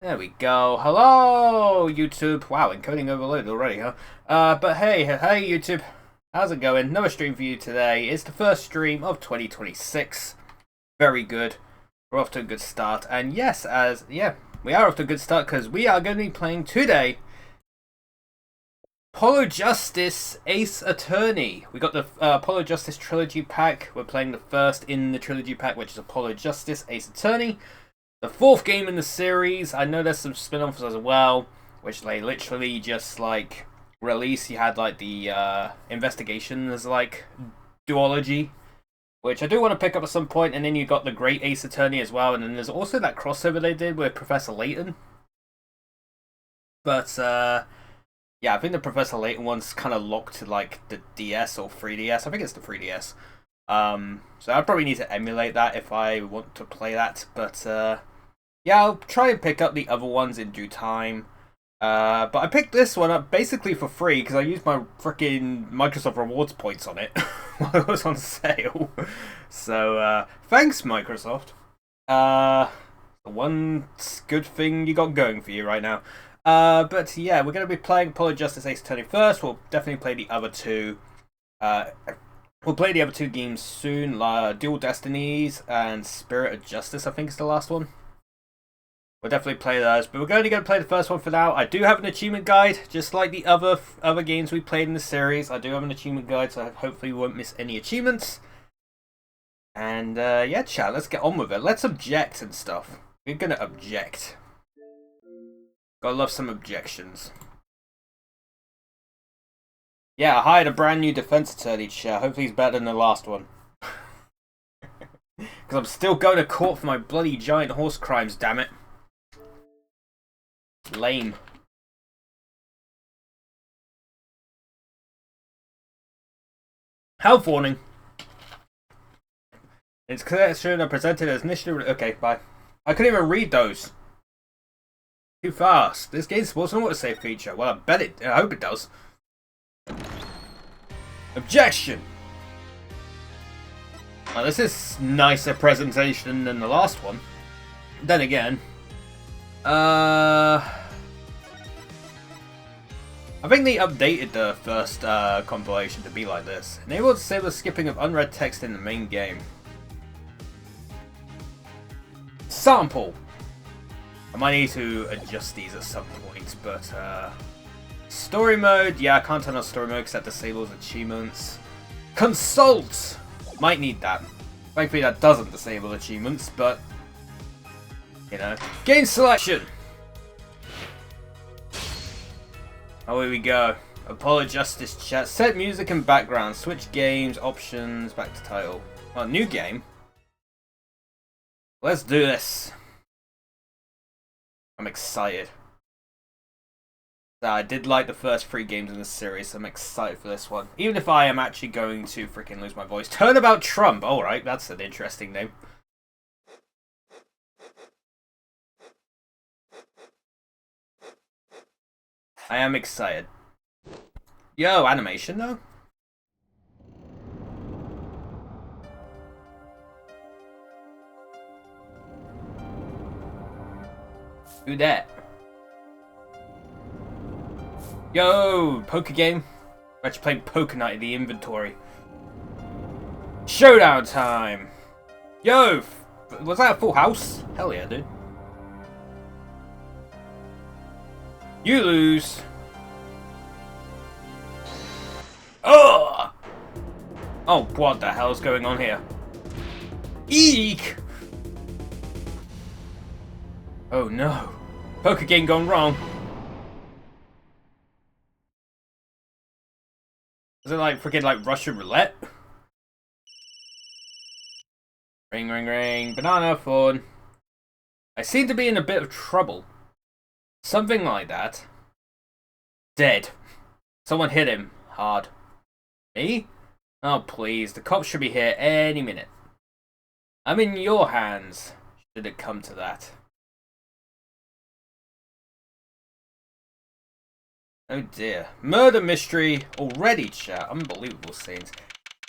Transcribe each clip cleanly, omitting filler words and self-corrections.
There we go. Hello, YouTube. Wow, encoding overloaded already, huh? But hey, YouTube. How's it going? Another stream for you today. It's the first stream of 2026. Very good. We're off to a good start. And yes, we are off to a good start because we are going to be playing today Apollo Justice Ace Attorney. We got the Apollo Justice Trilogy Pack. We're playing the first in the Trilogy Pack, which is Apollo Justice Ace Attorney. The fourth game in the series. I know there's some spin-offs as well, which they literally just like release. You had like the Investigations like duology, which I do want to pick up at some point, and then you got the Great Ace Attorney as well, and then there's also that crossover they did with Professor Layton. But yeah, I think the Professor Layton one's kind of locked to like the DS or 3DS. I think it's the 3DS. So I probably need to emulate that if I want to play that, but yeah, I'll try and pick up the other ones in due time. But I picked this one up basically for free because I used my freaking Microsoft Rewards points on it while it was on sale. So thanks, Microsoft. The one good thing you got going for you right now. But yeah, we're going to be playing Apollo Justice Ace Attorney first. We'll definitely play the other two. We'll play the other two games soon. Dual Destinies and Spirit of Justice, I think is the last one. We'll definitely play those, but we're only going to play the first one for now. I do have an achievement guide, just like the other games we played in the series. I do have an achievement guide, so hopefully we won't miss any achievements. And yeah, chat, let's get on with it. Let's object and stuff. We're going to object. Gotta love some objections. Yeah, I hired a brand new defense attorney, chat. Hopefully he's better than the last one. Because I'm still going to court for my bloody giant horse crimes, damn it. Lame. Health warning. It's shown are presented as initially. Okay, bye. I couldn't even read those. Too fast. This game's supposed to know what a save feature. Well, I hope it does. Objection. Well, this is nicer presentation than the last one. Then again, I think they updated the first compilation to be like this. Enable to disable skipping of unread text in the main game. Sample. I might need to adjust these at some point, but story mode. Yeah, I can't turn on story mode because that disables achievements. Consult. Might need that. Thankfully, that doesn't disable achievements, but you know. Game selection. Oh, here we go. Apollo Justice chat. Set music and background. Switch games. Options. Back to title. Oh, new game. Let's do this. I'm excited. I did like the first 3 games in the series, so I'm excited for this one. Even if I am actually going to freaking lose my voice. Turnabout Trump. Alright, that's an interesting name. I am excited. Yo, animation though? Who that? Yo, poker game. We're actually playing Poker Night in the inventory. Showdown time. Yo, was that a full house? Hell yeah, dude. You lose. Oh! Oh, what the hell is going on here? Eek! Oh no. Poker game gone wrong. Is it like freaking like Russian roulette? Ring, ring, ring. Banana phone. I seem to be in a bit of trouble. Something like that. Dead. Someone hit him hard. Me? Oh please, the cops should be here any minute. I'm in your hands, should it come to that. Oh dear. Murder mystery already, chat. Unbelievable scenes.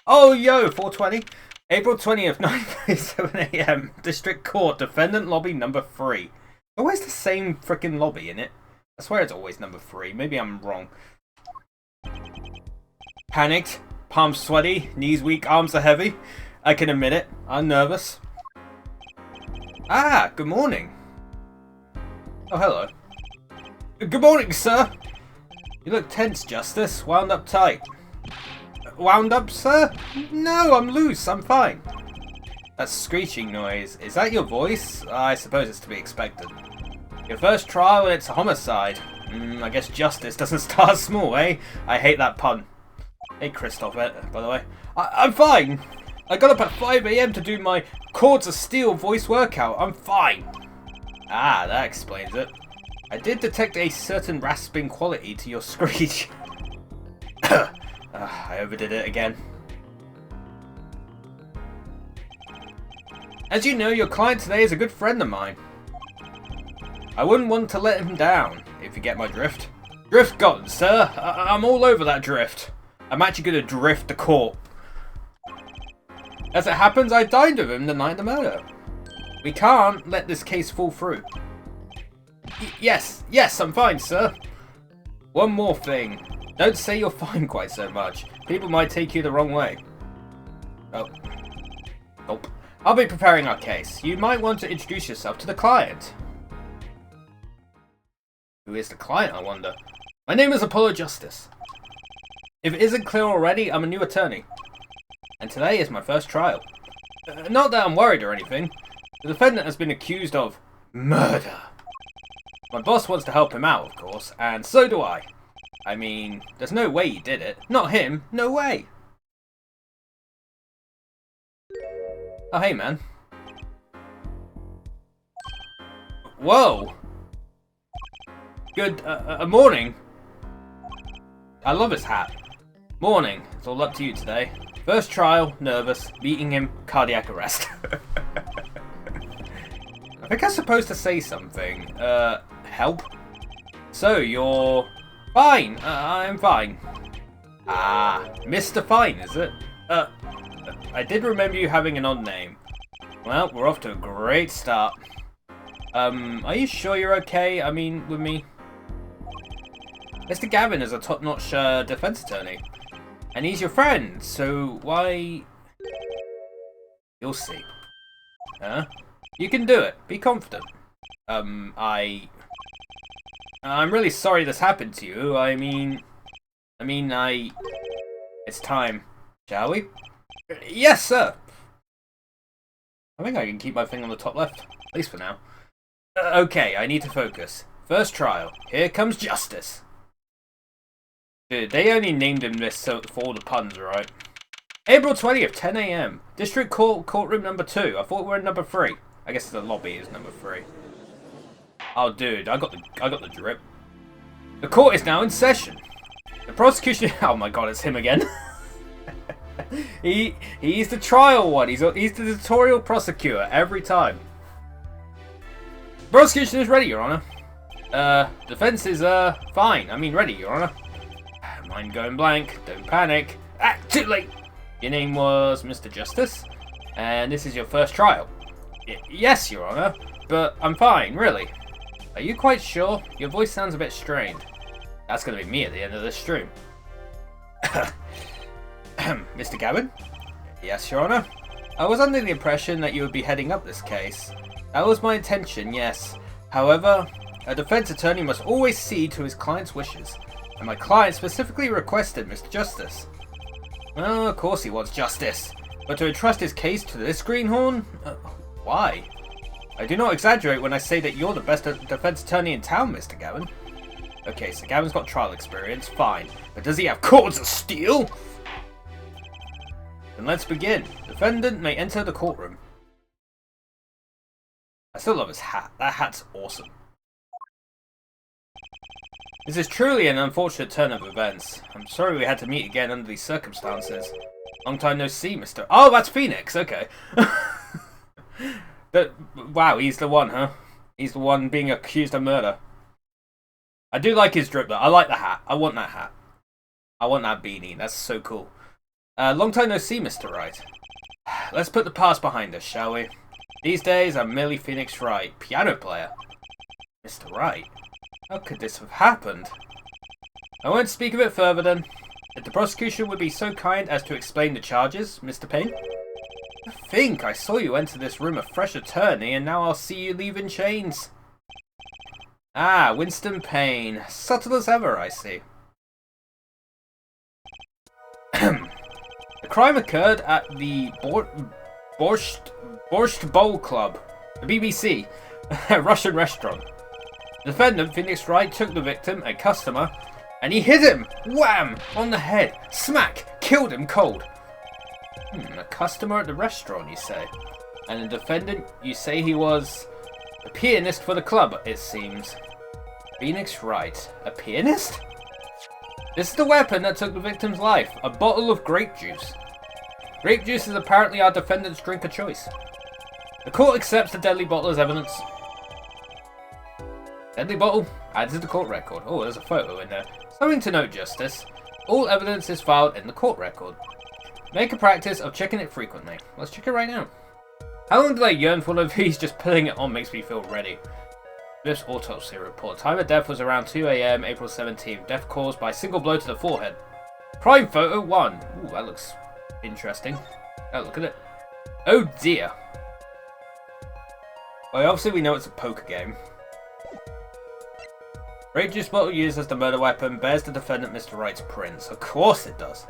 Oh, yo, 420. April 20th, 9:37 a.m. District Court, Defendant Lobby number 3. Always the same freaking lobby in it. I swear it's always number 3. Maybe I'm wrong. Panicked, palms sweaty, knees weak, arms are heavy. I can admit it. I'm nervous. Ah, good morning. Oh, hello. Good morning, sir. You look tense, Justice. Wound up tight. Wound up, sir? No, I'm loose. I'm fine. That screeching noise. Is that your voice? I suppose it's to be expected. Your first trial and it's a homicide. I guess justice doesn't start small, eh? I hate that pun. Hey, Christoph, by the way. I'm fine. I got up at 5 AM to do my Chords of Steel voice workout. I'm fine. Ah, that explains it. I did detect a certain rasping quality to your screech. I overdid it again. As you know, your client today is a good friend of mine. I wouldn't want to let him down, if you get my drift. Drift gone, sir. I'm all over that drift. I'm actually going to drift the court. As it happens, I dined with him the night of the murder. We can't let this case fall through. Yes, I'm fine, sir. One more thing. Don't say you're fine quite so much. People might take you the wrong way. Oh. Nope. I'll be preparing our case. You might want to introduce yourself to the client. Who is the client, I wonder? My name is Apollo Justice. If it isn't clear already, I'm a new attorney. And today is my first trial. Not that I'm worried or anything. The defendant has been accused of murder. My boss wants to help him out, of course, and so do I. I mean, there's no way he did it. Not him. No way. Oh, hey, man. Whoa. Good morning. I love his hat. Morning. It's all up to you today. First trial, nervous, meeting him, cardiac arrest. I think I'm supposed to say something. Help? So, you're fine. I'm fine. Ah, Mr. Fine, is it? I did remember you having an odd name. Well, we're off to a great start. Are you sure you're okay? I mean, with me? Mr. Gavin is a top-notch defense attorney. And he's your friend, so why... You'll see. Huh? You can do it. Be confident. I'm really sorry this happened to you. I mean, It's time. Shall we? Yes, sir! I think I can keep my thing on the top left. At least for now. Okay, I need to focus. First trial. Here comes justice. Dude, they only named him this for all the puns, right? April 20th, 10 AM. District Court, courtroom number 2. I thought we were in number 3. I guess the lobby is number 3. Oh, dude, I got the drip. The court is now in session. The prosecution... Oh my god, it's him again. He's the trial one. He's the tutorial prosecutor every time. Prosecution is ready, Your Honor. Defense is, fine. I mean, ready, Your Honor. Mind going blank. Don't panic. Ah, too late. Your name was Mr. Justice, and this is your first trial. Yes, Your Honor, but I'm fine, really. Are you quite sure? Your voice sounds a bit strained. That's going to be me at the end of this stream. Mr. Gavin? Yes, Your Honor. I was under the impression that you would be heading up this case. That was my intention, yes. However, a defense attorney must always cede to his client's wishes. And my client specifically requested Mr. Justice. Well, of course he wants justice. But to entrust his case to this greenhorn? Why? I do not exaggerate when I say that you're the best defense attorney in town, Mr. Gavin. Okay, so Gavin's got trial experience, fine. But does he have cords of steel? Then let's begin. Defendant may enter the courtroom. I still love his hat. That hat's awesome. This is truly an unfortunate turn of events. I'm sorry we had to meet again under these circumstances. Long time no see, Mr. Oh, that's Phoenix. Okay. Wow, he's the one, huh? He's the one being accused of murder. I do like his drip, though. I like the hat. I want that hat. I want that beanie. That's so cool. Long time no see, Mr. Wright. Let's put the past behind us, shall we? These days, I'm merely Phoenix Wright, piano player. Mr. Wright? How could this have happened? I won't speak of it further then. If the prosecution would be so kind as to explain the charges, Mr. Payne? I think I saw you enter this room a fresh attorney, and now I'll see you leave in chains. Ah, Winston Payne. Subtle as ever, I see. The crime occurred at the Borscht Bowl Club, the BBC, a Russian restaurant. The defendant, Phoenix Wright, took the victim, a customer, and he hit him! Wham! On the head. Smack! Killed him cold. A customer at the restaurant, you say? And the defendant, you say he was a pianist for the club, it seems. Phoenix Wright. A pianist? This is the weapon that took the victim's life. A bottle of grape juice. Grape juice is apparently our defendant's drink of choice. The court accepts the deadly bottle as evidence. Deadly bottle added to the court record. Oh, there's a photo in there. Something to note, Justice. All evidence is filed in the court record. Make a practice of checking it frequently. Let's check it right now. How long did I yearn for one of these? Just putting it on makes me feel ready. This autopsy report. Time of death was around 2 AM, April 17th. Death caused by single blow to the forehead. Crime photo 1. Ooh, that looks interesting. Oh, look at it. Oh dear. Well, obviously we know it's a poker game. Grape juice bottle used as the murder weapon bears the defendant Mr. Wright's prints. Of course it does.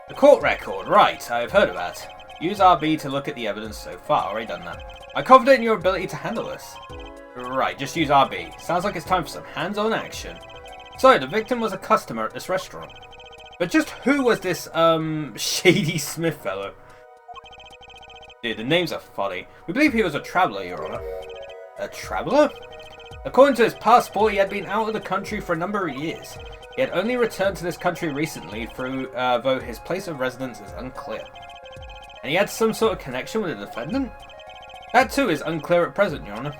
The court record. Right, I have heard of that. Use RB to look at the evidence so far. Already done that. I'm confident in your ability to handle this. Right, just use RB. Sounds like it's time for some hands-on action. So, the victim was a customer at this restaurant. But just who was this, Shady Smith fellow? Dude, the names are funny. We believe he was a traveller, Your Honour. A traveller? According to his passport, he had been out of the country for a number of years. He had only returned to this country recently, though his place of residence is unclear. And he had some sort of connection with the defendant? That too is unclear at present, Your Honour.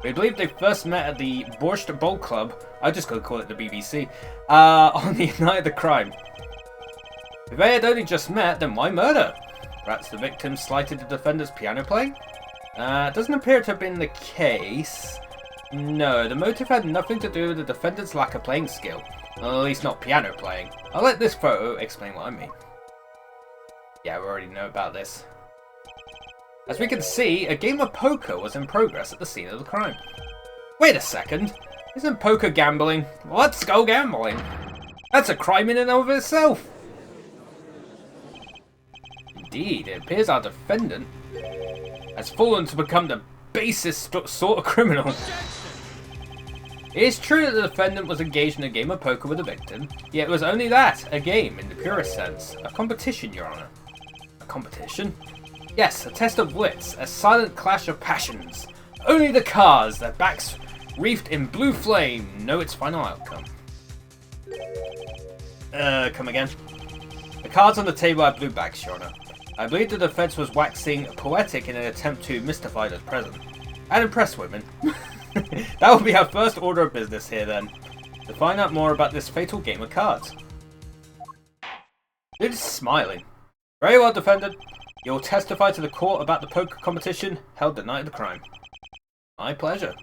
We believe they first met at the Borscht Bowl Club, I just gotta call it the BBC, on the night of the crime. If they had only just met, then why murder? Perhaps the victim slighted the defendant's piano playing? It doesn't appear to have been the case. No, the motive had nothing to do with the defendant's lack of playing skill. Well, at least not piano playing. I'll let this photo explain what I mean. Yeah, we already know about this. As we can see, a game of poker was in progress at the scene of the crime. Wait a second. Isn't poker gambling? Let's go gambling. That's a crime in and of itself. Indeed, it appears our defendant has fallen to become the basest sort of criminal. It is true that the defendant was engaged in a game of poker with the victim, yet it was only that, a game in the purest sense. A competition, Your Honour. A competition? Yes, a test of wits, a silent clash of passions. Only the cards, their backs wreathed in blue flame, know its final outcome. Come again? The cards on the table are blue backs, Your Honour. I believe the defence was waxing poetic in an attempt to mystify those present. And impress women. That will be our first order of business here then. To find out more about this fatal game of cards. Dude is smiling. Very well, defendant. You will testify to the court about the poker competition held the night of the crime. My pleasure.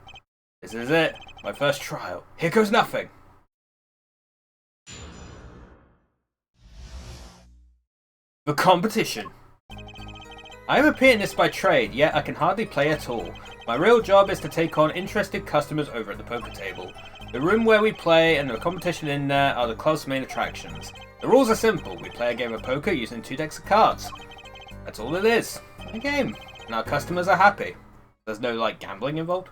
This is it. My first trial. Here goes nothing. The competition. I am a pianist by trade, yet I can hardly play at all. My real job is to take on interested customers over at the poker table. The room where we play and the competition in there are the club's main attractions. The rules are simple. We play a game of poker using 2 decks of cards. That's all it is. A game. And our customers are happy. There's no, like, gambling involved.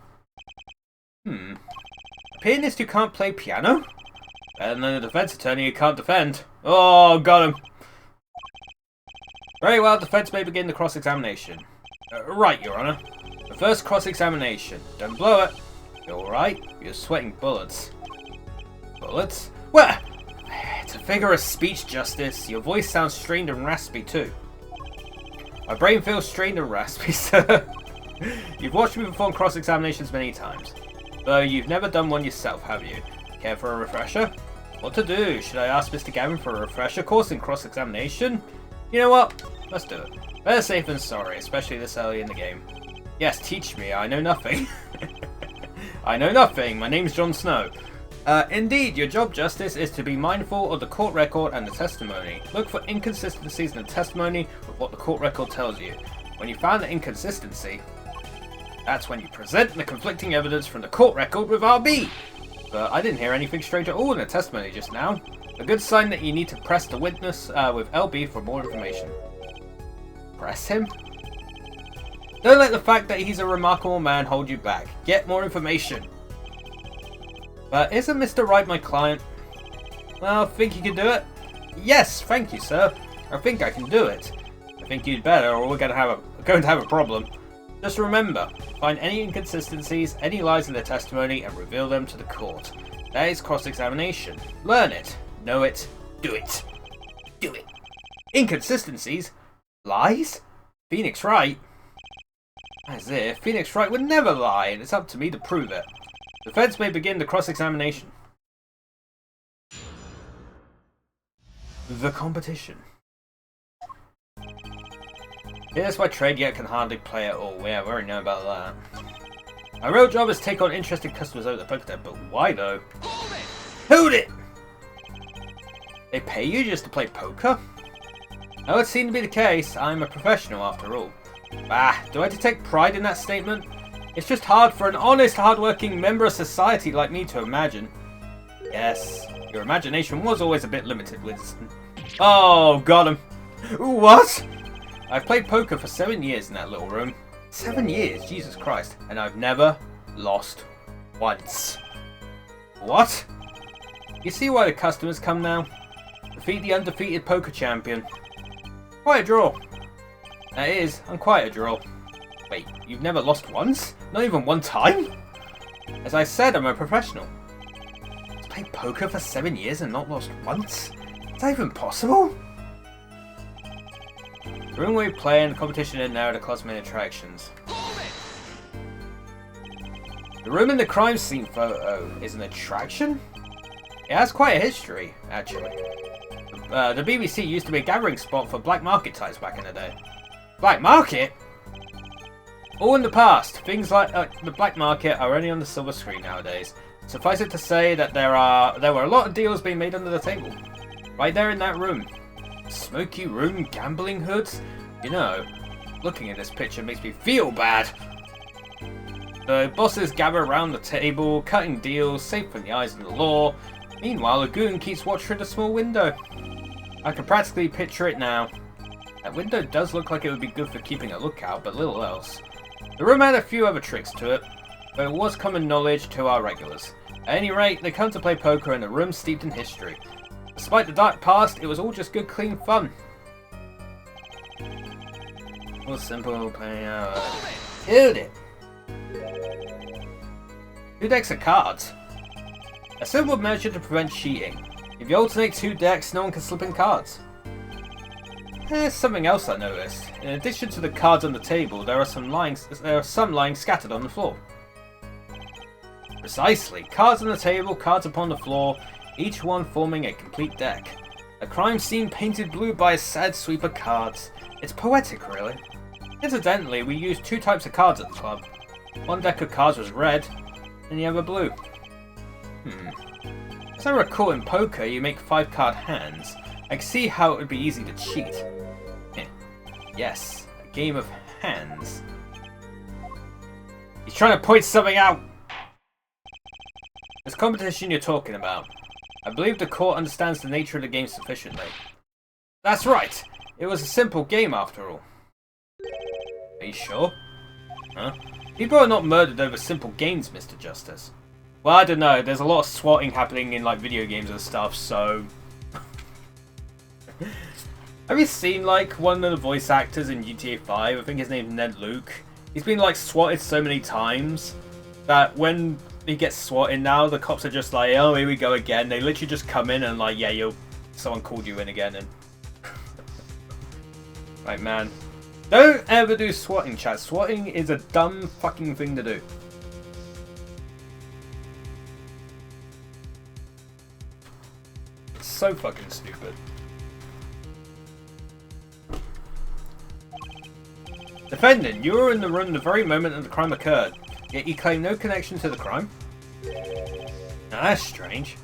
A pianist who can't play piano? Better than a defense attorney who can't defend. Oh, got him. Very well, defense may begin the cross-examination. Right, Your Honour. The first cross-examination. Don't blow it. You alright? You're sweating bullets. Bullets? Well, it's a figure of speech, Justice. Your voice sounds strained and raspy, too. My brain feels strained and raspy, sir. You've watched me perform cross-examinations many times. Though you've never done one yourself, have you? Care for a refresher? What to do? Should I ask Mr. Gavin for a refresher course in cross-examination? You know what? Let's do it. Better safe than sorry, especially this early in the game. Yes, teach me. I know nothing. I know nothing. My name's Jon Snow. Indeed, your job, Justice, is to be mindful of the court record and the testimony. Look for inconsistencies in the testimony with what the court record tells you. When you find the inconsistency, that's when you present the conflicting evidence from the court record with RB. But I didn't hear anything strange at all in the testimony just now. A good sign that you need to press the witness with LB for more information. Press him? Don't let the fact that he's a remarkable man hold you back. Get more information. But isn't Mr. Wright my client? Well, think you can do it? Yes, thank you, sir. I think I can do it. I think you'd better, or we're going to have a problem. Just remember, find any inconsistencies, any lies in the testimony, and reveal them to the court. That is cross-examination. Learn it. Know it. Do it. Do it. Inconsistencies? Lies? Phoenix Wright? As if Phoenix Wright would never lie, and it's up to me to prove it. The feds may begin the cross-examination. The competition. Here's my trade yet can hardly play at all. Yeah, we already know about that. My real job is to take on interested customers over the poker table, but why though? Hold it! They pay you just to play poker? That would seem to be the case. I'm a professional after all. Bah, do I have to take pride in that statement? It's just hard for an honest, hard-working member of society like me to imagine. Yes, your imagination was always a bit limited, Winston. Oh, got him. What? I've played poker for 7 years in that little room. 7 years? Jesus Christ. And I've never lost once. What? You see why the customers come now? Defeat the undefeated poker champion. Quite a draw. That is, I'm quite a draw. Wait, you've never lost once? Not even one time? As I said, I'm a professional. To play poker for 7 years and not lost once? Is that even possible? The room we play and the competition in there are the class main attractions. The room in the crime scene photo is an attraction? It has quite a history, actually. The BBC used to be a gathering spot for black market types back in the day. Black market? All in the past. Things like the black market are only on the silver screen nowadays. Suffice it to say that there were a lot of deals being made under the table. Right there in that room. Smoky room, gambling hoods? You know, looking at this picture makes me feel bad. The bosses gather around the table, cutting deals, safe from the eyes of the law. Meanwhile, a goon keeps watch through the small window. I can practically picture it now. That window does look like it would be good for keeping a lookout, but little else. The room had a few other tricks to it, but it was common knowledge to our regulars. At any rate, they come to play poker in a room steeped in history. Despite the dark past, it was all just good, clean fun. All simple playing out. Killed it! 2 decks of cards. A simple measure to prevent cheating. If you alternate 2 decks, no one can slip in cards. There's something else I noticed. In addition to the cards on the table, there are some lying scattered on the floor. Precisely. Cards on the table, cards upon the floor, each one forming a complete deck. A crime scene painted blue by a sad sweep of cards. It's poetic, really. Incidentally, we used 2 types of cards at the club. One deck of cards was red, and the other blue. As I recall, in poker, you make 5-card hands. I can see how it would be easy to cheat. Yes, a game of hands. He's trying to point something out! This competition you're talking about. I believe the court understands the nature of the game sufficiently. That's right! It was a simple game after all. Are you sure? Huh? People are not murdered over simple games, Mr. Justice. Well, I don't know. There's a lot of swatting happening in like video games and stuff, so... Have you seen like one of the voice actors in GTA 5? I think his name's Ned Luke. He's been like swatted so many times that when he gets swatted now, the cops are just like, oh, here we go again. They literally just come in and like, yeah, someone called you in again. And right, man. Don't ever do swatting, chat. Swatting is a dumb fucking thing to do. It's so fucking stupid. Defendant, you were in the room the very moment that the crime occurred, yet you claim no connection to the crime? Now that's strange.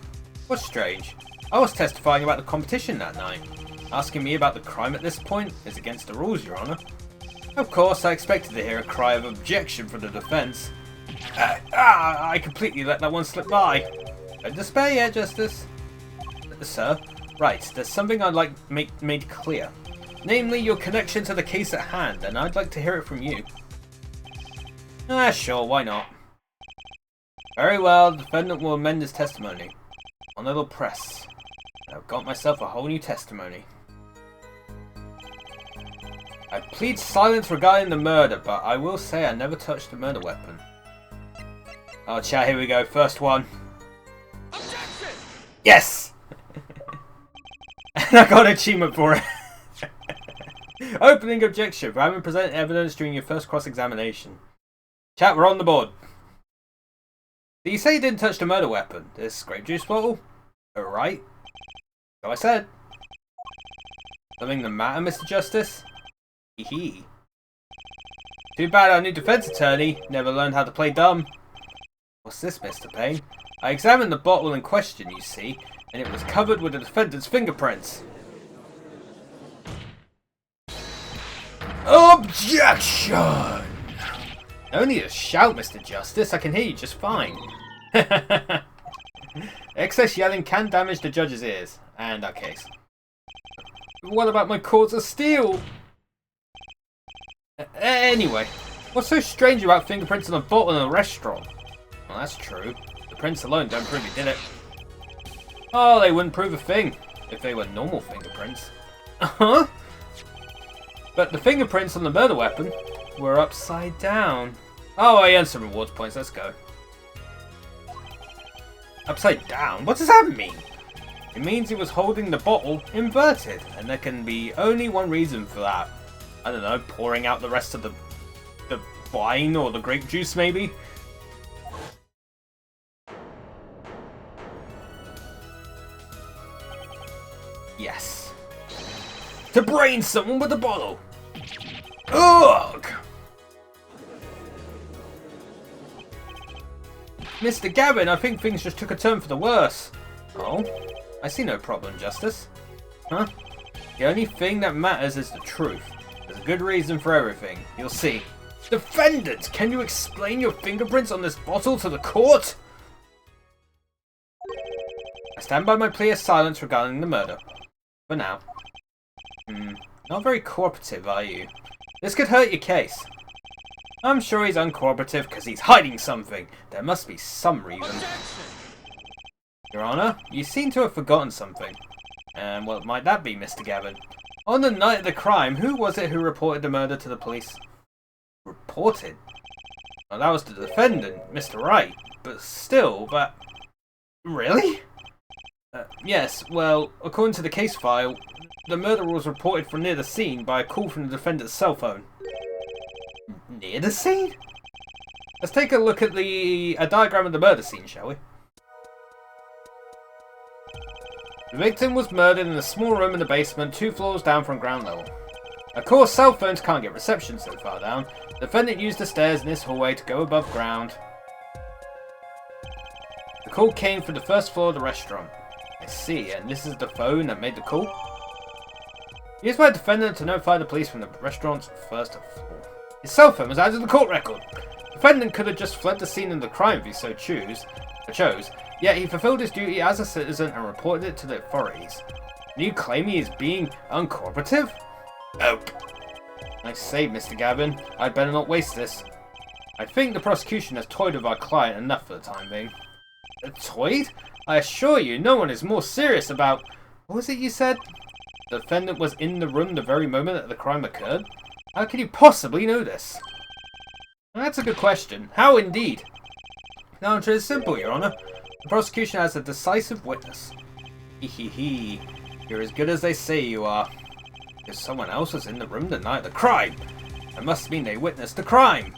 What's strange? I was testifying about the competition that night. Asking me about the crime at this point is against the rules, Your Honor. Of course, I expected to hear a cry of objection from the defense. I completely let that one slip by. Don't despair yet, Justice. Sir, right, there's something I'd like made clear. Namely, your connection to the case at hand, and I'd like to hear it from you. Sure, why not? Very well, the defendant will amend his testimony. On a little press. I've got myself a whole new testimony. I plead silence regarding the murder, but I will say I never touched the murder weapon. Oh, chat, here we go. First one. Objection! Yes! And I got an achievement for it. Opening objection for having presented evidence during your first cross-examination. Chat, we're on the board. Do you say you didn't touch the murder weapon? This grape juice bottle? Alright. So I said. Something the matter, Mr. Justice? Hee. Too bad our new defense attorney never learned how to play dumb. What's this, Mr. Payne? I examined the bottle in question, you see, and it was covered with the defendant's fingerprints. Objection! No need to shout, Mr. Justice. I can hear you just fine. Excess yelling can damage the judge's ears, and our case. What about my cords of steel? Anyway, what's so strange about fingerprints on a bottle in a restaurant? Well, that's true. The prints alone don't prove he did it. Oh, they wouldn't prove a thing if they were normal fingerprints. Uh-huh. But the fingerprints on the murder weapon were upside down. Oh, I earned some rewards points. Let's go. Upside down? What does that mean? It means he was holding the bottle inverted, and there can be only one reason for that. I don't know, pouring out the rest of the wine or the grape juice, maybe? Yes. To brain someone with a bottle! Ugh! Mr. Gavin, I think things just took a turn for the worse. Oh? I see no problem, Justice. Huh? The only thing that matters is the truth. There's a good reason for everything. You'll see. Defendant, can you explain your fingerprints on this bottle to the court? I stand by my plea of silence regarding the murder. For now. Not very cooperative, are you? This could hurt your case. I'm sure he's uncooperative because he's hiding something. There must be some reason. Your Honor, you seem to have forgotten something. And what might that be, Mr. Gavin? On the night of the crime, who was it who reported the murder to the police? Reported? Well, that was the defendant, Mr. Wright. But still, but... Really? Yes, well, according to the case file, the murder was reported from near the scene by a call from the defendant's cell phone. Near the scene? Let's take a look at a diagram of the murder scene, shall we? The victim was murdered in a small room in the basement, 2 floors down from ground level. Of course, cell phones can't get reception so far down. The defendant used the stairs in this hallway to go above ground. The call came from the first floor of the restaurant. I see, and this is the phone that made the call? Used by the defendant to notify the police from the restaurant's first floor. His cell phone was added to the court record. The defendant could have just fled the scene of the crime if he so chose, yet he fulfilled his duty as a citizen and reported it to the authorities. And you claim he is being uncooperative? Oh. I say, Mr. Gavin, I'd better not waste this. I think the prosecution has toyed with our client enough for the time being. Toyed? I assure you, no one is more serious about... What was it you said? The defendant was in the room the very moment that the crime occurred? How can you possibly know this? That's a good question. How indeed? The answer is simple, Your Honor. The prosecution has a decisive witness. Hee. You're as good as they say you are. If someone else was in the room the night of the crime, that must mean they witnessed the crime.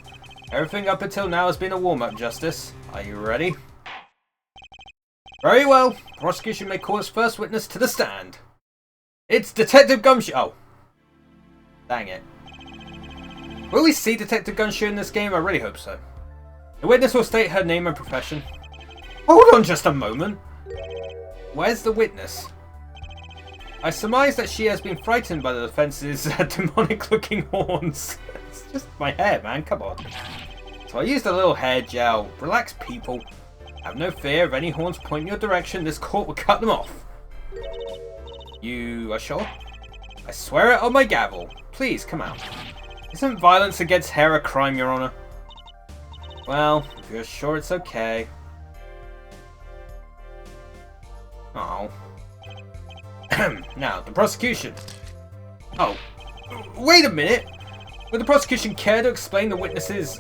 Everything up until now has been a warm-up, Justice. Are you ready? Very well. The prosecution may call its first witness to the stand. It's Detective Gumshoe. Oh. Dang it. Will we see Detective Gunshoe in this game? I really hope so. The witness will state her name and profession. Hold on just a moment. Where's the witness? I surmise that she has been frightened by the defense's demonic-looking horns. It's just my hair, man. Come on. So I used a little hair gel. Relax, people. Have no fear. If any horns point in your direction, this court will cut them off. You are sure? I swear it on my gavel. Please, come out. Isn't violence against hair a crime, Your Honor? Well, if you're sure it's okay. Oh. Now, the prosecution. Oh. Wait a minute! Would the prosecution care to explain the witness's,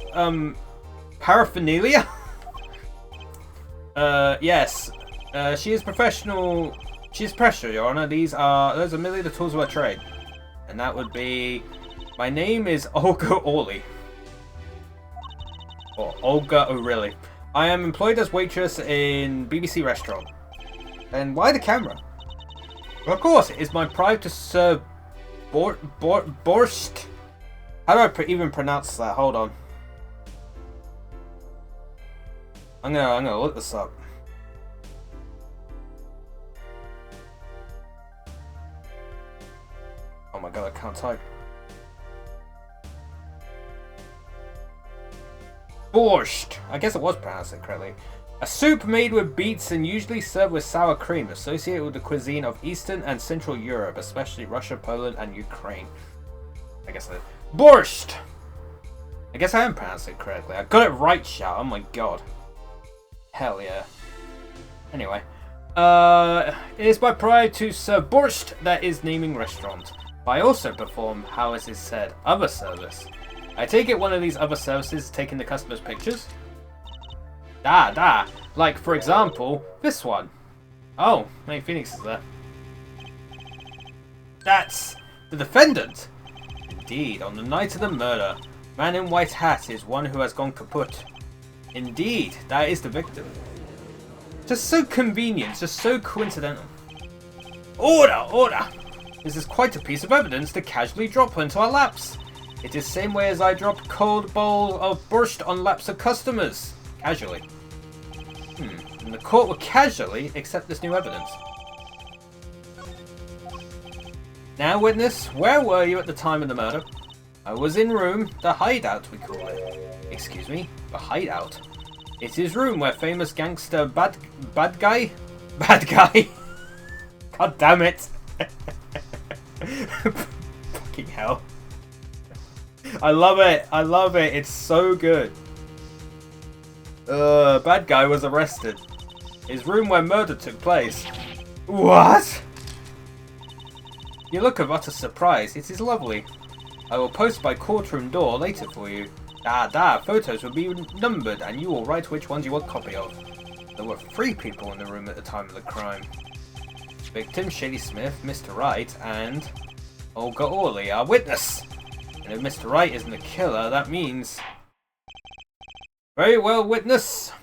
paraphernalia? Yes. She is professional. She is professional, Your Honor. Those are merely the tools of our trade. And that would be... My name is Olga Orley. Or Olga O'Reilly. I am employed as waitress in BBC restaurant. Then why the camera? Well, of course, it is my pride to serve borscht. How do I even pronounce that? Hold on. I'm gonna look this up. Oh my god, I can't type. Borscht. I guess it was pronounced correctly. A soup made with beets and usually served with sour cream, associated with the cuisine of Eastern and Central Europe, especially Russia, Poland, and Ukraine. I guess that. Borscht! I guess I am pronouncing it correctly. I got it right, shout. Oh my god. Hell yeah. Anyway. It is my pride to serve borscht that is naming restaurant. But I also perform, how it is said, other service. I take it one of these other services is taking the customer's pictures? Like, for example, this one. Oh, hey, Phoenix is there. That's the defendant! Indeed, on the night of the murder, man in white hat is one who has gone kaput. Indeed, that is the victim. Just so convenient, just so coincidental. Order, order! This is quite a piece of evidence to casually drop into our laps. It is the same way as I drop cold bowl of borscht on laps of customers. Casually. And the court will casually accept this new evidence. Now, witness, where were you at the time of the murder? I was in room, the hideout we call it. Excuse me, the hideout. It is room where famous gangster bad guy? God damn it. Fucking hell. I love it. I love it. It's so good. Bad guy was arrested. His room where murder took place. What? You look of utter surprise. It is lovely. I will post by courtroom door later for you. Photos will be numbered and you will write which ones you want a copy of. There were 3 people in the room at the time of the crime. Victim Shady Smith, Mr. Wright, and Olga Orley, our witness. And if Mr. Wright isn't the killer, that means... Very well, witness.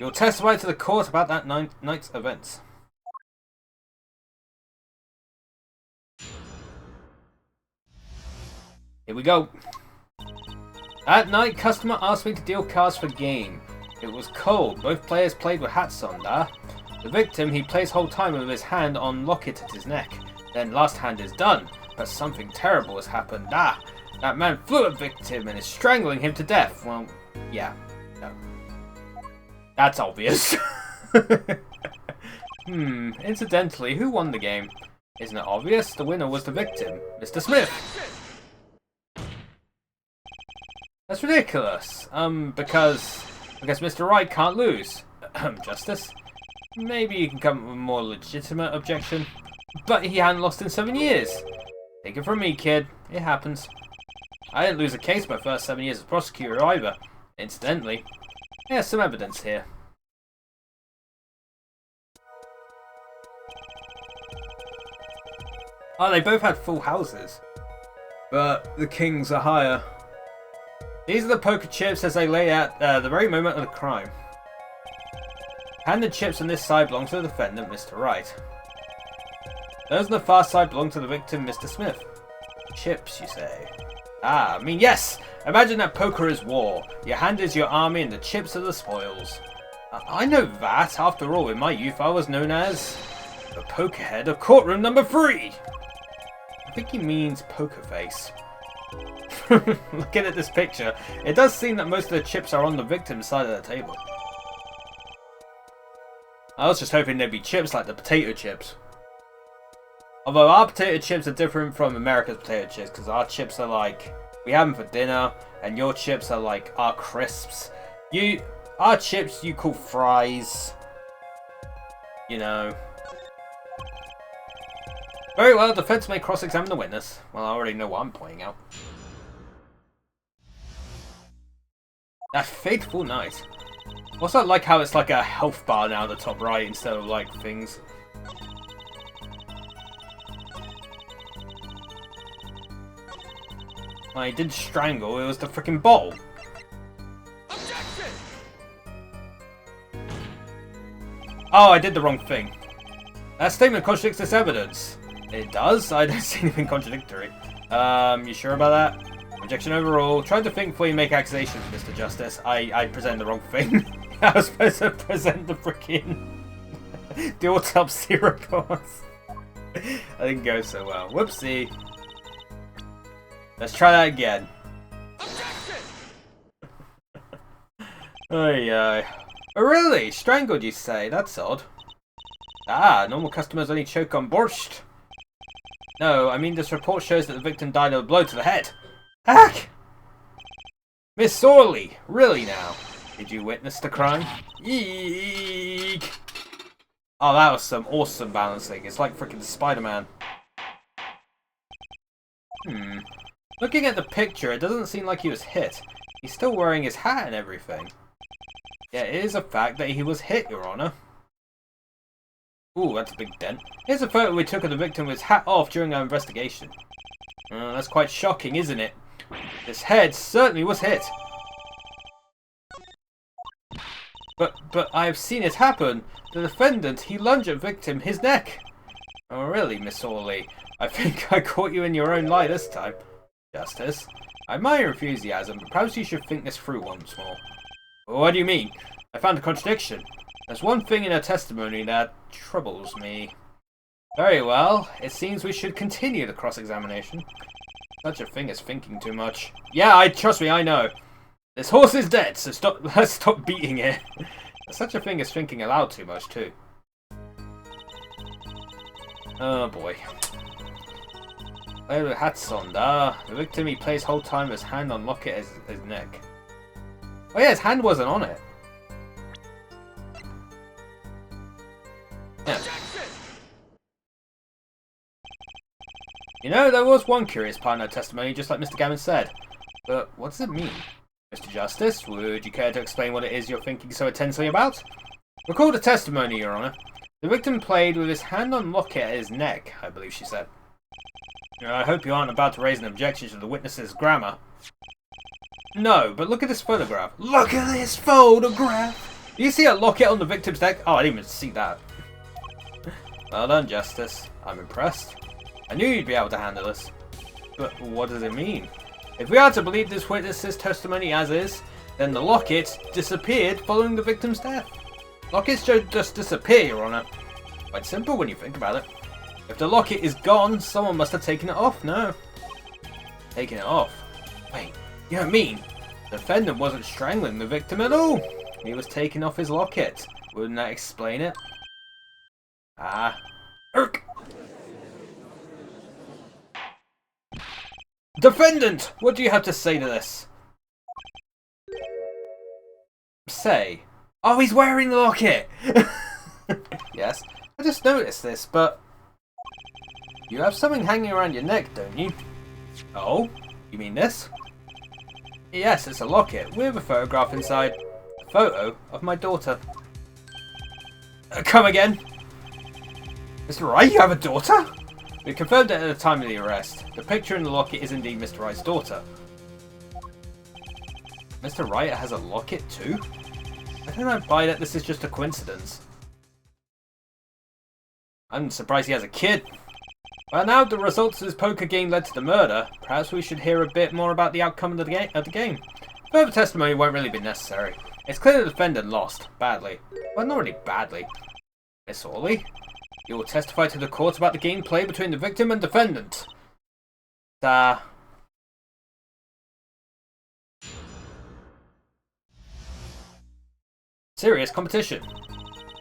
You'll testify to the court about that night's events. Here we go. That night, customer asked me to deal cards for game. It was cold. Both players played with hats on, The victim, he plays whole time with his hand on locket at his neck. Then last hand is done, but something terrible has happened, That man flew at victim and is strangling him to death. Well, yeah, no. That's obvious. Incidentally, who won the game? Isn't it obvious? The winner was the victim, Mr. Smith. That's ridiculous. Because Mr. Wright can't lose. Justice? Maybe you can come up with a more legitimate objection. But he hadn't lost in 7 years. Take it from me, kid. It happens. I didn't lose a case my first 7 years as prosecutor either. Incidentally. There's some evidence here. Oh, they both had full houses. But the kings are higher. These are the poker chips as they lay out the very moment of the crime. Hand the chips on this side belong to the defendant, Mr. Wright. Those on the far side belong to the victim, Mr. Smith. Chips, you say? Ah, I mean, yes! Imagine that poker is war. Your hand is your army and the chips are the spoils. I know that. After all, in my youth, I was known as the poker head of courtroom number 3. I think he means poker face. Looking at this picture, it does seem that most of the chips are on the victim's side of the table. I was just hoping there'd be chips like the potato chips. Although our potato chips are different from America's potato chips, because our chips are like, we have them for dinner, and your chips are like our crisps. Our chips you call fries. You know. Very well, defense may cross-examine the witness. Well, I already know what I'm pointing out. That fateful night. Also, I like how it's like a health bar now at the top right instead of like things. I didn't strangle, it was the freaking bowl. Objection! Oh, I did the wrong thing. That statement contradicts this evidence. It does? I don't see anything contradictory. You sure about that? Objection overruled. Try to think before you make accusations, Mr. Justice. I presented the wrong thing. I was supposed to present the freaking the autopsy reports. I didn't go so well. Whoopsie. Let's try that again. Oh, really? Strangled, you say? That's odd. Ah, normal customers only choke on borscht. No, I mean this report shows that the victim died of a blow to the head. Heck! Miss Sorley, really now? Did you witness the crime? Eek! Oh, that was some awesome balancing. It's like freaking Spider-Man. Looking at the picture, it doesn't seem like he was hit. He's still wearing his hat and everything. Yeah, it is a fact that he was hit, Your Honor. Ooh, that's a big dent. Here's a photo we took of the victim with his hat off during our investigation. That's quite shocking, isn't it? His head certainly was hit. But I've seen it happen. The defendant, he lunged at victim, his neck. Oh, really, Miss Orley? I think I caught you in your own lie this time. Justice, I admire your enthusiasm, but perhaps you should think this through once more. What do you mean? I found a contradiction. There's one thing in her testimony that troubles me. Very well, it seems we should continue the cross-examination. Such a thing as thinking too much. Yeah, trust me, I know. This horse is dead, so let's stop beating it. There's such a thing as thinking aloud too much, too. Oh boy. Play with hats on. The victim, he plays whole time with his hand on locket as his neck. Oh yeah, his hand wasn't on it. Yeah. You know, there was one curious part in her testimony, just like Mr. Gammon said. But what does it mean? Mr. Justice, would you care to explain what it is you're thinking so intensely about? Recall the testimony, Your Honor. The victim played with his hand on locket at his neck, I believe she said. I hope you aren't about to raise an objection to the witness's grammar. No, but look at this photograph. Look at this photograph! Do you see a locket on the victim's neck? Oh, I didn't even see that. Well done, Justice. I'm impressed. I knew you'd be able to handle this. But what does it mean? If we are to believe this witness's testimony as is, then the locket disappeared following the victim's death. Lockets don't just disappear, Your Honor. Quite simple when you think about it. If the locket is gone, someone must have taken it off, no? Taken it off? Wait, you don't mean the defendant wasn't strangling the victim at all? He was taking off his locket. Wouldn't that explain it? Ah. Irk! Defendant! What do you have to say to this? Say. Oh, he's wearing the locket! Yes, I just noticed this, but... You have something hanging around your neck, don't you? Oh? You mean this? Yes, it's a locket with a photograph inside. A photo of my daughter. Come again? Mr. Wright, you have a daughter? We confirmed it at the time of the arrest. The picture in the locket is indeed Mr. Wright's daughter. Mr. Wright has a locket too? I don't buy that this is just a coincidence. I'm surprised he has a kid. Well, now the results of this poker game led to the murder, perhaps we should hear a bit more about the outcome of the game. Further testimony won't really be necessary. It's clear the defendant lost. Badly. Well, not really badly. Miss Orley, you will testify to the court about the gameplay between the victim and defendant. Serious competition.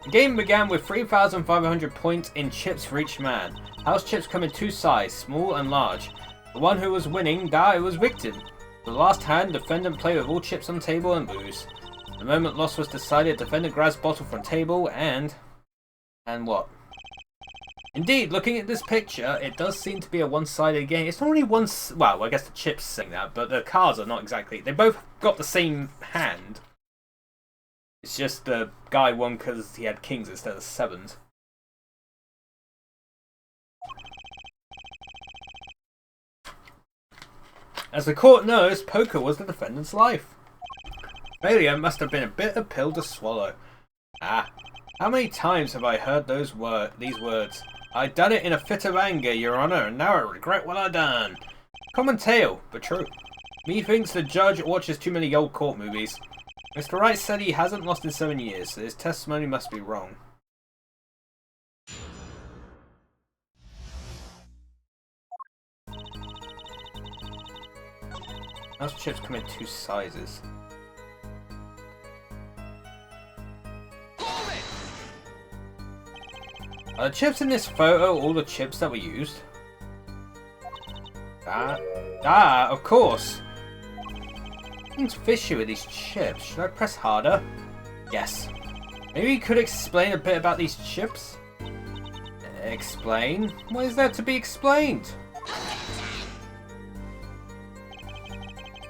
The game began with 3,500 points in chips for each man. House chips come in two sizes, small and large. The one who was winning, was victim. For the last hand, defendant played with all chips on the table and lose. The moment loss was decided, defendant grabs bottle from table and what? Indeed, looking at this picture, it does seem to be a one-sided game. It's not really well, I guess the chips saying that, but the cards are not exactly. They both got the same hand. It's just the guy won because he had kings instead of sevens. As the court knows, poker was the defendant's life. Failure must have been a bitter pill to swallow. How many times have I heard these words? I done it in a fit of anger, Your Honour, and now I regret what I done. Common tale, but true. Methinks the judge watches too many old court movies. Mr. Wright said he hasn't lost in 7 years, so his testimony must be wrong. House chips come in two sizes. Are the chips in this photo all the chips that were used? Of course! Something's fishy with these chips. Should I press harder? Yes. Maybe you could explain a bit about these chips? Explain? What is there to be explained?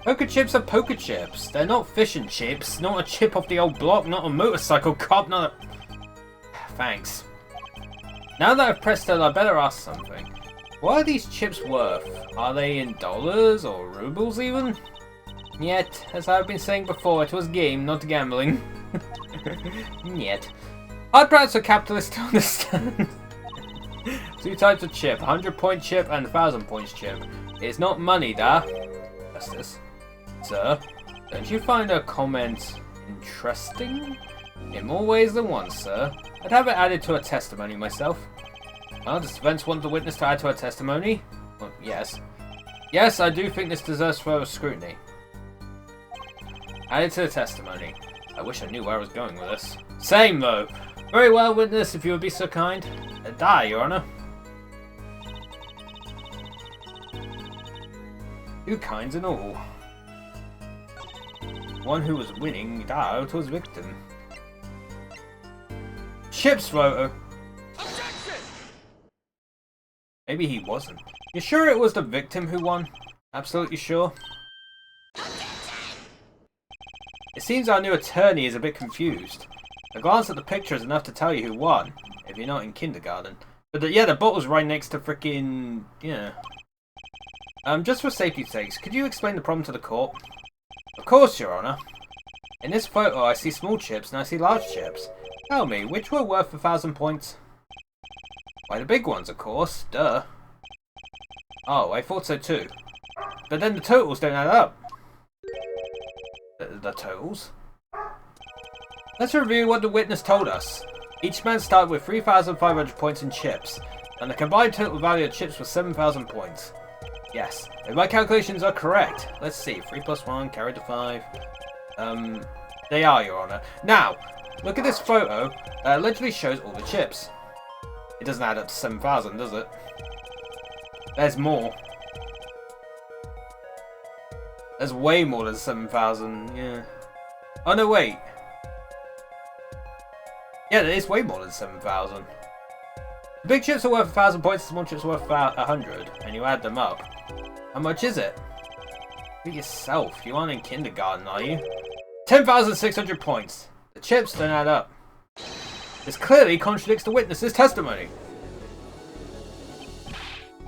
Poker chips are poker chips. They're not fish and chips. Not a chip off the old block. Not a motorcycle cop. Not a... Thanks. Now that I've pressed it, I better ask something. What are these chips worth? Are they in dollars or rubles even? Yet, as I've been saying before, it was game, not gambling. Yet. Hard perhaps for capitalists to understand. Two types of chip, 100-point chip and 1,000-point chip. It's not money, da. Justice. Sir, don't you find her comment interesting? In more ways than one, sir. I'd have it added to a testimony myself. Well, does defense want the witness to add to her testimony? Well, yes. Yes, I do think this deserves further scrutiny. Added to the testimony. I wish I knew where I was going with this. Same, though. Very well, witness, if you would be so kind. Die, Your Honour. Two kinds in all. One who was winning died was victim. Chips photo. Objection! Maybe he wasn't. You sure it was the victim who won? Absolutely sure? It seems our new attorney is a bit confused. A glance at the picture is enough to tell you who won, if you're not in kindergarten. But yeah, the bottle's right next to frickin'... yeah. Just for safety's sakes, could you explain the problem to the court? Of course, Your Honour. In this photo, I see small chips and I see large chips. Tell me, which were worth 1,000 points? Why, the big ones, of course. Duh. Oh, I thought so too. But then the totals don't add up. The totals? Let's review what the witness told us. Each man started with 3,500 points in chips, and the combined total value of chips was 7,000 points. Yes, if my calculations are correct. Let's see, 3 plus 1 carried to 5. They are, Your Honour. Now, look at this photo that allegedly shows all the chips. It doesn't add up to 7,000, does it? There's more. There's way more than 7,000, yeah. Oh no, wait. Yeah, there is way more than 7,000. The big chips are worth 1,000 points, the small chips are worth about 100, and you add them up. How much is it? For yourself, you aren't in kindergarten, are you? 10,600 points. The chips don't add up. This clearly contradicts the witness's testimony.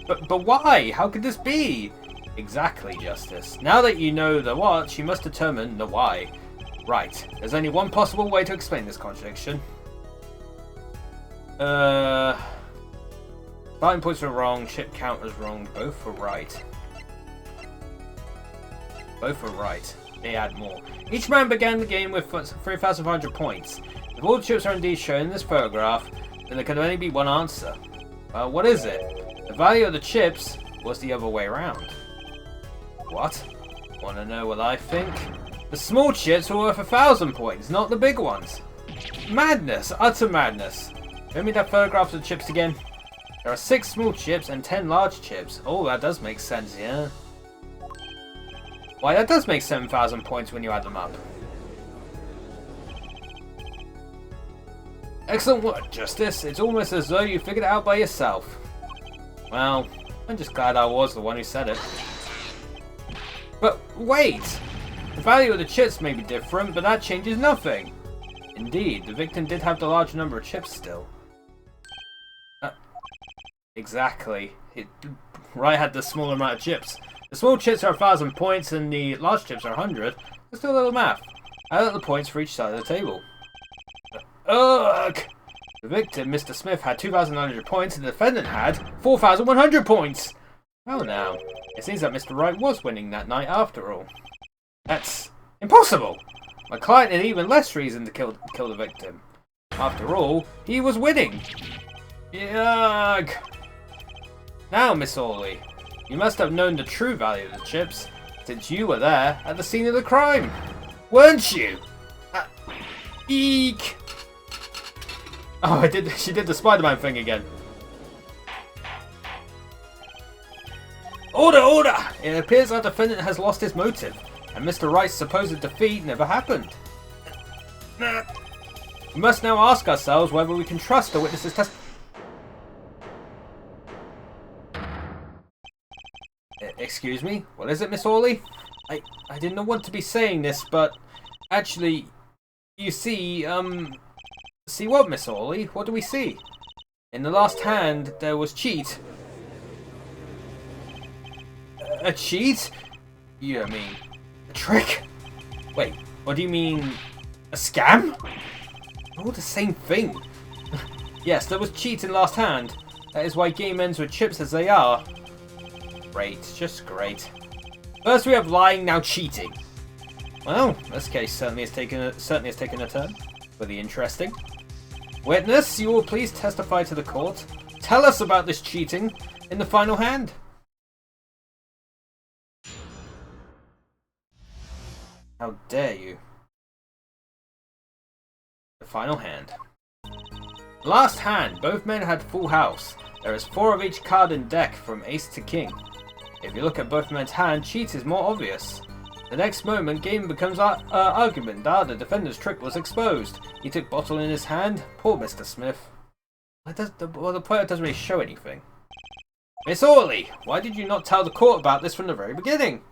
But why? How could this be? Exactly, Justice. Now that you know the what, you must determine the why. Right. There's only one possible way to explain this contradiction. 5 Starting points were wrong, chip count was wrong, both were right. Both were right. They add more. Each man began the game with 3,500 points. If all the chips are indeed shown in this photograph, then there can only be one answer. Well, what is it? The value of the chips was the other way around. What? Wanna know what I think? The small chips were worth 1,000 points, not the big ones. Madness! Utter madness! Show me that photograph of the chips again. There are 6 small chips and 10 large chips. Oh, that does make sense, yeah. Why, that does make 7,000 points when you add them up. Excellent work, Justice. It's almost as though you figured it out by yourself. Well, I'm just glad I was the one who said it. But wait! The value of the chips may be different, but that changes nothing. Indeed, the victim did have the large number of chips still. Exactly. Wright had the small amount of chips. The small chips are 1,000 points and the large chips are 100. Let's do a little math. Add up the points for each side of the table. Ugh! The victim, Mr. Smith, had 2,900 points and the defendant had 4,100 points! Well now, it seems that Mr. Wright was winning that night after all. That's impossible! My client had even less reason to kill the victim. After all, he was winning! Yuck! Now, Miss Orley, you must have known the true value of the chips, since you were there at the scene of the crime, weren't you? Eek! Oh, she did the Spider-Man thing again. Order, order! It appears our defendant has lost his motive, and Mr. Wright's supposed defeat never happened. We must now ask ourselves whether we can trust the witness's testimony. Excuse me? What is it, Miss Orley? I didn't want to be saying this, but actually, you see, see what, Miss Orley? What do we see? In the last hand, there was cheat. A cheat? You mean a trick? Wait, what do you mean? A scam? All the same thing. Yes, there was cheat in last hand. That is why game ends with chips as they are. Great, just great. First we have lying, now cheating. Well, this case certainly has taken a turn for the interesting. Witness, you will please testify to the court. Tell us about this cheating in the final hand. How dare you? The final hand. Last hand, both men had full house. There is 4 of each card in deck from ace to king. If you look at both men's hand, cheat is more obvious. The next moment, game becomes argument. The defender's trick was exposed. He took bottle in his hand. Poor Mr. Smith. Well, the player doesn't really show anything. Miss Orley, why did you not tell the court about this from the very beginning?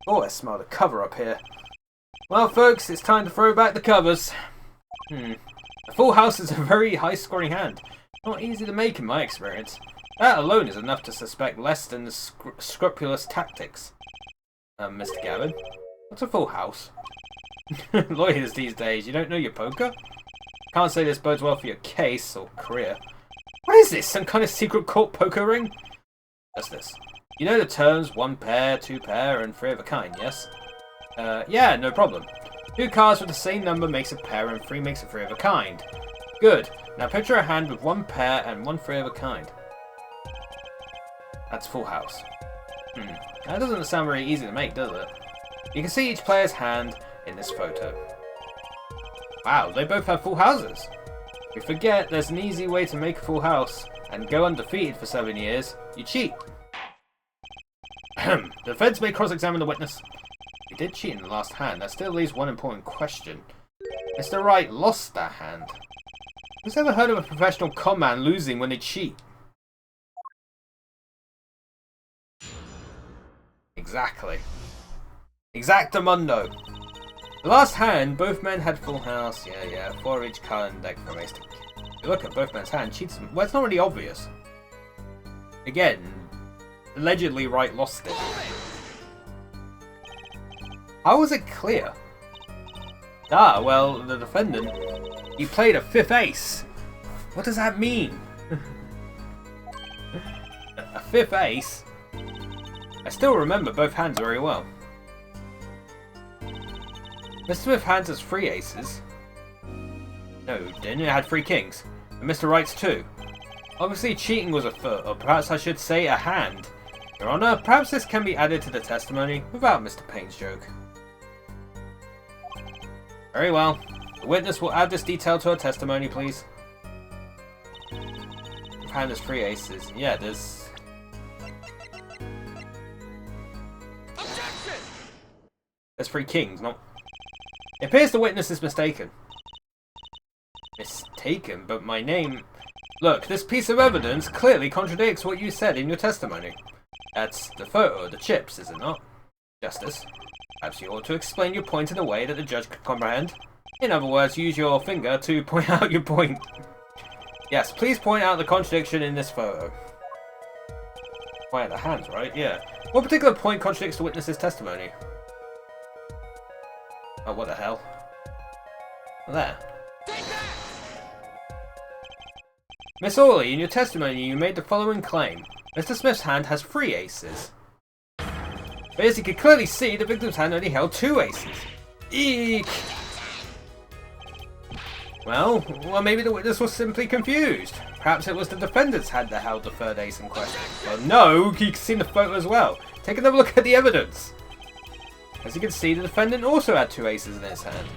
Oh, I smell the cover up here. Well, folks, it's time to throw back the covers. A full house is a very high-scoring hand. Not easy to make in my experience. That alone is enough to suspect less than scrupulous tactics. Mr. Gavin, what's a full house? Lawyers these days, you don't know your poker? Can't say this bodes well for your case or career. What is this, some kind of secret court poker ring? What's this? You know the terms 1 pair, 2 pair, and 3 of a kind, yes? Yeah, no problem. 2 cards with the same number makes a pair and 3 makes a 3 of a kind. Good. Now picture a hand with 1 pair and 1 3 of a kind. That's full house. That doesn't sound very easy to make, does it? You can see each player's hand in this photo. Wow, they both have full houses. You forget there's an easy way to make a full house and go undefeated for 7 years. You cheat. The defense may cross-examine the witness. He did cheat in the last hand. That still leaves one important question. Mr. Wright lost that hand. Who's ever heard of a professional con man losing when they cheat? Exactly. Exactamundo. The last hand, both men had full house. Yeah. 4 of each card in deck from ace to king. If you look at both men's hand, cheats. Well, it's not really obvious. Again, allegedly Wright lost it. How was it clear? Well, the defendant, he played a 5th ace. What does that mean? fifth ace? I still remember both hands very well. Mr. Smith hands has 3 aces. No, didn't it? It had 3 kings. And Mr. Wright's 2. Obviously cheating was afoot, or perhaps I should say a hand. Your Honor, perhaps this can be added to the testimony without Mr. Payne's joke. Very well. The witness will add this detail to her testimony, please. Hand has 3 aces. Yeah, there's... Objection! There's 3 kings, not... It appears the witness is mistaken. Mistaken? But my name... Look, this piece of evidence clearly contradicts what you said in your testimony. That's the photo of the chips, is it not? Justice, perhaps you ought to explain your point in a way that the judge could comprehend. In other words, use your finger to point out your point. Yes, please point out the contradiction in this photo. Point out the hands, right? Yeah. What particular point contradicts the witness's testimony? Oh, what the hell? There. Miss Orley, in your testimony you made the following claim. Mr. Smith's hand has 3 aces. But as you could clearly see, the victim's hand only held 2 aces. Eek! Well, maybe the witness was simply confused. Perhaps it was the defendant's hand that held the 3rd ace in question. Well, no, you can see the photo as well. Take another look at the evidence. As you can see, the defendant also had 2 aces in his hand.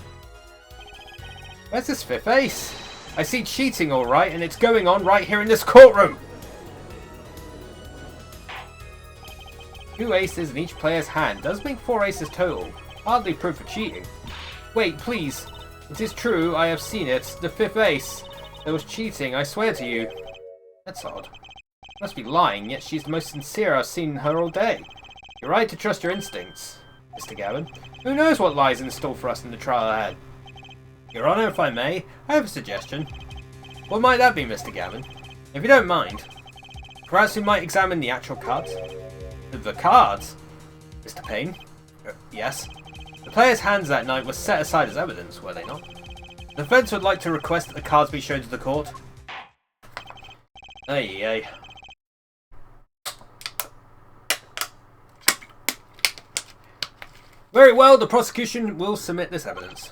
Where's this 5th ace? I see cheating alright, and it's going on right here in this courtroom. 2 aces in each player's hand does make 4 aces total. Hardly proof of cheating. Wait, please. It is true, I have seen it. The 5th ace. There was cheating, I swear to you. That's odd. Must be lying, yet she's the most sincere I've seen her all day. You're right to trust your instincts, Mr. Gavin. Who knows what lies in store for us in the trial ahead? Your Honour, if I may, I have a suggestion. What might that be, Mr. Gavin? If you don't mind, perhaps we might examine the actual cards? The cards? Mr. Payne? Yes? The players' hands that night were set aside as evidence, were they not? The defence would like to request that the cards be shown to the court. Ay. Very well, the prosecution will submit this evidence.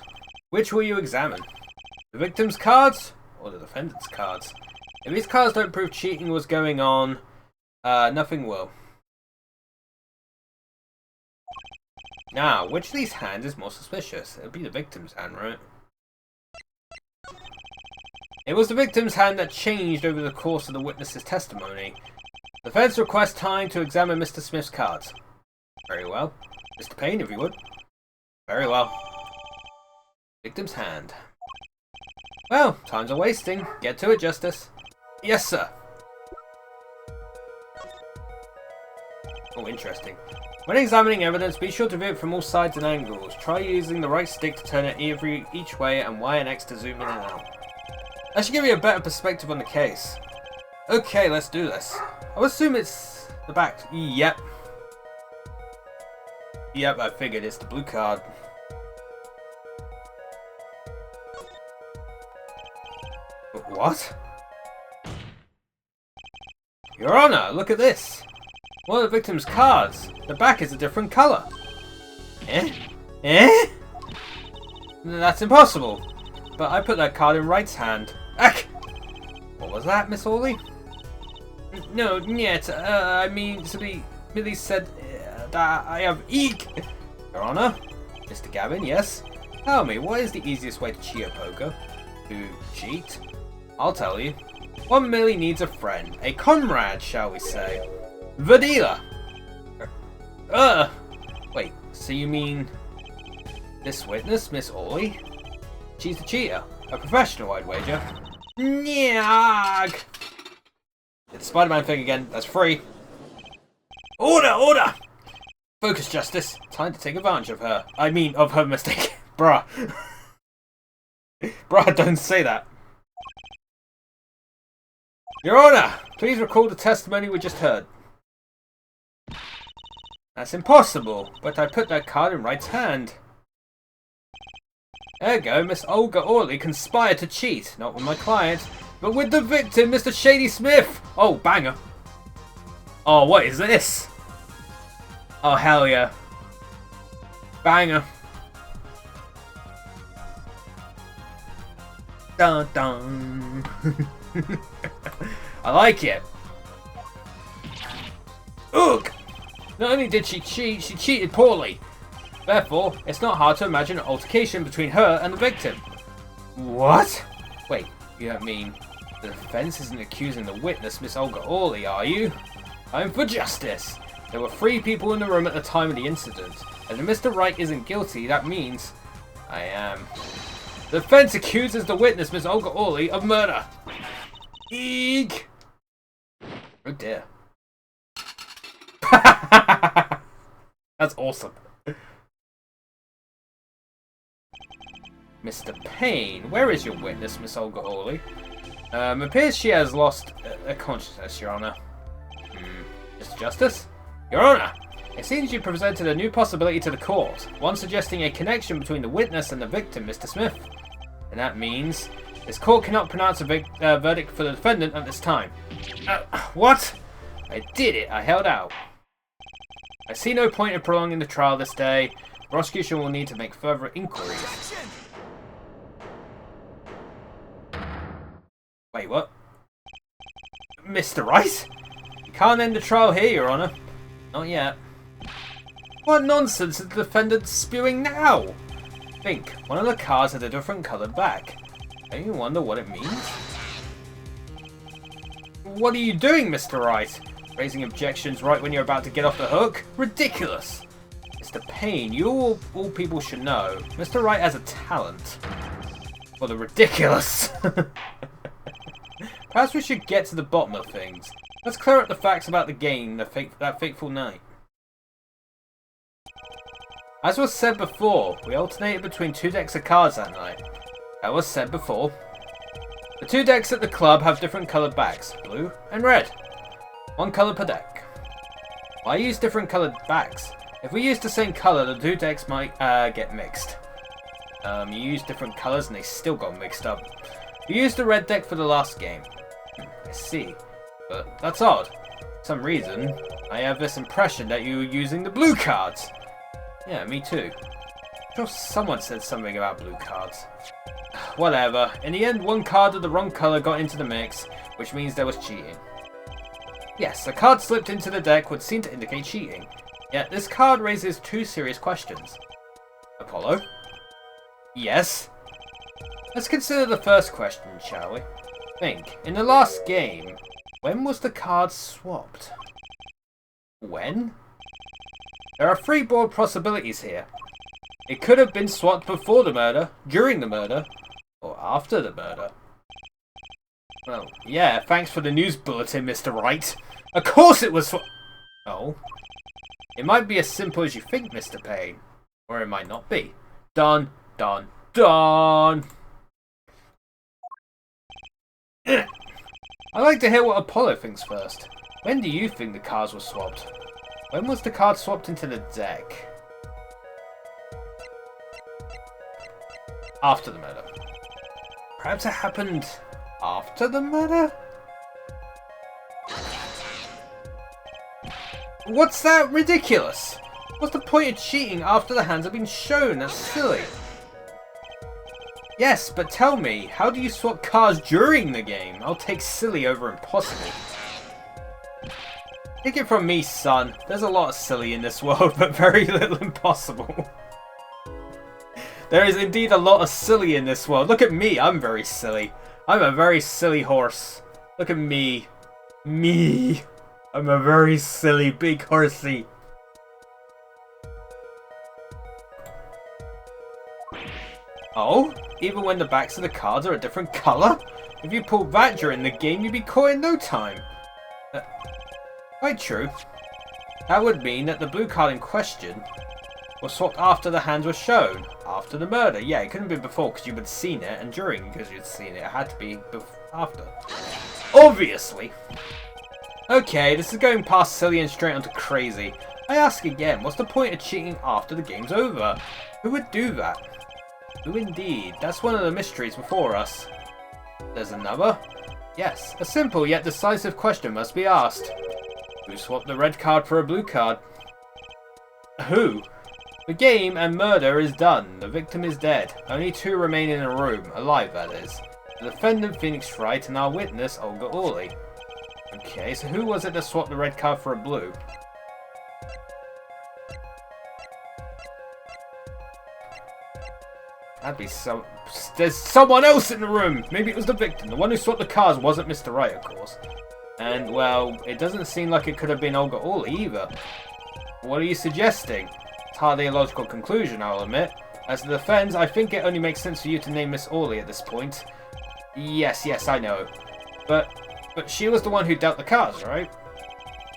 Which will you examine? The victim's cards or the defendant's cards? If these cards don't prove cheating was going on, nothing will. Now, which of these hands is more suspicious? It would be the victim's hand, right? It was the victim's hand that changed over the course of the witness's testimony. The defense requests time to examine Mr. Smith's cards. Very well. Mr. Payne, if you would. Very well. Victim's hand. Well, time's a wasting. Get to it, Justice. Yes, sir. Oh, interesting. When examining evidence, be sure to view it from all sides and angles. Try using the right stick to turn it each way and Y and X to zoom in and out. That should give you a better perspective on the case. Okay, let's do this. I'll assume it's the back. Yep. Yep, I figured it's the blue card. What? Your Honor, look at this. One of the victim's cards. The back is a different colour. Eh? That's impossible. But I put that card in Wright's hand. Ack! What was that, Miss Orley? No, yet. I mean, to be Millie said that I have eek. Your Honor, Mr. Gavin, yes. Tell me, what is the easiest way to cheat at poker? To cheat? I'll tell you. One merely needs a friend, a comrade, shall we say. The dealer. Wait, so you mean this witness, Miss Orley? She's the cheater. A professional, I'd wager. Nyag! Did the Spider-Man thing again. That's free. Order! Focus, Justice. Time to take advantage of her. I mean, of her mistake. Bruh. Bruh, don't say that. Your Honor, please recall the testimony we just heard. That's impossible, but I put that card in Wright's hand. Ergo, Miss Olga Orley conspired to cheat, not with my client, but with the victim, Mr. Shady Smith! Oh, banger. Oh, what is this? Oh, hell yeah. Banger. Dun dun. I like it. Ugh! Not only did she cheat, she cheated poorly. Therefore, it's not hard to imagine an altercation between her and the victim. What? Wait, you don't mean the defense isn't accusing the witness, Miss Olga Orley, are you? I'm for justice. There were 3 people in the room at the time of the incident, and if Mr. Wright isn't guilty, that means I am. The defense accuses the witness, Miss Olga Orley, of murder. Eek! Oh dear. That's awesome. Mr. Payne, where is your witness, Miss Olga Orley? Appears she has lost a consciousness, Your Honor. Mr. Justice? Your Honor, it seems you presented a new possibility to the court, one suggesting a connection between the witness and the victim, Mr. Smith. And that means this court cannot pronounce a verdict for the defendant at this time. What? I did it. I held out. I see no point in prolonging the trial this day. The prosecution will need to make further inquiries. Wait, what? Mr. Rice? You can't end the trial here, Your Honor. Not yet. What nonsense is the defendant spewing now? Think, one of the cards had a different coloured back. Don't you wonder what it means? What are you doing, Mr. Wright? Raising objections right when you're about to get off the hook? Ridiculous! Mr. Payne, you all people should know, Mr. Wright has a talent for the ridiculous. Perhaps we should get to the bottom of things. Let's clear up the facts about the game that fateful night. As was said before, we alternated between 2 decks of cards that night. That was said before. The 2 decks at the club have different coloured backs, blue and red. 1 colour per deck. Why use different coloured backs? If we use the same colour, the 2 decks might get mixed. You use different colours and they still got mixed up. You used the red deck for the last game. I see. But that's odd. For some reason, I have this impression that you were using the blue cards. Yeah, me too. I'm sure someone said something about blue cards. Whatever. In the end, 1 card of the wrong colour got into the mix, which means there was cheating. Yes, a card slipped into the deck would seem to indicate cheating. Yet this card raises 2 serious questions. Apollo? Yes? Let's consider the first question, shall we? Think, in the last game, when was the card swapped? When? There are 3 broad possibilities here. It could have been swapped before the murder, during the murder, or after the murder. Well, yeah, thanks for the news bulletin, Mr. Wright. Of course it was Oh. It might be as simple as you think, Mr. Payne. Or it might not be. Done, done, done! I'd like to hear what Apollo thinks first. When do you think the cards were swapped? When was the card swapped into the deck? After the murder. Perhaps it happened after the murder? What's that? Ridiculous! What's the point of cheating after the hands have been shown? That's silly. Yes, but tell me, how do you swap cards during the game? I'll take silly over impossible. Take it from me, son. There's a lot of silly in this world, but very little impossible. There is indeed a lot of silly in this world. Look at me, I'm very silly. I'm a very silly horse. Look at me. Me. I'm a very silly big horsey. Oh? Even when the backs of the cards are a different colour? If you pulled that during the game, you'd be caught in no time. Quite true. That would mean that the blue card in question was swapped after the hands were shown. After the murder. Yeah, it couldn't be before because you had seen it, and during because you'd seen it. It had to be after. Obviously. Okay, this is going past silly and straight onto crazy. I ask again, what's the point of cheating after the game's over? Who would do that? Who indeed? That's one of the mysteries before us. There's another? Yes, a simple yet decisive question must be asked. Who swapped the red card for a blue card? Who? The game and murder is done. The victim is dead. Only 2 remain in a room. Alive, that is. The defendant, Phoenix Wright, and our witness, Olga Orley. Okay, so who was it that swapped the red card for a blue? That'd be so... There's someone else in the room! Maybe it was the victim. The one who swapped the cards wasn't Mr. Wright, of course. And, well, it doesn't seem like it could have been Olga Orley either. What are you suggesting? It's hardly a logical conclusion, I'll admit. As to the defense, I think it only makes sense for you to name Miss Orley at this point. Yes, I know. But she was the one who dealt the cards, right?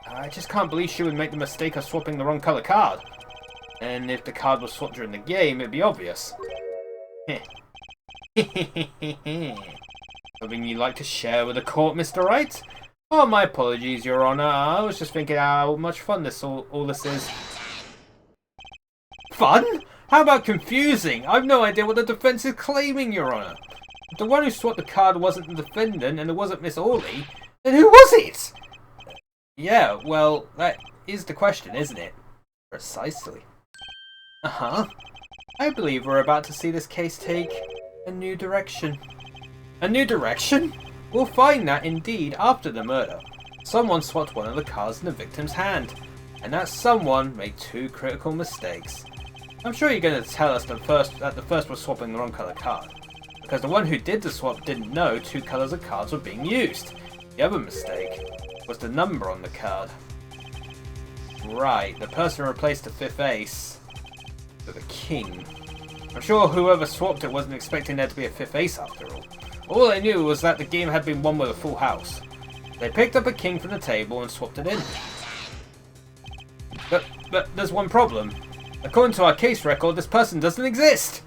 I just can't believe she would make the mistake of swapping the wrong colour card. And if the card was swapped during the game, it'd be obvious. Something you'd like to share with the court, Mr. Wright? Oh, my apologies, Your Honour. I was just thinking how much fun all this is. Fun? How about confusing? I've no idea what the defence is claiming, Your Honour. If the one who swapped the card wasn't the defendant and it wasn't Miss Orley, then who was it? Yeah, well, that is the question, isn't it? Precisely. Uh-huh. I believe we're about to see this case take a new direction. A new direction? We'll find that, indeed, after the murder. Someone swapped one of the cards in the victim's hand, and that someone made 2 critical mistakes. I'm sure you're going to tell us that the first was swapping the wrong colour card, because the one who did the swap didn't know 2 colours of cards were being used. The other mistake was the number on the card. Right, the person replaced the 5th ace with a king. I'm sure whoever swapped it wasn't expecting there to be a 5th ace after all. All they knew was that the game had been won with a full house. They picked up a king from the table and swapped it in. But there's one problem. According to our case record, this person doesn't exist!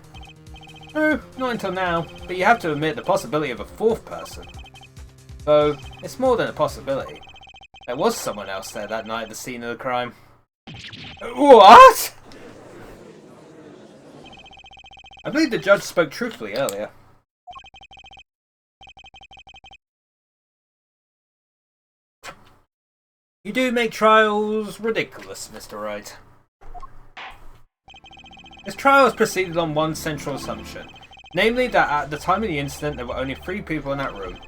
No, not until now, but you have to admit the possibility of a 4th person. Though, it's more than a possibility. There was someone else there that night at the scene of the crime. What?! I believe the judge spoke truthfully earlier. You do make trials ridiculous, Mr. Wright. This trial has proceeded on one central assumption, namely that at the time of the incident there were only 3 people in that room.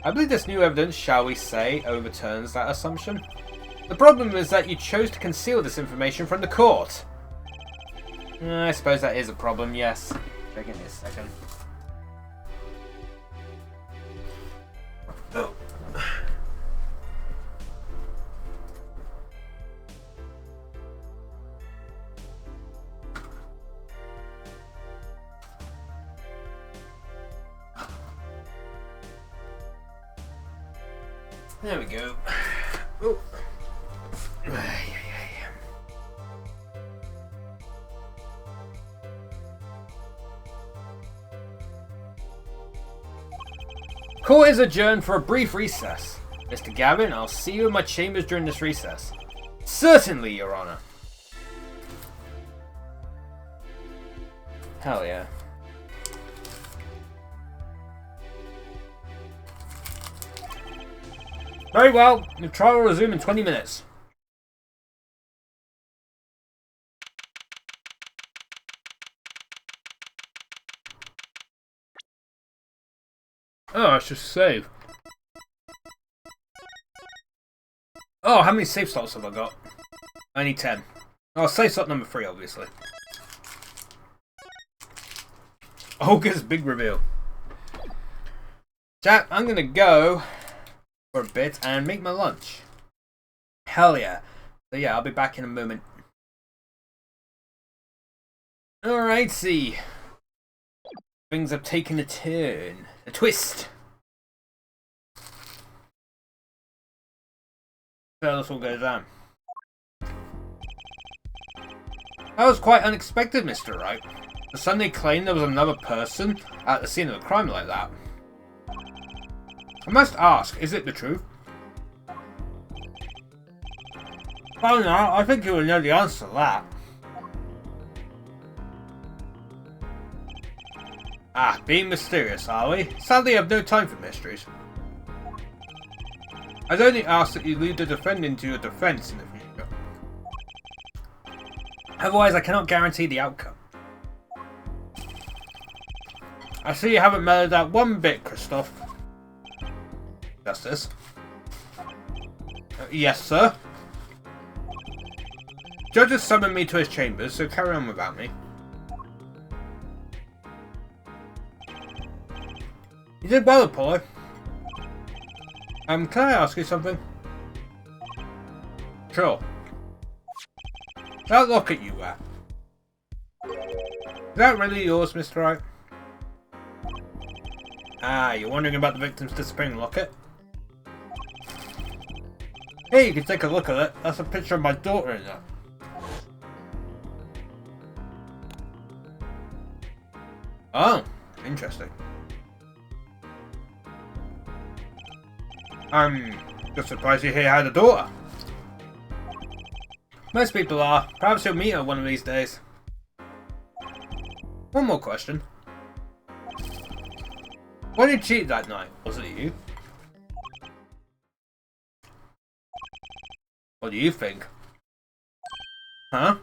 I believe this new evidence, shall we say, overturns that assumption. The problem is that you chose to conceal this information from the court. I suppose that is a problem, yes. Give me a second. Oh. There we go. Oh. Court is adjourned for a brief recess. Mr. Gavin, I'll see you in my chambers during this recess. Certainly, Your Honour. Hell yeah. Very well, the trial will resume in 20 minutes. Oh, I should save. Oh, how many save slots have I got? I need 10. Oh, save slot number 3, obviously. Olga's big reveal. Chat, I'm gonna go for a bit and make my lunch. Hell yeah. So yeah, I'll be back in a moment. Alright, see. Things have taken a turn. A twist. So this all goes down. That was quite unexpected, Mr. Wright. To suddenly claim there was another person at the scene of the crime like that. I must ask, is it the truth? Oh no, I think you will know the answer to that. Ah, being mysterious, are we? Sadly, I have no time for mysteries. I'd only ask that you leave the defending to your defense in the future. Otherwise, I cannot guarantee the outcome. I see you haven't mellowed out one bit, Kristoff. Justice. Yes, sir. Judge has summoned me to his chambers, so carry on without me. You did well, Apollo. Can I ask you something? Sure. That locket you wear. Is that really yours, Mr. Wright? Ah, you're wondering about the victim's disappearing locket? Hey, you can take a look at it. That's a picture of my daughter in there. Oh, interesting. I'm just surprised you here had a daughter. Most people are. Perhaps you'll meet her one of these days. One more question. Why did you cheat that night? Was it you? What do you think? Huh?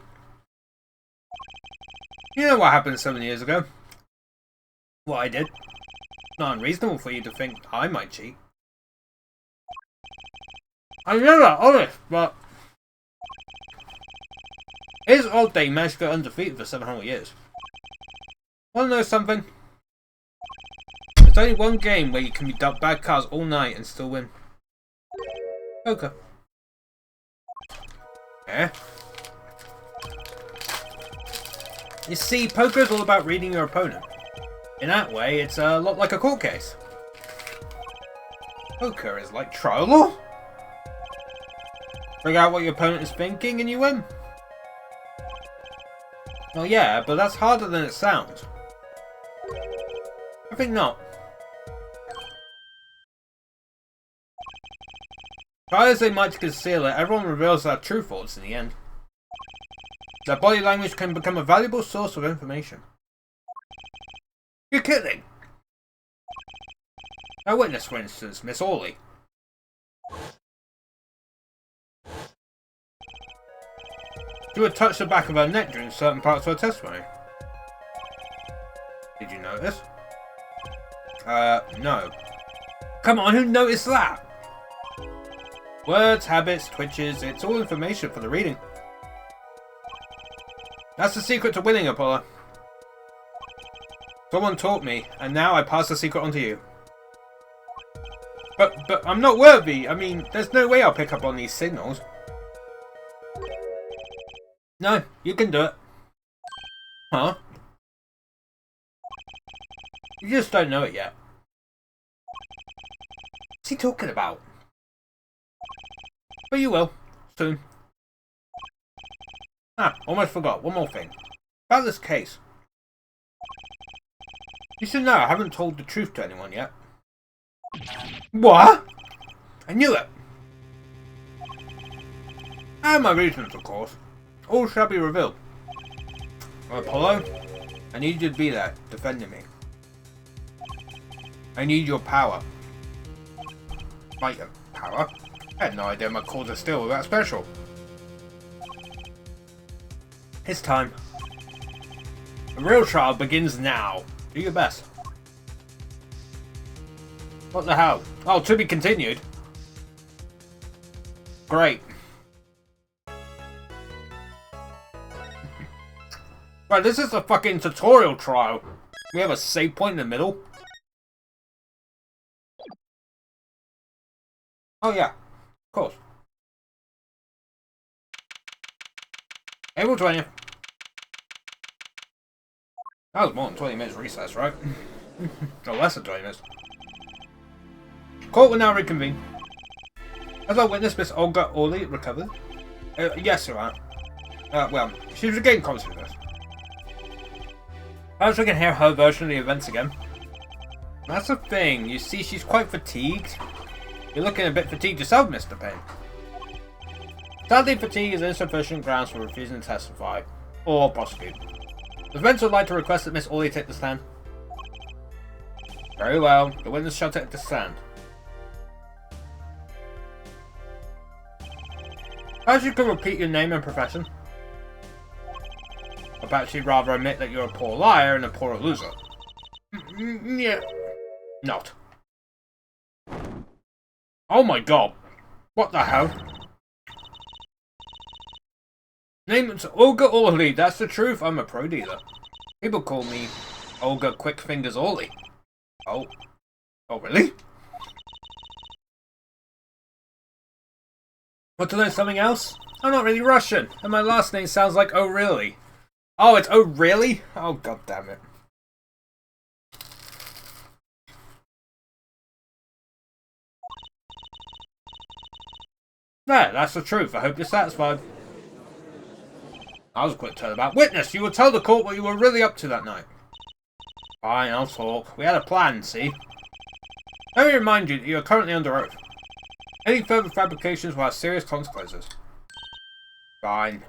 You know what happened 7 years ago? What I did? Not unreasonable for you to think I might cheat. I know that, honest, but it is odd that you managed to go undefeated for 700 years. Wanna know something? There's only one game where you can be dealt bad cards all night and still win. Poker. Yeah. You see, poker is all about reading your opponent. In that way, it's a lot like a court case. Poker is like trial law. Figure out what your opponent is thinking and you win. Well, yeah, but that's harder than it sounds. I think not. Try as they might to conceal it, everyone reveals their true thoughts in the end. Their body language can become a valuable source of information. You're kidding! A witness, for instance, Miss Orley. She would touch the back of her neck during certain parts of her testimony. Did you notice? No. Come on, who noticed that? Words, habits, twitches, it's all information for the reading. That's the secret to winning, Apollo. Someone taught me, and now I pass the secret on to you. But I'm not worthy. I mean, there's no way I'll pick up on these signals. No, you can do it. Huh? You just don't know it yet. What's he talking about? But you will. Soon. Ah, almost forgot. One more thing. About this case. You should know I haven't told the truth to anyone yet. What? I knew it. I have my reasons, of course. All shall be revealed. Apollo, I need you to be there, defending me. I need your power. My power? I had no idea my cords are still that special. It's time. The real trial begins now. Do your best. What the hell? Oh, to be continued. Great. Right, this is a fucking tutorial trial. We have a save point in the middle. Oh yeah, of course. April 20th. That was more than 20 minutes recess, right? Or less than 20 minutes. Court will now reconvene. Has our witness, Miss Olga Orley, recovered? Yes, Your Honor. Well, she's regained consciousness. Perhaps we can hear her version of the events again. That's the thing. You see, she's quite fatigued. You're looking a bit fatigued yourself, Mr. Payne. Sadly, fatigue is insufficient grounds for refusing to testify. Or prosecute. The defense would like to request that Miss Orley take the stand. Very well. The witness shall take the stand. Perhaps you could repeat your name and profession. Or perhaps you'd rather admit that you're a poor liar and a poor loser. Yeah. Not. Oh my god. What the hell? Name it's Olga Orly, that's the truth. I'm a pro dealer. People call me Olga Quick Fingers Orly. Oh. Oh, really? Want to learn something else? I'm not really Russian, and my last name sounds like Oh Really. Oh, it's Oh Really? Oh, god damn it. There, that's the truth. I hope you're satisfied. That was a quick turnabout. Witness, you will tell the court what you were really up to that night. Fine, I'll talk. We had a plan, see? Let me remind you that you are currently under oath. Any further fabrications will have serious consequences. Fine.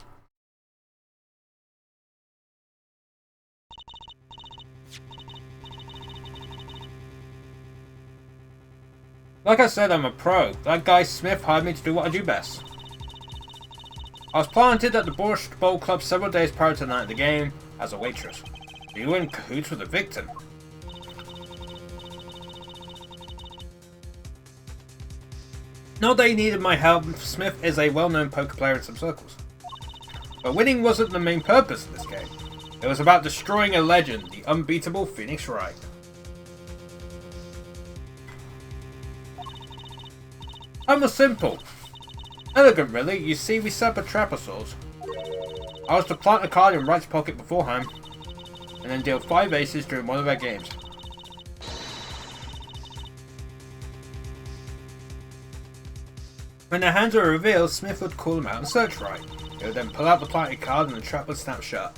Like I said, I'm a pro. That guy Smith hired me to do what I do best. I was planted at the Borscht Bowl Club several days prior to the night of the game as a waitress. You were in cahoots with the victim. Not that he needed my help, Smith is a well-known poker player in some circles. But winning wasn't the main purpose of this game. It was about destroying a legend, the unbeatable Phoenix Wright. I'm a simple. Elegant, really. You see, we set up a trap of sorts. I was to plant a card in Wright's pocket beforehand, and then deal 5 aces during one of their games. When their hands were revealed, Smith would call them out and search Wright. He would then pull out the planted card and the trap would snap shut.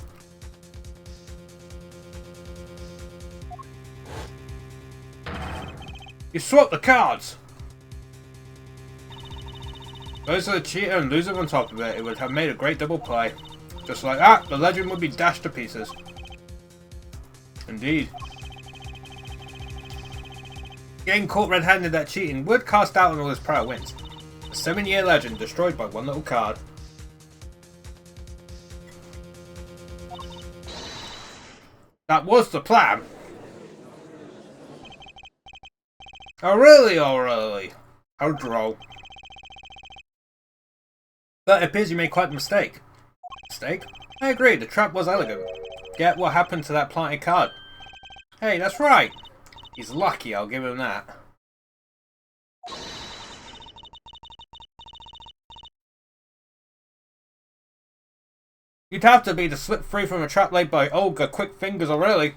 You swapped the cards! Those are the cheater and loser on top of it. It would have made a great double play. Just like that, the legend would be dashed to pieces. Indeed. Getting caught red-handed at cheating would cast doubt on all his prior wins. A 7-year legend destroyed by one little card. That was the plan. Oh really, oh really? How droll. But it appears you made quite a mistake. Mistake? I agree, the trap was elegant. Get what happened to that planted card. Hey, that's right. He's lucky, I'll give him that. You'd have to be to slip free from a trap laid by Olga Quick Fingers O'Reilly.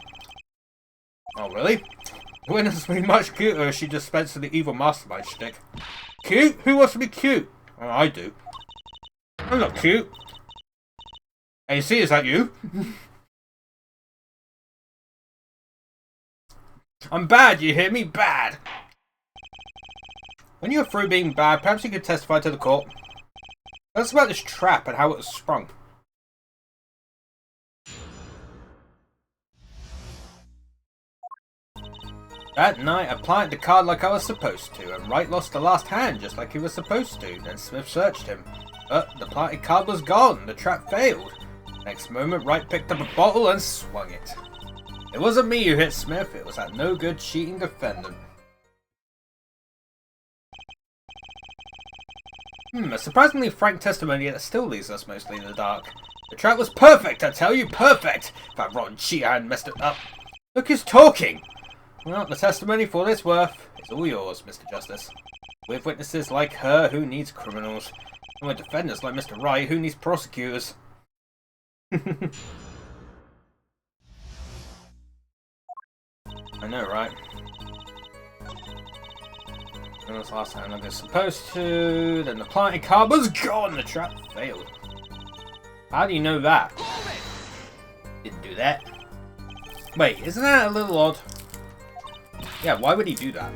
Oh, really? Wouldn't be much cuter if she dispensed the evil mastermind shtick. Cute? Who wants to be cute? Oh, I do. I'm not cute. Hey, see, is that you? I'm bad, you hear me? Bad! When you're through being bad, perhaps you could testify to the court. Tell us about this trap and how it was sprung. That night, I planted the card like I was supposed to, and Wright lost the last hand just like he was supposed to. Then Smith searched him. But the planted card was gone. The trap failed. Next moment, Wright picked up a bottle and swung it. It wasn't me who hit Smith. It was that no-good cheating defendant. A surprisingly frank testimony that still leaves us mostly in the dark. The trap was perfect, I tell you, perfect! That rotten cheater hadn't messed it up. Look who's talking! Well, the testimony for what it's worth is all yours, Mr. Justice. With witnesses like her, who needs criminals? And with defendants like Mr. Wright, who needs prosecutors? I know, right? When was the last time I was supposed to? Then the planted card was gone! The trap failed. How do you know that? Didn't do that. Wait, isn't that a little odd? Yeah, why would he do that?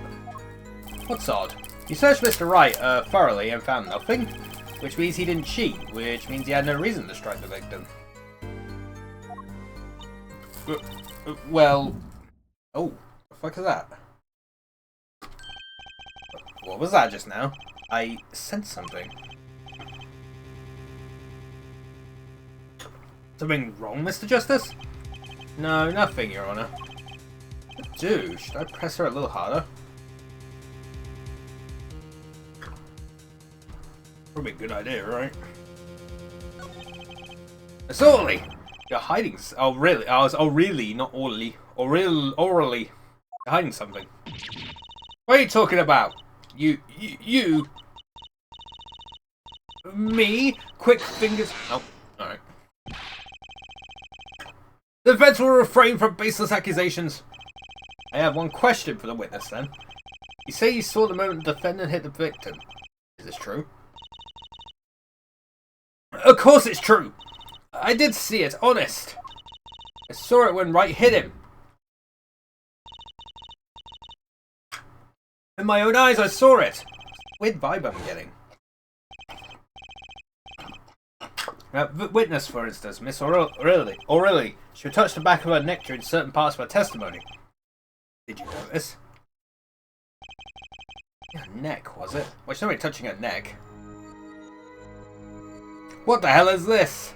What's odd? He searched Mr. Wright thoroughly and found nothing, which means he didn't cheat, which means he had no reason to strike the victim. Well... Oh, the fuck is that? What was that just now? I sensed something. Something wrong, Mr. Justice? No, nothing, Your Honor. Dude, should I press her a little harder? Probably a good idea, right? Miss Orally! You're hiding. Oh, really? Oh, really? Not orally. Orally. You're hiding something. What are you talking about? You. Me? Quick fingers. Oh, alright. The defense will refrain from baseless accusations. I have one question for the witness then. You say you saw the moment the defendant hit the victim. Is this true? Of course it's true! I did see it, honest! I saw it when Wright hit him. In my own eyes, I saw it! Weird vibe I'm getting. Witness, for instance, Miss Orally. She touched the back of her neck during certain parts of her testimony. Did you notice? Her neck, was it? Well, she's not really touching her neck. What the hell is this?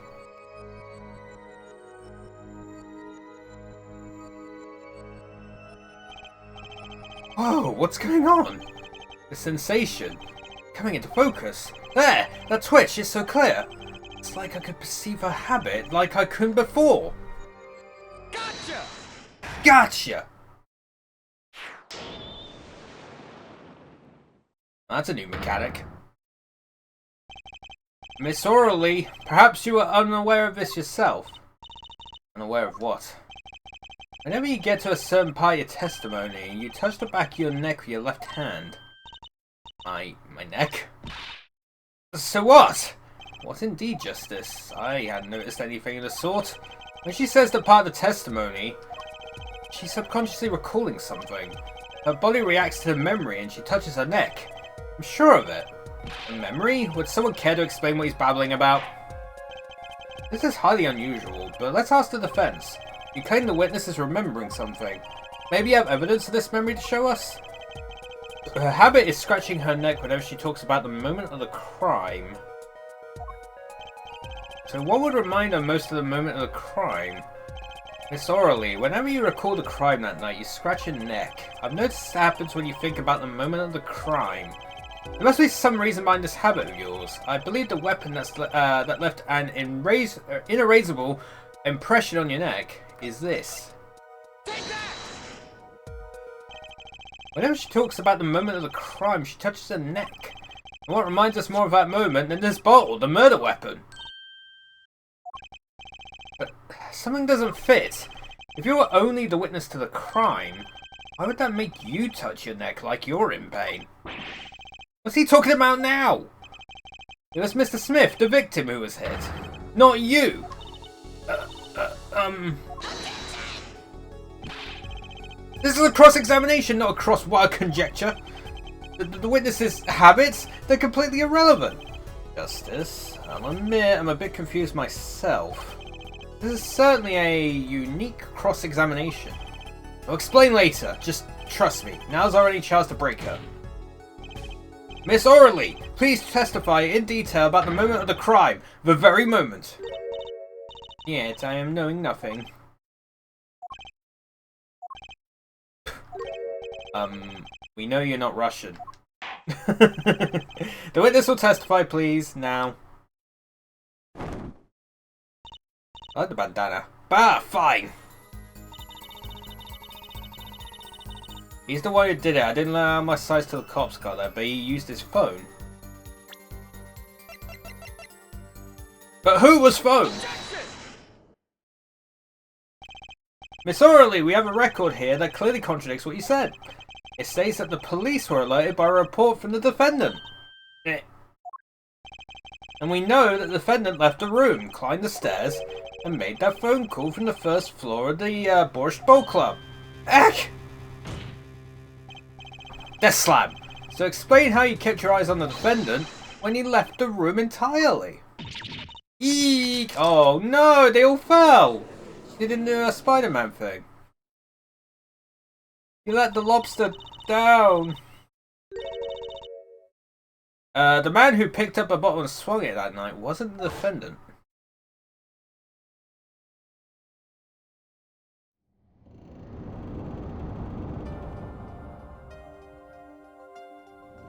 Whoa, what's going on? The sensation coming into focus. There! That twitch is so clear. It's like I could perceive her habit like I couldn't before. Gotcha! Gotcha! That's a new mechanic. Miss Orally, perhaps you were unaware of this yourself. Unaware of what? Whenever you get to a certain part of your testimony, you touch the back of your neck with your left hand. My neck? So what? What indeed, Justice? I hadn't noticed anything of the sort. When she says the part of the testimony, she's subconsciously recalling something. Her body reacts to the memory and she touches her neck. I'm sure of it. A memory? Would someone care to explain what he's babbling about? This is highly unusual, but let's ask the defense. You claim the witness is remembering something. Maybe you have evidence of this memory to show us? Her habit is scratching her neck whenever she talks about the moment of the crime. So what would remind her most of the moment of the crime? Miss Orally, whenever you recall the crime that night, you scratch your neck. I've noticed this happens when you think about the moment of the crime. There must be some reason behind this habit of yours. I believe the weapon that left an inerasable impression on your neck is this. Take that! Whenever she talks about the moment of the crime, she touches her neck. And what reminds us more of that moment than this bottle, the murder weapon? But something doesn't fit. If you were only the witness to the crime, why would that make you touch your neck like you're in pain? What's he talking about now? It was Mr. Smith, the victim, who was hit. Not you! This is a cross-examination, not a cross-wire conjecture. The witness's habits, they're completely irrelevant. Justice, I'll admit I'm a bit confused myself. This is certainly a unique cross-examination. I'll explain later, just trust me. Now's our only chance to break her. Miss Orally, please testify in detail about the moment of the crime, the very moment. Yet I am knowing nothing. We know you're not Russian. The witness will testify, please, now. I like the bandana. Bah, fine! He's the one who did it. I didn't allow my size till the cops got there, but he used his phone. But who was phoned? Miss Orally, we have a record here that clearly contradicts what you said. It states that the police were alerted by a report from the defendant. And we know that the defendant left the room, climbed the stairs, and made that phone call from the first floor of the Borscht Bowl Club. Eck! Death slam! So explain how you kept your eyes on the defendant when he left the room entirely. Eek! Oh no, they all fell! You didn't do a Spider-Man thing. You let the lobster down. The man who picked up a bottle and swung it that night wasn't the defendant.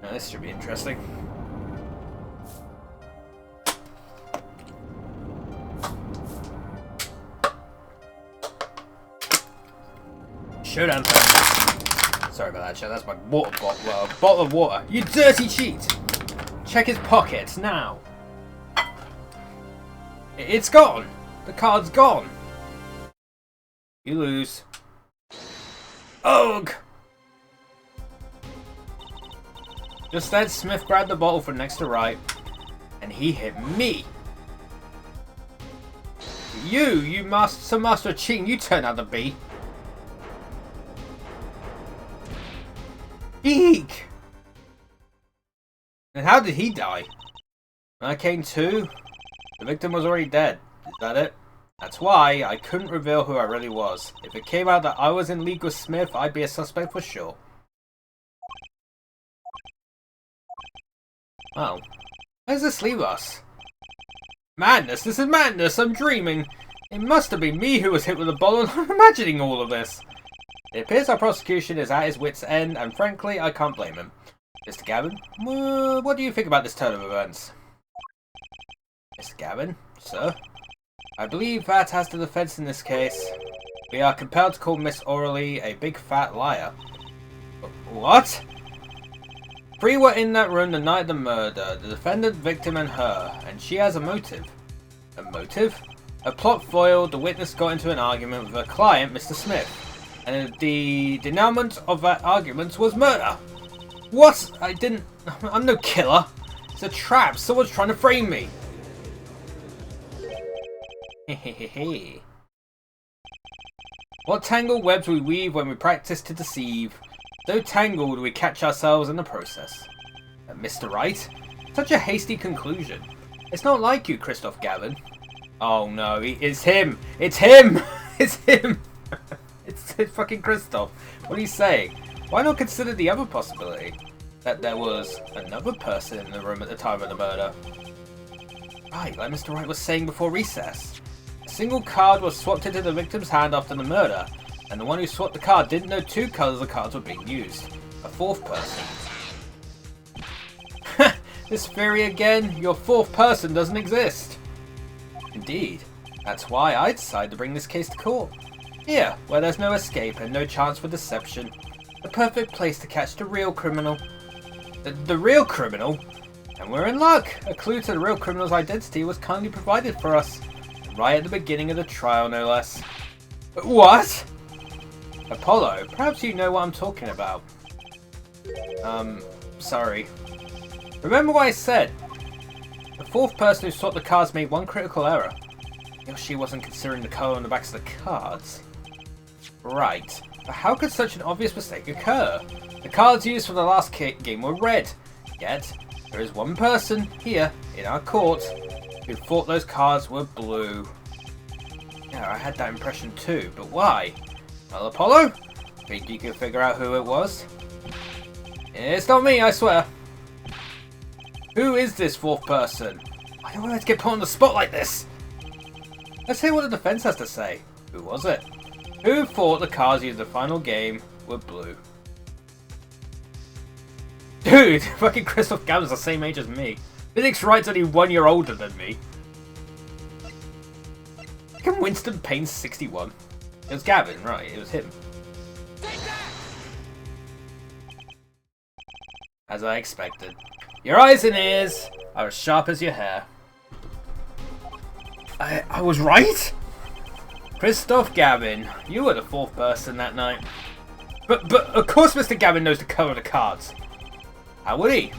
Now, this should be interesting. Showdown time. Sorry about that, chat. That's my water bottle. Bottle of water. You dirty cheat! Check his pockets now. It's gone. The card's gone. You lose. Ugh! Just then, Smith grabbed the bottle from next to right, and he hit me. You master of cheating, you turned out to be. Eek! And how did he die? When I came to, the victim was already dead. Is that it? That's why I couldn't reveal who I really was. If it came out that I was in league with Smith, I'd be a suspect for sure. Oh. Where does this leave us? Madness! This is madness! I'm dreaming! It must have been me who was hit with a bottle. I'm imagining all of this. It appears our prosecution is at his wit's end, and frankly, I can't blame him. Mr. Gavin, what do you think about this turn of events? Mr. Gavin, sir? I believe that has the defense in this case. We are compelled to call Miss Orally a big fat liar. What? Three were in that room the night of the murder, the defendant, victim, and her, and she has a motive. A motive? A plot foiled, the witness got into an argument with her client, Mr. Smith, and the denouement of that argument was murder. What? I'm no killer. It's a trap. Someone's trying to frame me. Hehehe. What tangled webs we weave when we practice to deceive. So tangled we catch ourselves in the process. Mr. Wright? Such a hasty conclusion. It's not like you, Christoph Gavin. Oh no, it's him! It's him! It's him! It's fucking Christoph. What are you saying? Why not consider the other possibility? That there was another person in the room at the time of the murder. Right, like Mr. Wright was saying before recess. A single card was swapped into the victim's hand after the murder, and the one who swapped the card didn't know two colours of cards were being used. A fourth person. This theory again, your fourth person doesn't exist. Indeed. That's why I decided to bring this case to court. Here, where there's no escape and no chance for deception. The perfect place to catch the real criminal. The real criminal? And we're in luck! A clue to the real criminal's identity was kindly provided for us. Right at the beginning of the trial, no less. What? Apollo, perhaps you know what I'm talking about. Sorry. Remember what I said? The fourth person who swapped the cards made one critical error. He or she wasn't considering the colour on the backs of the cards. Right. But how could such an obvious mistake occur? The cards used for the last game were red. Yet, there is one person here, in our court, who thought those cards were blue. Yeah, I had that impression too, but why? Well, Apollo? Think you can figure out who it was? It's not me, I swear. Who is this fourth person? I don't want to get put on the spot like this. Let's hear what the defense has to say. Who was it? Who thought the cards used in the final game were blue? Dude, fucking Christoph Gavin's the same age as me. Physics Wright's only 1 year older than me. Can Winston Payne's 61? It was Gavin, right? It was him. As I expected. Your eyes and ears are as sharp as your hair. I was right? Christoph Gavin, you were the fourth person that night. But of course Mr. Gavin knows the colour of the cards. How would he?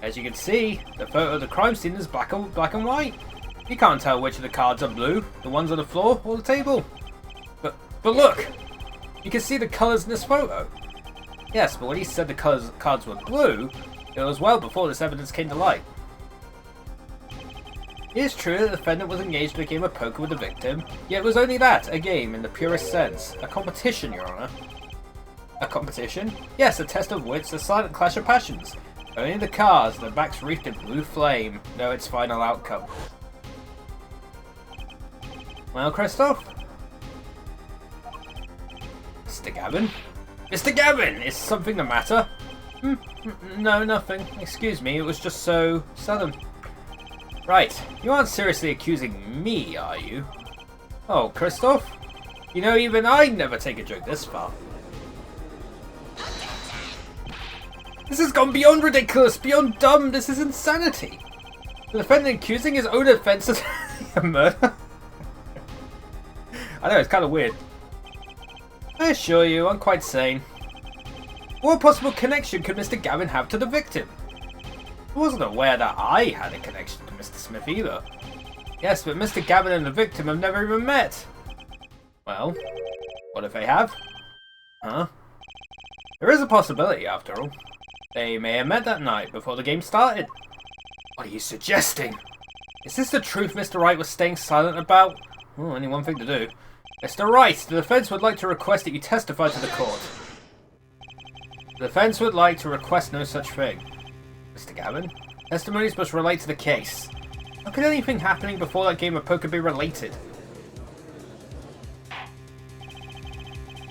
As you can see, the photo of the crime scene is black and white. You can't tell which of the cards are blue, the ones on the floor or the table. But look, you can see the colours in this photo. Yes, but when he said the cards were blue, it was well before this evidence came to light. It is true that the defendant was engaged in a game of poker with the victim, yet it was only that, a game in the purest sense. A competition, Your Honour. A competition? Yes, a test of wits, a silent clash of passions. Only the cards, the backs wreathed in blue flame, know its final outcome. Well, Christoph? Mr. Gavin? Mr. Gavin! Is something the matter? No, nothing. Excuse me, it was just so sudden. Right, you aren't seriously accusing me, are you? Oh, Christoph? You know, even I'd never take a joke this far. This has gone beyond ridiculous, beyond dumb. This is insanity. The defendant accusing his own offence of a murder? I know, it's kind of weird. I assure you, I'm quite sane. What possible connection could Mr. Gavin have to the victim? I wasn't aware that I had a connection to Mr. Smith either. Yes, but Mr. Gavin and the victim have never even met. Well, what if they have? Huh? There is a possibility, after all. They may have met that night before the game started. What are you suggesting? Is this the truth Mr. Wright was staying silent about? Oh, only one thing to do. Mr. Wright, the defense would like to request that you testify to the court. The defense would like to request no such thing. Mr. Gavin, testimonies must relate to the case. How could anything happening before that game of poker be related?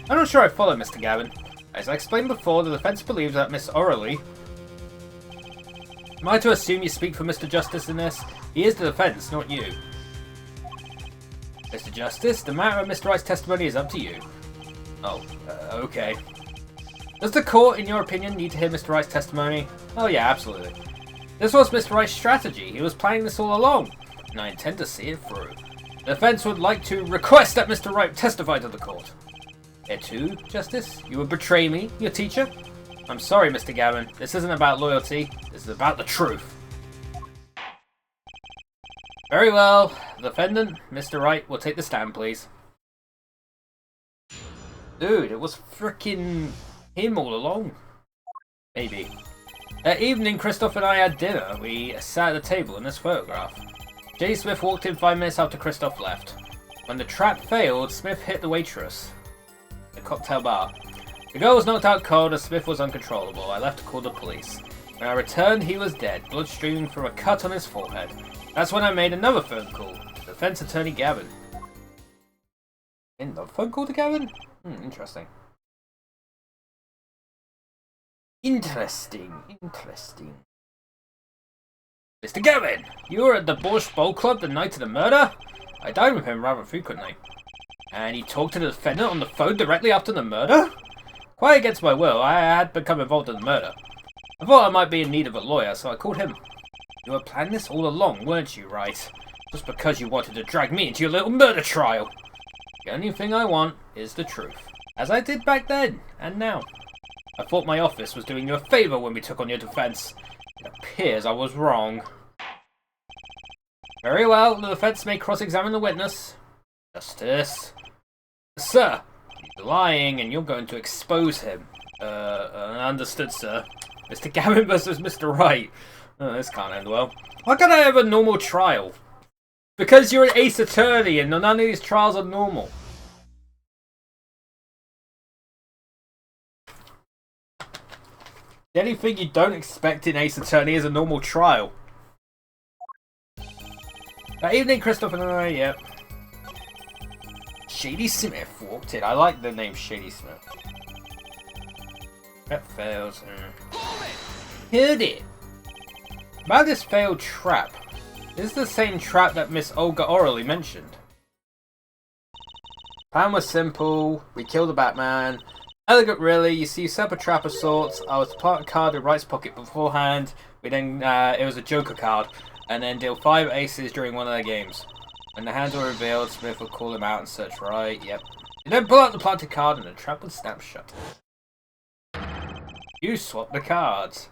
I'm not sure I follow, Mr. Gavin. As I explained before, the defense believes that Miss O'Reilly... Am I to assume you speak for Mr. Justice in this? He is the defense, not you. Mr. Justice, the matter of Mr. Wright's testimony is up to you. Oh, okay. Does the court, in your opinion, need to hear Mr. Wright's testimony? Oh yeah, absolutely. This was Mr. Wright's strategy. He was planning this all along, and I intend to see it through. The defense would like to request that Mr. Wright testify to the court. Here too, Justice? You would betray me, your teacher? I'm sorry, Mr. Gavin. This isn't about loyalty. This is about the truth. Very well. The defendant, Mr. Wright, will take the stand, please. Dude, it was frickin' him all along. Maybe. That evening, Christoph and I had dinner. We sat at the table in this photograph. J. Smith walked in 5 minutes after Christoph left. When the trap failed, Smith hit the waitress. The cocktail bar. The girl was knocked out cold and Smith was uncontrollable. I left to call the police. When I returned, he was dead, blood streaming from a cut on his forehead. That's when I made another phone call to defense attorney Gavin. Another phone call to Gavin? Interesting. Interesting. Mr. Gavin, you were at the Borscht Bowl Club the night of the murder? I dined with him rather frequently. And he talked to the defendant on the phone directly after the murder? Quite against my will, I had become involved in the murder. I thought I might be in need of a lawyer, so I called him. You were planning this all along, weren't you, Wright? Just because you wanted to drag me into your little murder trial. The only thing I want is the truth. As I did back then, and now. I thought my office was doing you a favour when we took on your defence. It appears I was wrong. Very well, the defence may cross-examine the witness. Justice. Sir, he's lying and you're going to expose him. Understood, sir. Mr. Gavin versus Mr. Wright. Oh, this can't end well. Why can't I have a normal trial? Because you're an ace attorney and none of these trials are normal. The only thing you don't expect in Ace Attorney is a normal trial. That evening, Christoph and I, yep. Shady Smith walked in. I like the name Shady Smith. That fails. Heard it. About this failed trap. This is the same trap that Miss Olga O'Reilly mentioned. Plan was simple. We killed the Batman. Elegant, really. You see, set up a trap of sorts. I was to plant a card in Wright's pocket beforehand. We then, it was a Joker card, and then deal 5 aces during one of their games. When the hands were revealed, Smith would call them out and search Wright. Yep. You then pull out the planted card, and the trap would snap shut. You swap the cards.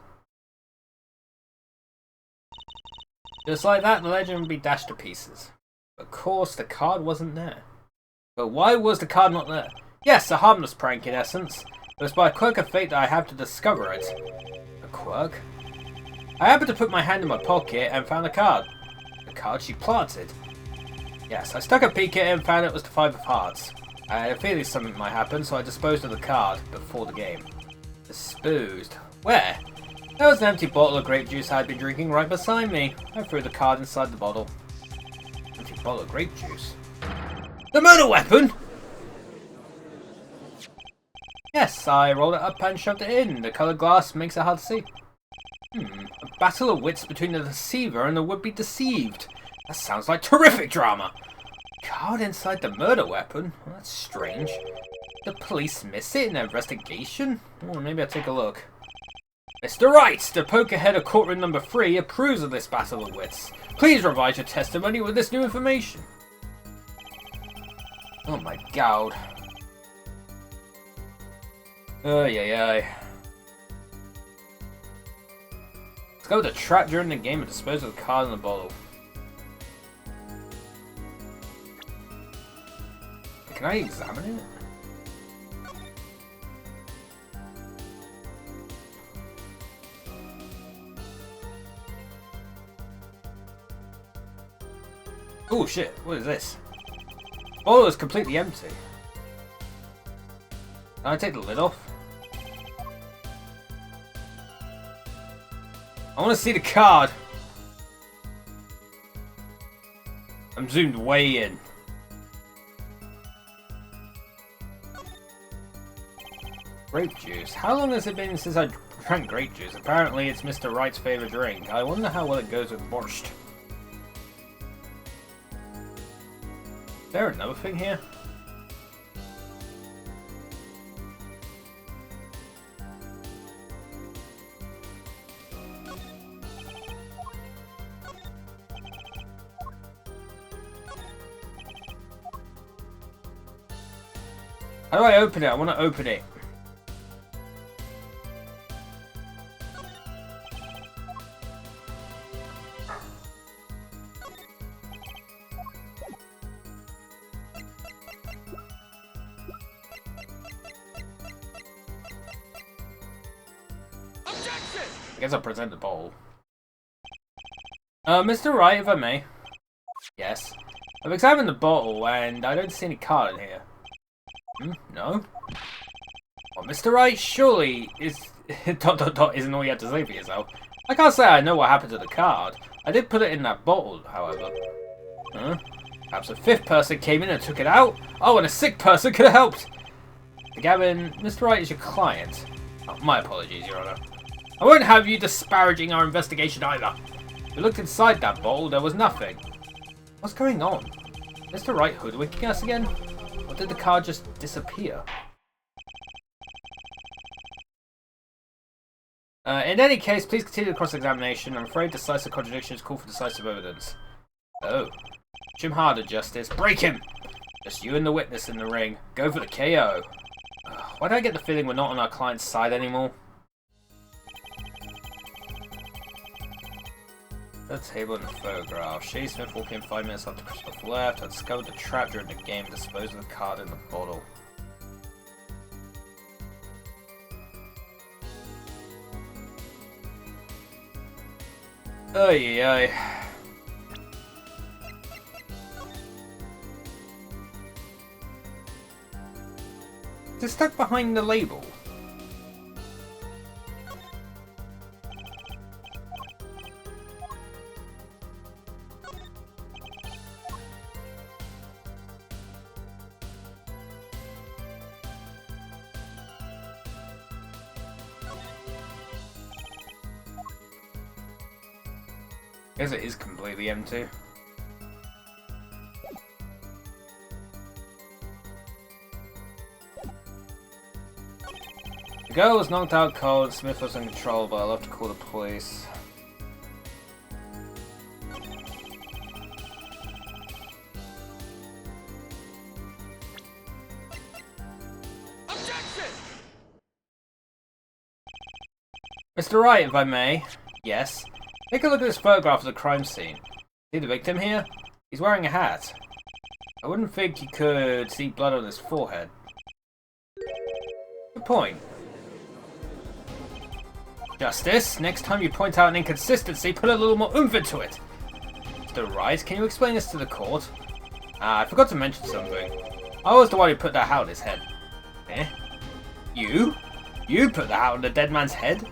Just like that, the legend would be dashed to pieces. Of course, the card wasn't there. But why was the card not there? Yes, a harmless prank in essence. It was by a quirk of fate that I had to discover it. A quirk? I happened to put my hand in my pocket and found a card. The card she planted. Yes, I stuck a peek at it and found it was the 5 of hearts. I had a feeling something might happen, so I disposed of the card before the game. Disposed? Where? There was an empty bottle of grape juice I had been drinking right beside me. I threw the card inside the bottle. Empty bottle of grape juice? The murder weapon? Yes, I rolled it up and shoved it in. The coloured glass makes it hard to see. A battle of wits between the deceiver and the would-be deceived. That sounds like terrific drama. Card inside the murder weapon? Well, that's strange. The police miss it in their investigation? Well, maybe I'll take a look. Mr. Wright, the poker head of courtroom number 3 approves of this battle of wits. Please revise your testimony with this new information. Oh my god. Ay. Let's go with the trap during the game and dispose of the card in the bottle. Can I examine it? Oh shit, what is this? The bottle is completely empty. Can I take the lid off? I want to see the card. I'm zoomed way in. Grape juice. How long has it been since I drank grape juice? Apparently it's Mr. Wright's favourite drink. I wonder how well it goes with borscht. Is there another thing here? How do I open it? I want to open it. I guess I'll present the bowl. Mr. Wright, if I may. Yes. I've examined the bottle and I don't see any card in here. No? Well, Mr. Wright, surely is... ... isn't all you had to say for yourself. I can't say I know what happened to the card. I did put it in that bottle, however. Huh? Perhaps a fifth person came in and took it out? Oh, and a sick person could have helped! Gavin, Mr. Wright is your client. Oh, my apologies, Your Honour. I won't have you disparaging our investigation either. We looked inside that bottle, there was nothing. What's going on? Mr. Wright hoodwinking us again? Or did the card just disappear? In any case, please continue the cross-examination. I'm afraid decisive contradictions call for decisive evidence. Oh. Jim harder, Justice. Break him! Just you and the witness in the ring. Go for the KO. Why do I get the feeling we're not on our client's side anymore? The table and the photograph. Shea Smith walked in 5 minutes after Christoph left. I discovered the trap during the game and disposed of the card in the bottle. Ay. Is it stuck behind the label? I guess it is completely empty. The girl was knocked out cold, Smith was in control, but I'll have to call the police. Objection! Mr. Wright, if I may. Yes. Take a look at this photograph of the crime scene. See the victim here? He's wearing a hat. I wouldn't think you could see blood on his forehead. Good point. Justice, next time you point out an inconsistency, put a little more oomph into it. Mr. Wright, can you explain this to the court? I forgot to mention something. I was the one who put that hat on his head. Eh? You? You put the hat on the dead man's head?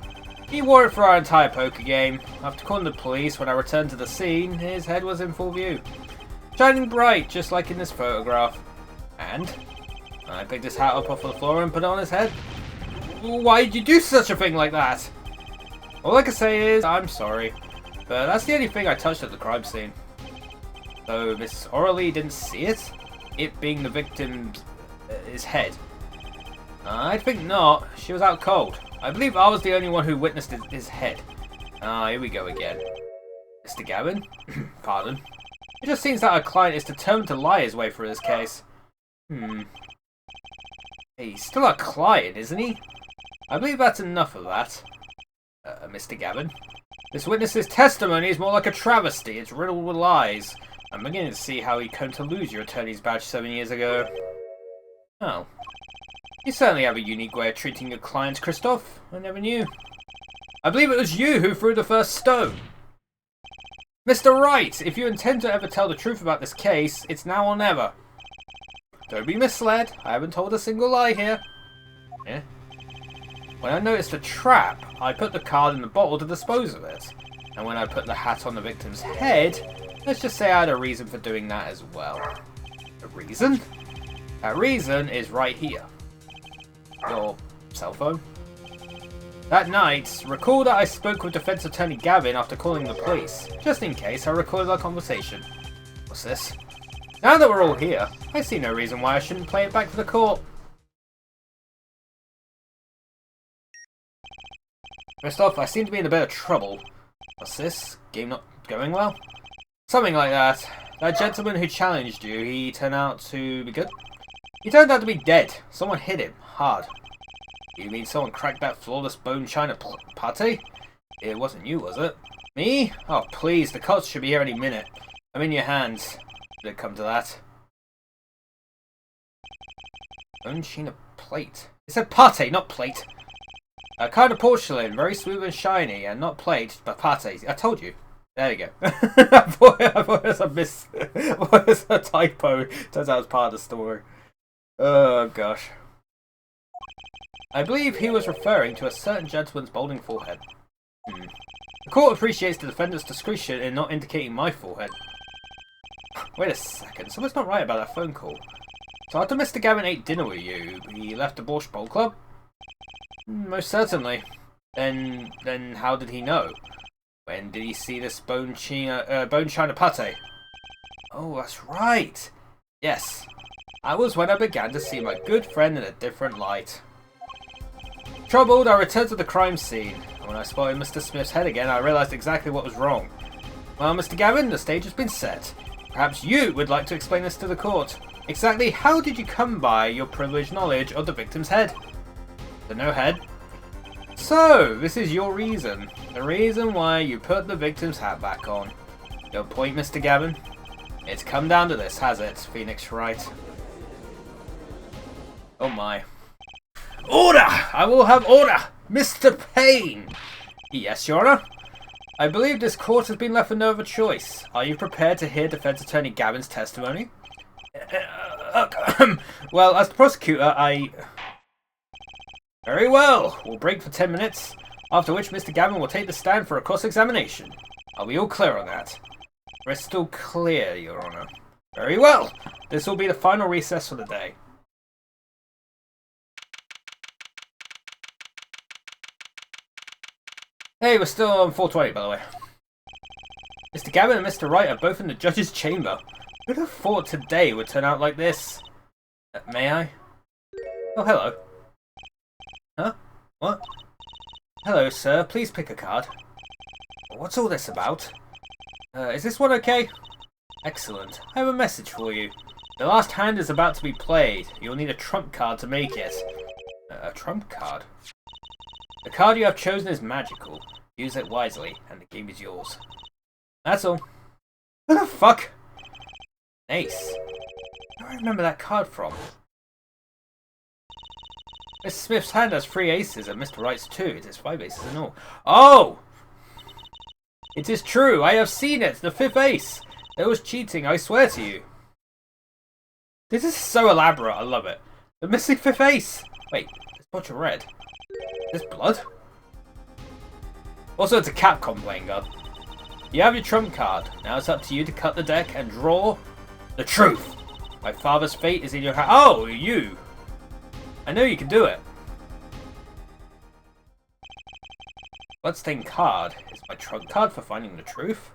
He wore it for our entire poker game. After calling the police, when I returned to the scene, his head was in full view. Shining bright, just like in this photograph. And I picked his hat up off the floor and put it on his head. Why did you do such a thing like that? All I can say is, I'm sorry. But that's the only thing I touched at the crime scene. So Miss Orally didn't see it? It being the victim's his head? I think not. She was out cold. I believe I was the only one who witnessed his head. Ah, here we go again. Mr. Gavin? Pardon? It just seems that our client is determined to lie his way through this case. Hey, he's still our client, isn't he? I believe that's enough of that. Mr. Gavin? This witness's testimony is more like a travesty. It's riddled with lies. I'm beginning to see how he came to lose your attorney's badge 7 years ago. Oh. You certainly have a unique way of treating your clients, Christoph. I never knew. I believe it was you who threw the first stone. Mr. Wright, if you intend to ever tell the truth about this case, it's now or never. Don't be misled. I haven't told a single lie here. Yeah? When I noticed the trap, I put the card in the bottle to dispose of it. And when I put the hat on the victim's head, let's just say I had a reason for doing that as well. A reason? That reason is right here. Your cell phone? That night, recall that I spoke with Defense Attorney Gavin after calling the police. Just in case, I recorded our conversation. What's this? Now that we're all here, I see no reason why I shouldn't play it back for the court. Christoph, I seem to be in a bit of trouble. What's this? Game not going well? Something like that. That gentleman who challenged you, he turned out to be good? He turned out to be dead. Someone hit him. Hard. You mean someone cracked that flawless bone china pate? It wasn't you, was it? Me? Oh, please. The cops should be here any minute. I'm in your hands. Did it come to that? Bone china plate. It said pate, not plate. A kind of porcelain, very smooth and shiny, and not plate, but pate. I told you. There you go. I thought it was I thought it was a typo. Turns out it's part of the story. Oh, gosh. I believe he was referring to a certain gentleman's balding forehead. The court appreciates the defendant's discretion in not indicating my forehead. Wait a second, something's not right about that phone call. So after Mr. Gavin ate dinner with you, he left the Borscht Bowl Club? Most certainly. Then how did he know? When did he see this bone china pate? Oh, that's right. Yes. That was when I began to see my good friend in a different light. Troubled, I returned to the crime scene. And when I spotted Mr. Smith's head again, I realised exactly what was wrong. Well, Mr. Gavin, the stage has been set. Perhaps you would like to explain this to the court. Exactly how did you come by your privileged knowledge of the victim's head? The no head? So, this is your reason. The reason why you put the victim's hat back on. Your point, Mr. Gavin? It's come down to this, has it, Phoenix Wright? Oh my. Order! I will have order! Mr. Payne! Yes, Your Honour? I believe this court has been left with no other choice. Are you prepared to hear Defence Attorney Gavin's testimony? Well, as the prosecutor, Very well. We'll break for 10 minutes, after which Mr. Gavin will take the stand for a cross-examination. Are we all clear on that? Crystal clear, Your Honour. Very well. This will be the final recess for the day. Hey, we're still on 420, by the way. Mr. Gavin and Mr. Wright are both in the judge's chamber. Who'd have thought today would turn out like this? May I? Oh, hello. Huh? What? Hello, sir. Please pick a card. What's all this about? Is this one okay? Excellent. I have a message for you. The last hand is about to be played. You'll need a trump card to make it. A trump card? The card you have chosen is magical. Use it wisely, and the game is yours. That's all. What the fuck? Ace. Where do I remember that card from? Mr. Smith's hand has 3 aces and Mr. Wright's 2. It is 5 aces in all. Oh! It is true. I have seen it. The 5th ace. There was cheating. I swear to you. This is so elaborate. I love it. The missing 5th ace. Wait. This bunch of red. Is this blood? Also, it's a Capcom playing card. You have your trump card. Now it's up to you to cut the deck and draw the truth. My father's fate is in your hand. Oh, you. I know you can do it. Bloodstained card is my trump card for finding the truth.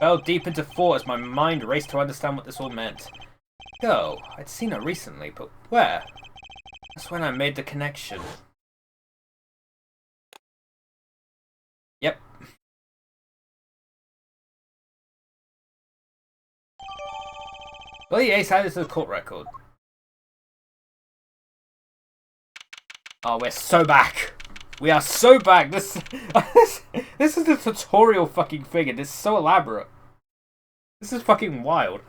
Fell deep into thought as my mind raced to understand what this all meant. Girl, I'd seen her recently, but where? That's when I made the connection. Yep. Bloody Ace added to the court record. Oh, we're so back. We are so back. This is the tutorial fucking thing, and it's so elaborate. This is fucking wild.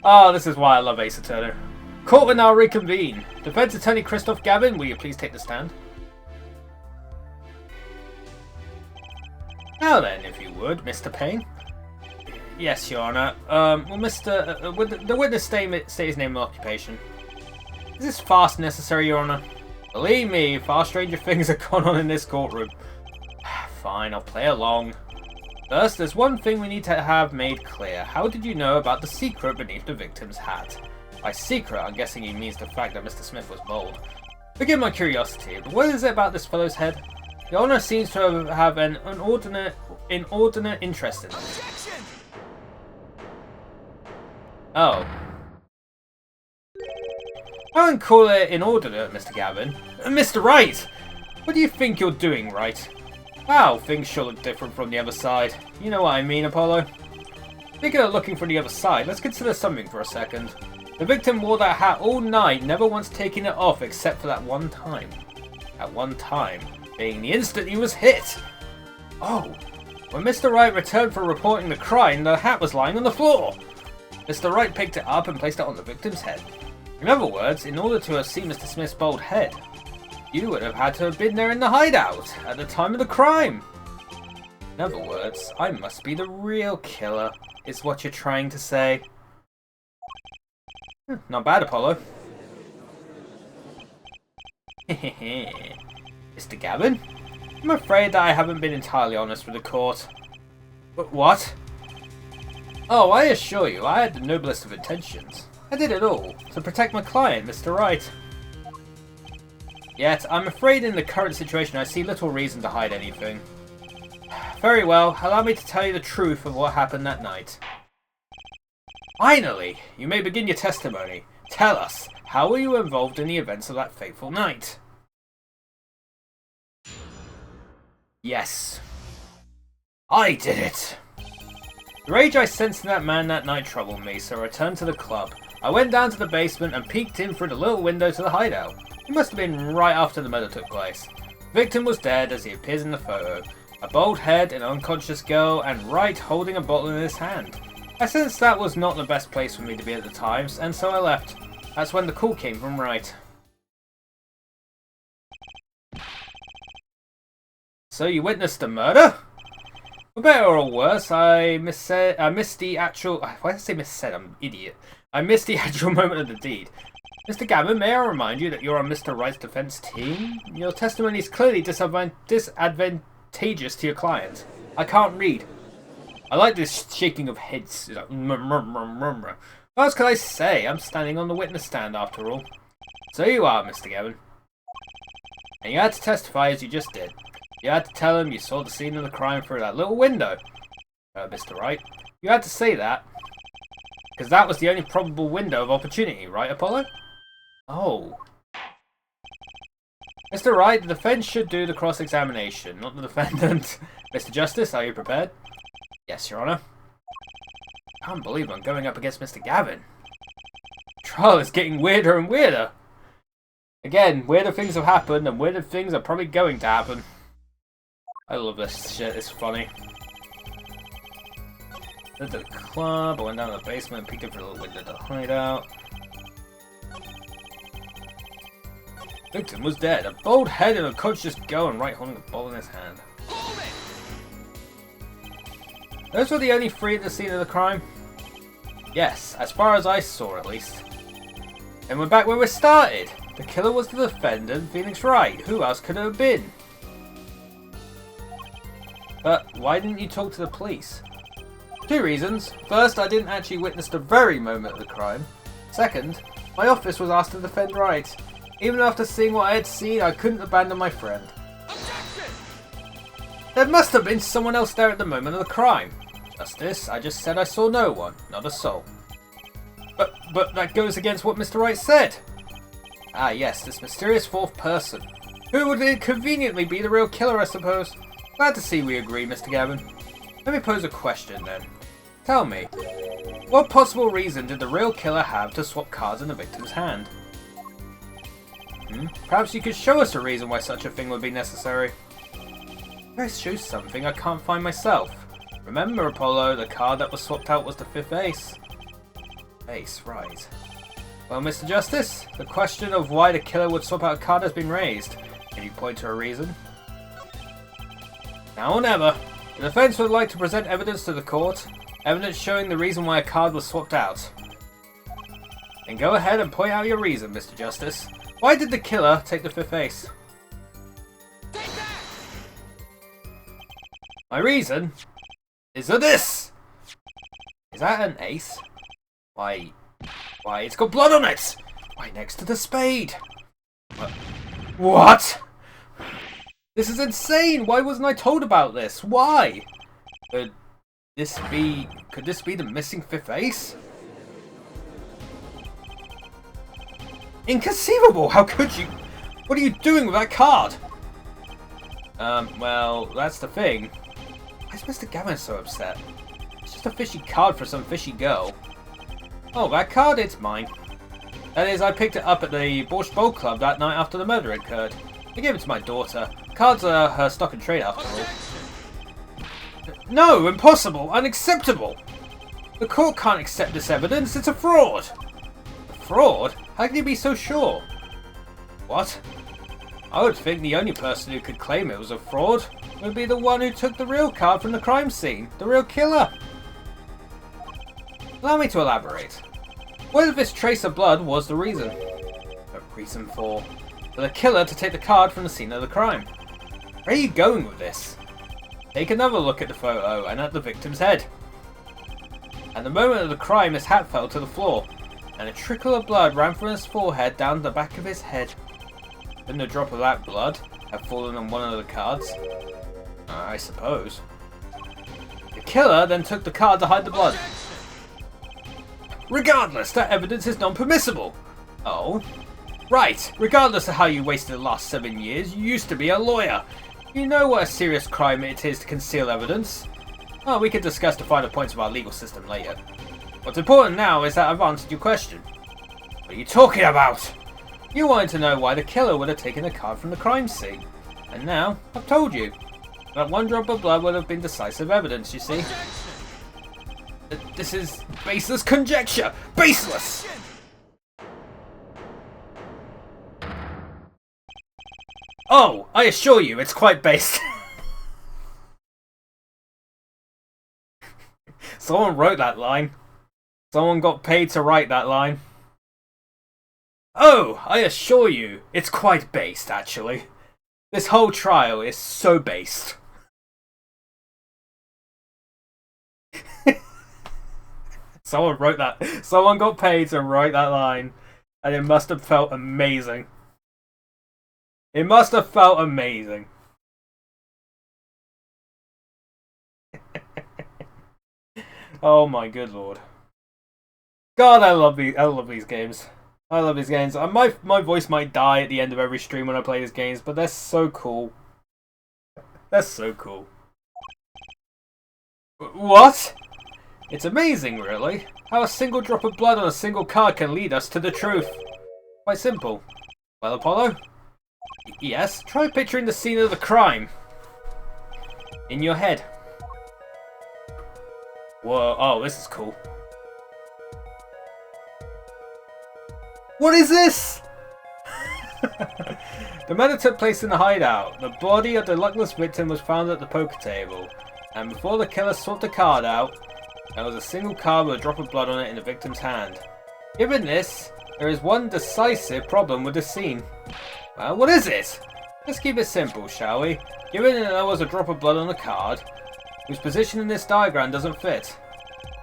Oh, this is why I love Ace Attorney. Court will now reconvene. Defense Attorney Christoph Gavin, will you please take the stand? Now then, if you would, Mr. Payne. Yes, Your Honor. Will Mr. Would the witness state his name and occupation? Is this fast necessary, Your Honor? Believe me, far stranger things have gone on in this courtroom. Fine, I'll play along. First, there's one thing we need to have made clear. How did you know about the secret beneath the victim's hat? By secret, I'm guessing he means the fact that Mr. Smith was bald. Forgive my curiosity, but what is it about this fellow's head? Your Honor seems to have an inordinate interest in it. Oh. I wouldn't call it inordinate, Mr. Gavin. Mr. Wright! What do you think you're doing, Wright? Wow, things sure look different from the other side. You know what I mean, Apollo? Speaking of looking from the other side, let's consider something for a second. The victim wore that hat all night, never once taking it off except for that one time. That one time being the instant he was hit. Oh, when Mr. Wright returned from reporting the crime, the hat was lying on the floor. Mr. Wright picked it up and placed it on the victim's head. In other words, in order to have seen Mr. Smith's bald head, you would have had to have been there in the hideout at the time of the crime. In other words, I must be the real killer, is what you're trying to say. Not bad, Apollo. Mr. Gavin? I'm afraid that I haven't been entirely honest with the court. But what? Oh, I assure you, I had the noblest of intentions. I did it all to protect my client, Mr. Wright. Yet, I'm afraid in the current situation I see little reason to hide anything. Very well, allow me to tell you the truth of what happened that night. Finally, you may begin your testimony. Tell us, how were you involved in the events of that fateful night? Yes. I did it. The rage I sensed in that man that night troubled me, so I returned to the club. I went down to the basement and peeked in through the little window to the hideout. It must have been right after the murder took place. The victim was dead as he appears in the photo. A bald head, an unconscious girl, and Wright holding a bottle in his hand. I sensed that was not the best place for me to be at the time, and so I left. That's when the call came from Wright. So you witnessed the murder? For better or worse, I missed the actual... Why did I say missaid? I'm an idiot. I missed the actual moment of the deed. Mr. Gavin, may I remind you that you're on Mr. Wright's defense team? Your testimony is clearly disadvantageous to your client. I can't read. I like this shaking of heads. Like, what else can I say? I'm standing on the witness stand after all. So you are, Mr. Gavin. And you had to testify as you just did. You had to tell him you saw the scene of the crime through that little window. Mr. Wright, you had to say that. Because that was the only probable window of opportunity, right, Apollo? Oh. Mr. Wright, the defense should do the cross-examination, not the defendant. Mr. Justice, are you prepared? Yes, Your Honor. I can't believe I'm going up against Mr. Gavin. The trial is getting weirder and weirder. Again, weirder things have happened, and weirder things are probably going to happen. I love this shit, it's funny. Went to the club, I went down to the basement and peeked in through the little window to hide out. Victim was dead, a bald head and a unconscious girl and Wright holding a ball in his hand. Those were the only three at the scene of the crime? Yes, as far as I saw at least. And we're back where we started. The killer was the defendant, Phoenix Wright. Who else could it have been? But why didn't you talk to the police? 2 reasons. First, I didn't actually witness the very moment of the crime. Second, my office was asked to defend Wright. Even after seeing what I had seen, I couldn't abandon my friend. There must have been someone else there at the moment of the crime. Justice, I just said I saw no one, not a soul. But that goes against what Mr. Wright said. Ah yes, this mysterious fourth person. Who would conveniently be the real killer, I suppose? Glad to see we agree, Mr. Gavin. Let me pose a question then. Tell me, what possible reason did the real killer have to swap cards in the victim's hand? Perhaps you could show us a reason why such a thing would be necessary. If I show something I can't find myself. Remember, Apollo, the card that was swapped out was the fifth ace. Ace, right. Well, Mr. Justice, the question of why the killer would swap out a card has been raised. Can you point to a reason? Now or never. The defense would like to present evidence to the court. Evidence showing the reason why a card was swapped out. Then go ahead and point out your reason, Mr. Justice. Why did the killer take the fifth ace? My reason is this! Is that an ace? Why, it's got blood on it! Right next to the spade! What? This is insane! Why wasn't I told about this? Why? Could this be the missing fifth ace? Inconceivable! How could you? What are you doing with that card? Well, that's the thing. Why is Mr. Gavin so upset? It's just a fishy card for some fishy girl. Oh, that card? It's mine. That is, I picked it up at the Borscht Bowl Club that night after the murder occurred. I gave it to my daughter. Cards are her stock and trade after all. No, impossible, unacceptable! The court can't accept this evidence, it's a fraud! A fraud? How can you be so sure? What? I would think the only person who could claim it was a fraud would be the one who took the real card from the crime scene, the real killer. Allow me to elaborate. What if this trace of blood was the reason? A reason for the killer to take the card from the scene of the crime. Where are you going with this? Take another look at the photo and at the victim's head. At the moment of the crime, his hat fell to the floor, and a trickle of blood ran from his forehead down the back of his head. Couldn't a drop of that blood have fallen on one of the cards? I suppose. The killer then took the card to hide the blood. Regardless, that evidence is non-permissible. Oh? Right, regardless of how you wasted the last 7 years, you used to be a lawyer. You know what a serious crime it is to conceal evidence. Oh, we can discuss the finer points of our legal system later. What's important now is that I've answered your question. What are you talking about? You wanted to know why the killer would have taken the card from the crime scene. And now, I've told you. That one drop of blood would have been decisive evidence, you see. This is baseless conjecture! Baseless! Oh, I assure you, it's quite based. Someone wrote that line. Someone got paid to write that line. Oh, I assure you, it's quite based, actually. This whole trial is so based. Someone wrote that. Someone got paid to write that line. And it must have felt amazing. It must have felt amazing. Oh my good lord. God, I love these games. I love these games. My voice might die at the end of every stream when I play these games, but they're so cool. They're so cool. What? It's amazing, really, how a single drop of blood on a single card can lead us to the truth. Quite simple. Well, Apollo? Yes? Try picturing the scene of the crime. In your head. Whoa, oh, this is cool. What is this? The murder took place in the hideout. The body of the luckless victim was found at the poker table. And before the killer swapped the card out, there was a single card with a drop of blood on it in the victim's hand. Given this, there is one decisive problem with the scene. Well, what is it? Let's keep it simple, shall we? Given that there was a drop of blood on the card, whose position in this diagram doesn't fit.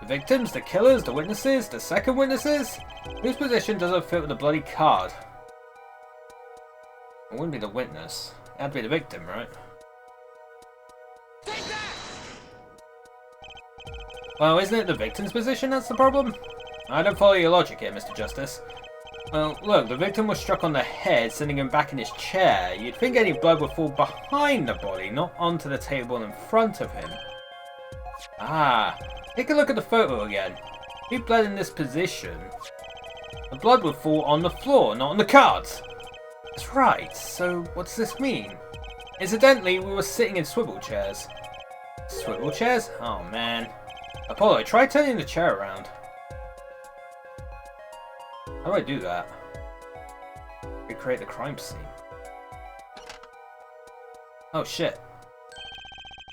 The victims, the killers, the witnesses, the second witnesses? Whose position doesn't fit with the bloody card? It wouldn't be the witness. It had to be the victim, right? Well, isn't it the victim's position that's the problem? I don't follow your logic here, Mr. Justice. Well, look, the victim was struck on the head, sending him back in his chair. You'd think any blood would fall behind the body, not onto the table in front of him. Ah, take a look at the photo again. If he bled in this position, the blood would fall on the floor, not on the cards. That's right, so what does this mean? Incidentally, we were sitting in swivel chairs. Swivel chairs? Oh man. Apollo, try turning the chair around. How do I do that? Recreate the crime scene. Oh shit.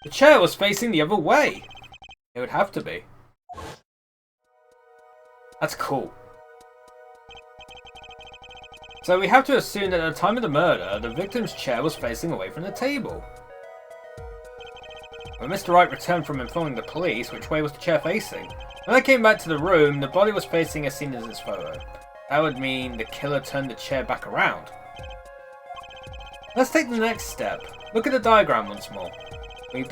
The chair was facing the other way. It would have to be. That's cool. So we have to assume that at the time of the murder, the victim's chair was facing away from the table. When Mr. Wright returned from informing the police, which way was the chair facing? When they came back to the room, the body was facing as seen in this photo. That would mean the killer turned the chair back around. Let's take the next step. Look at the diagram once more. We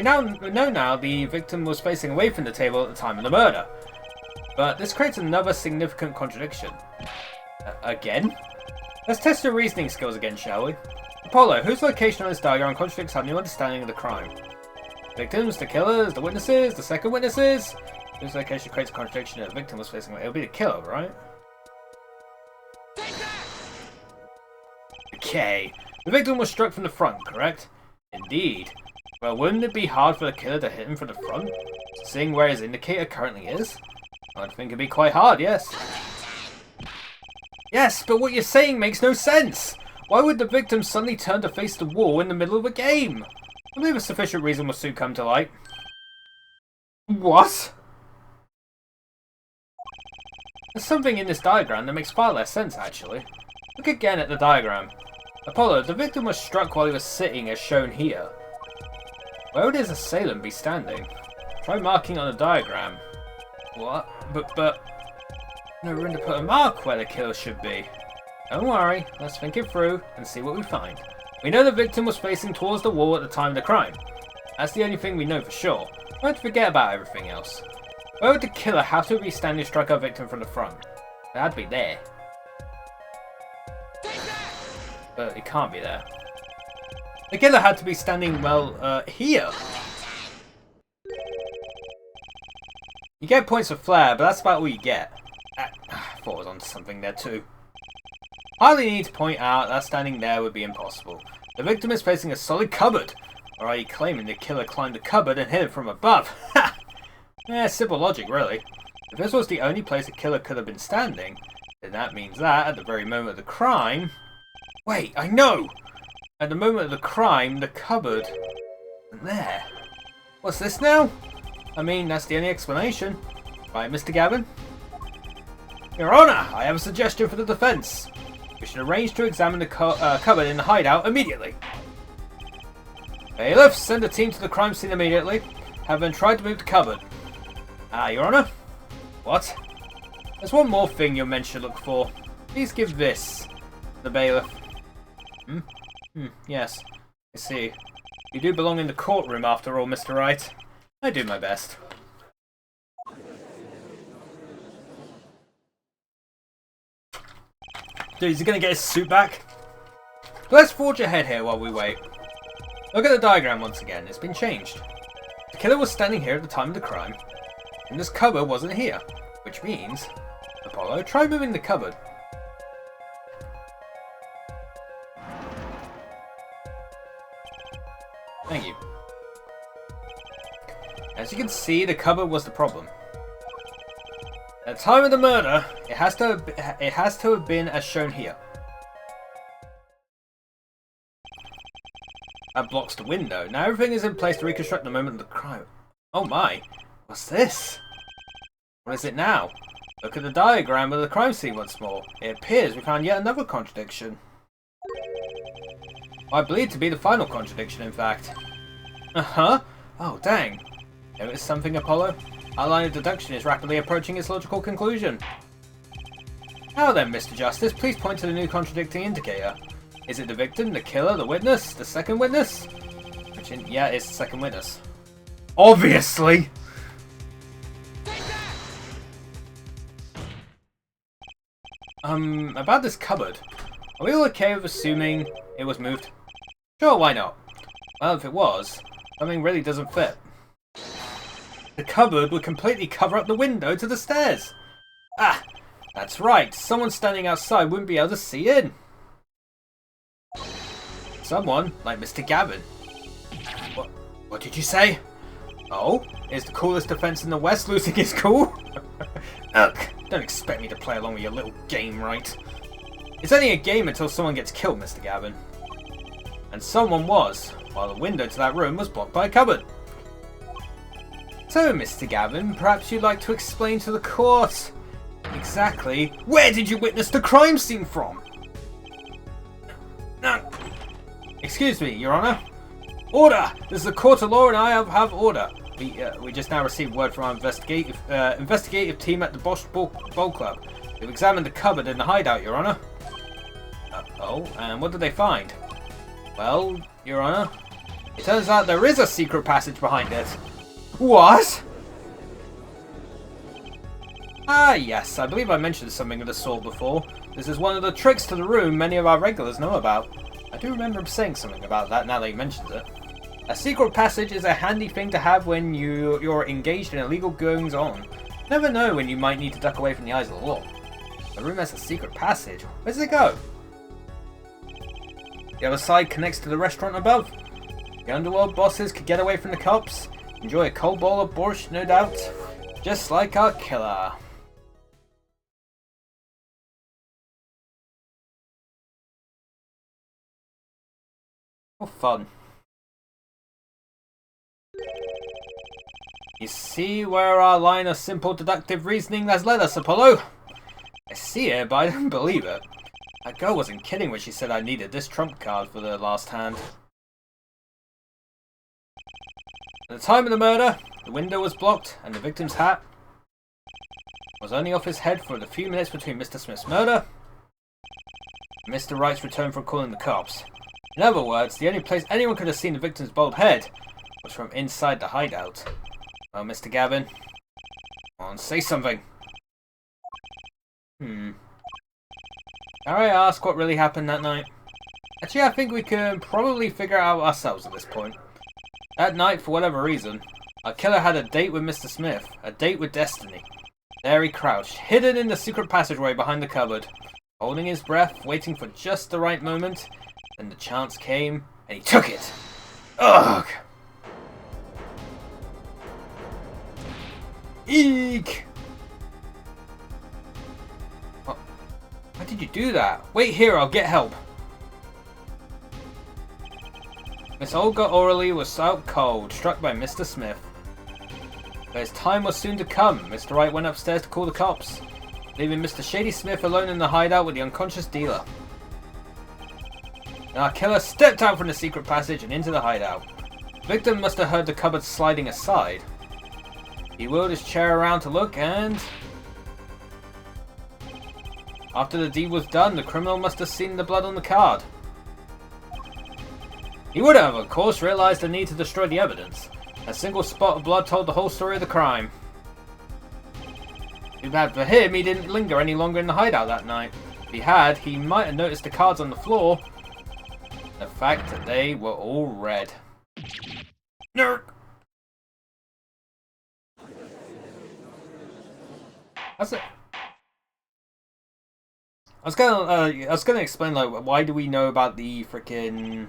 know now the victim was facing away from the table at the time of the murder. But this creates another significant contradiction. Again? Let's test your reasoning skills again, shall we? Apollo, whose location on this diagram contradicts our new understanding of the crime? Victims, the killers, the witnesses, the second witnesses? Whose location creates a contradiction that the victim was facing away? It'll be the killer, right? Okay. The victim was struck from the front, correct? Indeed. Well, wouldn't it be hard for the killer to hit him from the front? Seeing where his indicator currently is? I'd think it'd be quite hard, yes. Yes, but what you're saying makes no sense! Why would the victim suddenly turn to face the wall in the middle of a game? I believe a sufficient reason will soon come to light. What? There's something in this diagram that makes far less sense, actually. Look again at the diagram. Apollo, the victim was struck while he was sitting as shown here. Where would his assailant be standing? Try marking on the diagram. What? But... no room to put a mark where the killer should be. Don't worry, let's think it through and see what we find. We know the victim was facing towards the wall at the time of the crime. That's the only thing we know for sure. Don't forget about everything else. Where would the killer have to be standing to strike our victim from the front? It had to be there. But it can't be there. The killer had to be standing, well, here. You get points for flair, but that's about all you get. I thought I was on something there too. Hardly need to point out that standing there would be impossible. The victim is facing a solid cupboard. Or are you claiming the killer climbed the cupboard and hit it from above? Ha! Yeah, simple logic, really. If this was the only place the killer could have been standing, then that means that, at the very moment of the crime... Wait, I know! At the moment of the crime, the cupboard... isn't there. What's this now? I mean, that's the only explanation. Right, Mr. Gavin? Your Honor, I have a suggestion for the defense. We should arrange to examine the cupboard in the hideout immediately. Bailiff, send a team to the crime scene immediately. Have them try to move the cupboard. Your Honor? What? There's one more thing your men should look for. Please give this. The bailiff. Yes. I see. You do belong in the courtroom after all, Mr. Wright. I do my best. Dude, is he gonna get his suit back? Let's forge ahead here while we wait. Look at the diagram once again. It's been changed. The killer was standing here at the time of the crime, and this cupboard wasn't here, which means... Apollo, try moving the cupboard. Thank you. As you can see, the cupboard was the problem. At the time of the murder, it has to have been as shown here. That blocks the window. Now everything is in place to reconstruct the moment of the crime. Oh my! What's this? What is it now? Look at the diagram of the crime scene once more. It appears we found yet another contradiction. I believe to be the final contradiction, in fact. Uh-huh. Oh, dang. Notice something, Apollo? Our line of deduction is rapidly approaching its logical conclusion. Now then, Mr. Justice, please point to the new contradicting indicator. Is it the victim, the killer, the witness, the second witness? Yeah, it's the second witness. Obviously! About this cupboard. Are we all okay with assuming it was moved? Sure, why not? Well, if it was, something really doesn't fit. The cupboard would completely cover up the window to the stairs. Ah, that's right. Someone standing outside wouldn't be able to see in. Someone like Mr. Gavin. What did you say? Oh, is the coolest defense in the West losing his cool? Ugh, don't expect me to play along with your little game, right? It's only a game until someone gets killed, Mr. Gavin. And someone was, while the window to that room was blocked by a cupboard. So, Mr. Gavin, perhaps you'd like to explain to the court exactly where did you witness the crime scene from? Excuse me, Your Honor. Order! This is a court of law and I have order. We just now received word from our investigative team at the Bosch Bowl Club. We've examined the cupboard in the hideout, Your Honor. Oh, and what did they find? Well, Your Honor, it turns out there is a secret passage behind it. What? Ah, yes, I believe I mentioned something of the sort before. This is one of the tricks to the room many of our regulars know about. I do remember saying something about that now that you mentioned it. A secret passage is a handy thing to have when you're engaged in illegal goings-on. Never know when you might need to duck away from the eyes of the law. The room has a secret passage. Where does it go? The other side connects to the restaurant above. The underworld bosses could get away from the cops. Enjoy a cold bowl of borscht, no doubt. Just like our killer. Oh, fun. You see where our line of simple deductive reasoning has led us, Apollo? I see it, but I don't believe it. That girl wasn't kidding when she said I needed this trump card for the last hand. At the time of the murder, the window was blocked and the victim's hat was only off his head for the few minutes between Mr. Smith's murder and Mr. Wright's return from calling the cops. In other words, the only place anyone could have seen the victim's bald head was from inside the hideout. Well, Mr. Gavin, come on, say something. Dare I ask what really happened that night? Actually, I think we can probably figure it out ourselves at this point. That night, for whatever reason, our killer had a date with Mr. Smith, a date with destiny. There he crouched, hidden in the secret passageway behind the cupboard, holding his breath, waiting for just the right moment. Then the chance came, and he took it. Ugh! Eek! Why did you do that? Wait here, I'll get help. Miss Olga Orley was out cold, struck by Mr. Smith. But his time was soon to come. Mr. Wright went upstairs to call the cops, leaving Mr. Shady Smith alone in the hideout with the unconscious dealer. Now our killer stepped out from the secret passage and into the hideout. The victim must have heard the cupboard sliding aside. He wheeled his chair around to look and... after the deed was done, the criminal must have seen the blood on the card. He would have, of course, realized the need to destroy the evidence. A single spot of blood told the whole story of the crime. Too bad for him, he didn't linger any longer in the hideout that night. If he had, he might have noticed the cards on the floor. The fact that they were all red. Nerd! That's it. I was gonna explain, like, why do we know about the freaking...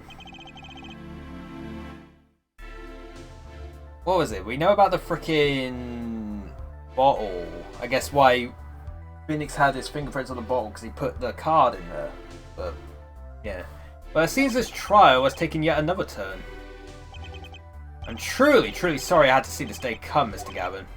what was it? We know about the freaking bottle. I guess why Phoenix had his fingerprints on the bottle, because he put the card in there. But, yeah. But it seems this trial has taken yet another turn. I'm truly, truly sorry I had to see this day come, Mr. Gavin.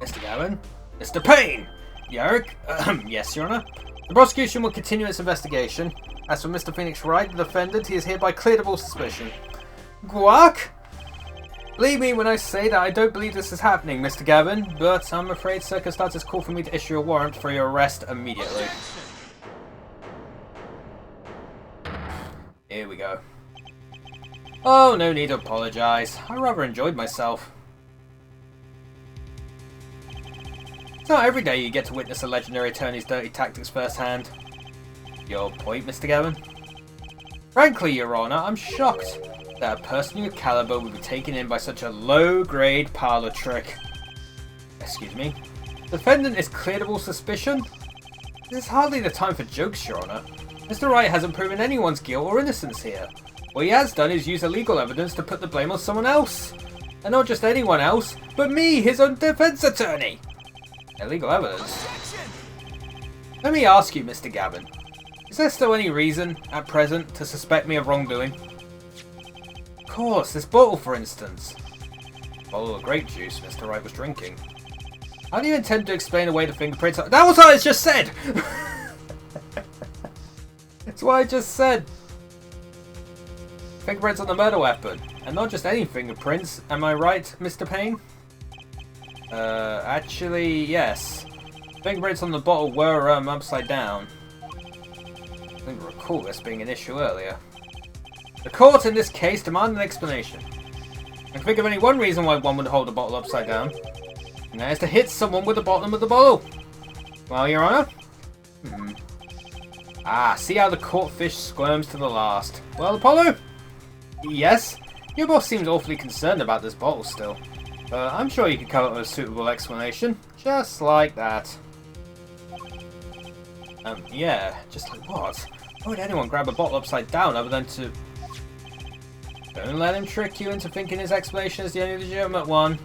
Mr. Gavin? Mr. Payne! Eric? Yes, Your Honor. The prosecution will continue its investigation. As for Mr. Phoenix Wright, the defendant, he is hereby cleared of all suspicion. Guac? Believe me when I say that I don't believe this is happening, Mr. Gavin, but I'm afraid circumstances call for me to issue a warrant for your arrest immediately. Here we go. Oh, no need to apologise. I rather enjoyed myself. It's not every day you get to witness a legendary attorney's dirty tactics firsthand. Your point, Mr. Gavin? Frankly, Your Honour, I'm shocked that a person of your calibre would be taken in by such a low-grade parlour trick. Excuse me? Defendant is cleared of all suspicion? This is hardly the time for jokes, Your Honour. Mr. Wright hasn't proven anyone's guilt or innocence here. What he has done is use illegal evidence to put the blame on someone else. And not just anyone else, but me, his own defence attorney! Illegal evidence? Let me ask you, Mr. Gavin. Is there still any reason, at present, to suspect me of wrongdoing? Of course, this bottle, for instance. Bottle of grape juice Mr. Wright was drinking. How do you intend to explain away the fingerprints? That was what I just said! That's what I just said! Fingerprints on the murder weapon. And not just any fingerprints, am I right, Mr. Payne? Actually, yes. Fingerprints on the bottle were, upside down. I don't recall this being an issue earlier. The court in this case demanded an explanation. I can think of only one reason why one would hold a bottle upside down. And that is to hit someone with the bottom of the bottle. Well, Your Honour? Ah, see how the court fish squirms to the last. Well, Apollo? Yes? Your boss seems awfully concerned about this bottle still. But I'm sure you can come up with a suitable explanation. Just like that. Yeah, just like what? Why would anyone grab a bottle upside down other than to... Don't let him trick you into thinking his explanation is the only legitimate one.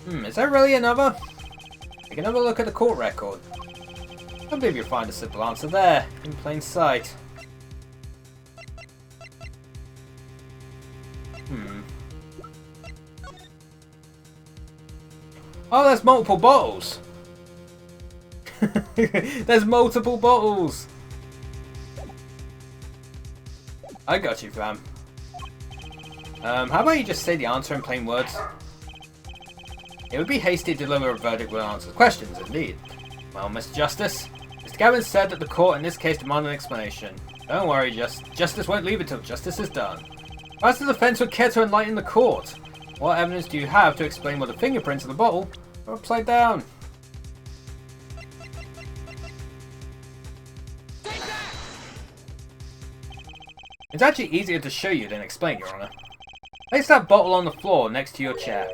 Is there really another? Take another look at the court record. I believe you'll find a simple answer there, in plain sight. Oh, there's multiple bottles! There's multiple bottles! I got you, fam. How about you just say the answer in plain words? It would be hasty to deliver a verdict with answers. Questions, indeed. Well, Mr. Justice, Mr. Gavin said that the court in this case demanded an explanation. Don't worry, Justice won't leave it till justice is done. Perhaps the defense would care to enlighten the court. What evidence do you have to explain why the fingerprints of the bottle are upside down? It's actually easier to show you than explain, Your Honour. Place that bottle on the floor next to your chair.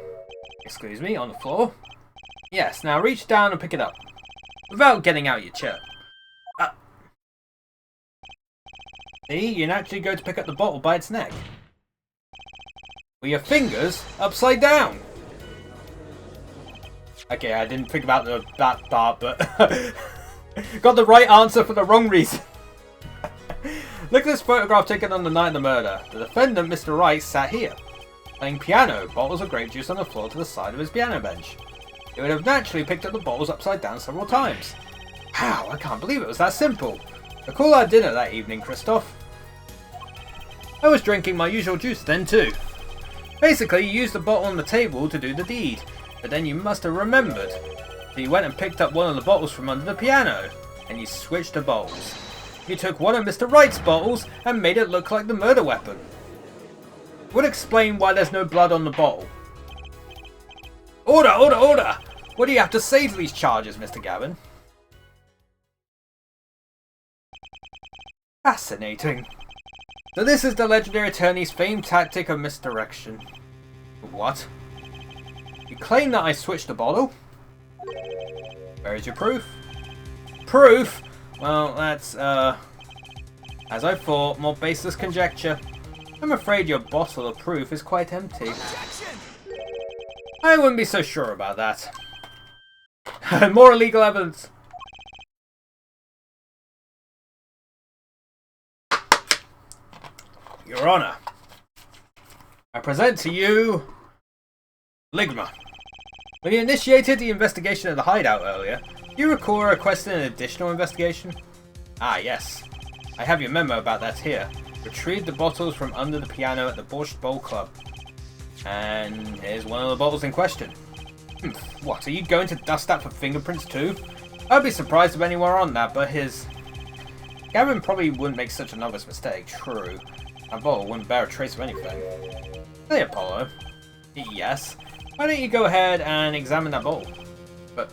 Excuse me, on the floor? Yes, now reach down and pick it up. Without getting out your chair. See, you naturally go to pick up the bottle by its neck. With your fingers upside down. Okay, I didn't think about that part, but got the right answer for the wrong reason. Look at this photograph taken on the night of the murder. The defendant, Mr. Wright, sat here, playing piano, bottles of grape juice on the floor to the side of his piano bench. He would have naturally picked up the bottles upside down several times. How? I can't believe it was that simple. Recall our dinner that evening, Christoph. I was drinking my usual juice then too. Basically, you used the bottle on the table to do the deed, but then you must have remembered. So you went and picked up one of the bottles from under the piano, and you switched the bottles. You took one of Mr. Wright's bottles and made it look like the murder weapon. Would explain why there's no blood on the bottle. Order! Order! Order! What do you have to say to these charges, Mr. Gavin? Fascinating. So this is the legendary attorney's famed tactic of misdirection. What? You claim that I switched the bottle? Where is your proof? Proof? Well, that's, as I thought, more baseless conjecture. I'm afraid your bottle of proof is quite empty. I wouldn't be so sure about that. More illegal evidence. Your Honour, I present to you Ligma. When you initiated the investigation of the hideout earlier, do you recall requesting an additional investigation? Ah, yes. I have your memo about that here. Retrieved the bottles from under the piano at the Borscht Bowl Club. And here's one of the bottles in question. What, are you going to dust that for fingerprints too? I'd be surprised if anyone on that but his... Gavin probably wouldn't make such an obvious mistake, true. That bottle wouldn't bear a trace of anything. Hey, Apollo. Yes? Why don't you go ahead and examine that bottle? But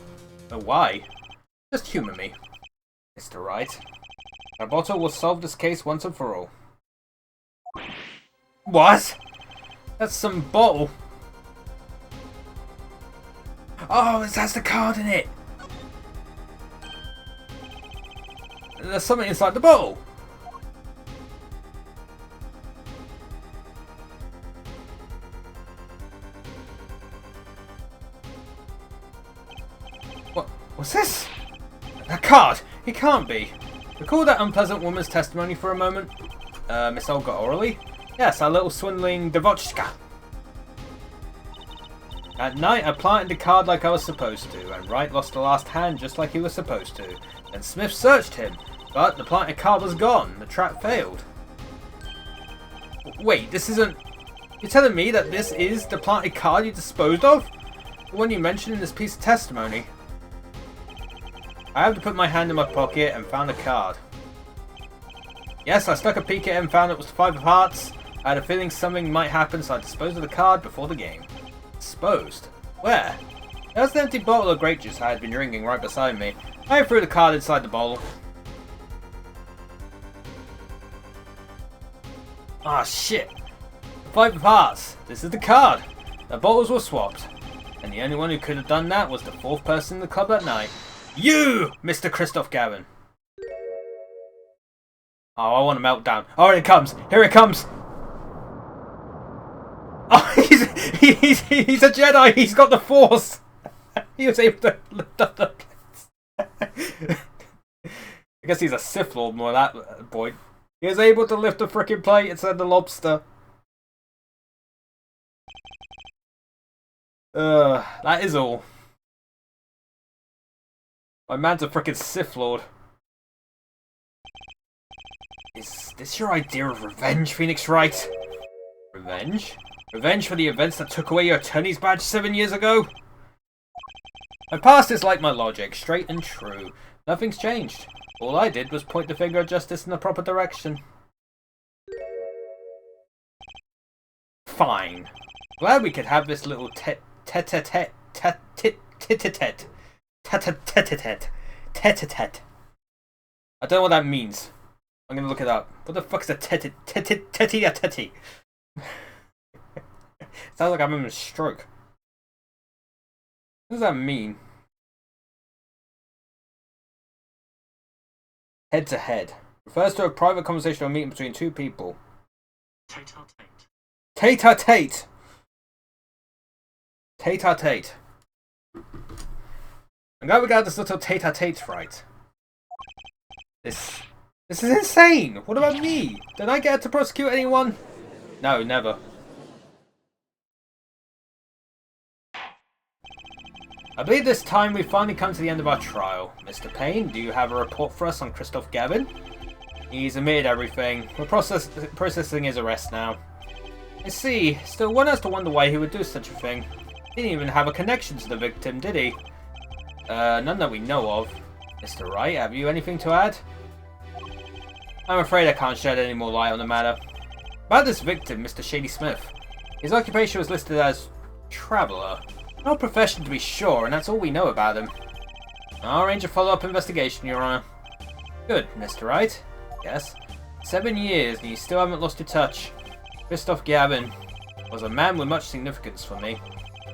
why? Just humour me. Mr. Wright. That bottle will solve this case once and for all. What? That's some bottle. Oh, it has the card in it. There's something inside the bottle. What's this? A card? It can't be. Recall that unpleasant woman's testimony for a moment? Miss Olga Orally? Yes, our little swindling Devochka. At night, I planted the card like I was supposed to, and Wright lost the last hand just like he was supposed to. Then Smith searched him, but the planted card was gone. The trap failed. Wait, this isn't... You're telling me that this is the planted card you disposed of? The one you mentioned in this piece of testimony? I have to put my hand in my pocket and found the card. Yes, I stuck a peek at it and found it was the Five of Hearts. I had a feeling something might happen, so I disposed of the card before the game. Disposed? Where? There was an empty bottle of grape juice I had been drinking right beside me. I threw the card inside the bottle. Ah, shit. The Five of Hearts. This is the card. The bottles were swapped. And the only one who could have done that was the fourth person in the club that night. You, Mr. Christoph Gavin. Oh, I want a meltdown. Oh, here it comes. Here it comes. Oh, he's a Jedi. He's got the Force. He was able to lift up the plates. I guess he's a Sith Lord more at that point. He was able to lift the frickin' plate and send the lobster. That is all. My man's a frickin' Sith Lord. Is this your idea of revenge, Phoenix Wright? Revenge? Revenge for the events that took away your attorney's badge 7 years ago? My past is like my logic, straight and true. Nothing's changed. All I did was point the finger at justice in the proper direction. Fine. Glad we could have this little tete-a-tete. I don't know what that means. I'm gonna look it up. What the fuck's a tete? Sounds like I'm having a stroke. What does that mean? Head to head. Refers to a private conversation or meeting between two people. Tate-a-tate. Tate-a-tate. Tate-a-tate. I'm glad we got this little tete-a-tate right. This is insane! What about me? Did I get to prosecute anyone? No, never. I believe this time we've finally come to the end of our trial. Mr. Payne, do you have a report for us on Christoph Gavin? He's admitted everything. We're processing his arrest now. I see. Still, one has to wonder why he would do such a thing. He didn't even have a connection to the victim, did he? None that we know of. Mr. Wright, have you anything to add? I'm afraid I can't shed any more light on the matter. About this victim, Mr. Shady Smith. His occupation was listed as traveller. No profession to be sure, and that's all we know about him. I'll arrange a follow-up investigation, Your Honour. Good, Mr. Wright. Yes. 7 years, and you still haven't lost your touch. Christoph Gavin was a man with much significance for me,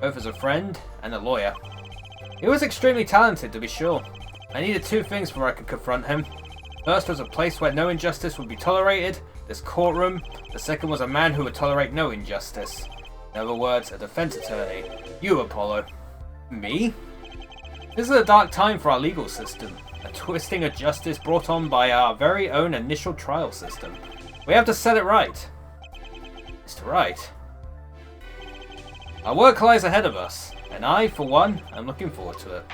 both as a friend and a lawyer. He was extremely talented, to be sure. I needed two things before I could confront him. First was a place where no injustice would be tolerated, this courtroom. The second was a man who would tolerate no injustice. In other words, a defense attorney. You, Apollo. Me? This is a dark time for our legal system. A twisting of justice brought on by our very own initial trial system. We have to set it right. Mr. Wright. Our work lies ahead of us, and I, for one, am looking forward to it.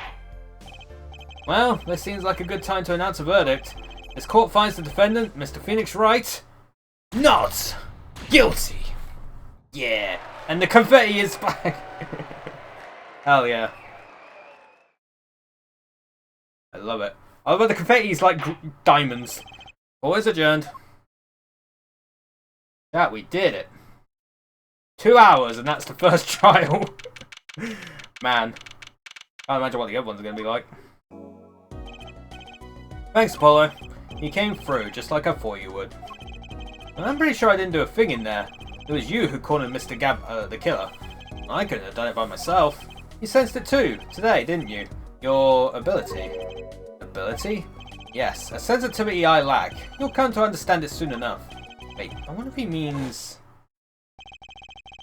Well, this seems like a good time to announce a verdict. This court finds the defendant, Mr. Phoenix Wright, not guilty. Yeah, and the confetti is back. Hell yeah. I love it. I love the confetti is like diamonds. Always adjourned. That we did it. 2 hours and that's the first trial. Man. Can't imagine what the other ones are going to be like. Thanks, Apollo. You came through just like I thought you would. And I'm pretty sure I didn't do a thing in there. It was you who cornered Mr. the killer. I couldn't have done it by myself. You sensed it too, today, didn't you? Your ability. Ability? Yes, a sensitivity I lack. You'll come to understand it soon enough. Wait, I wonder if he means...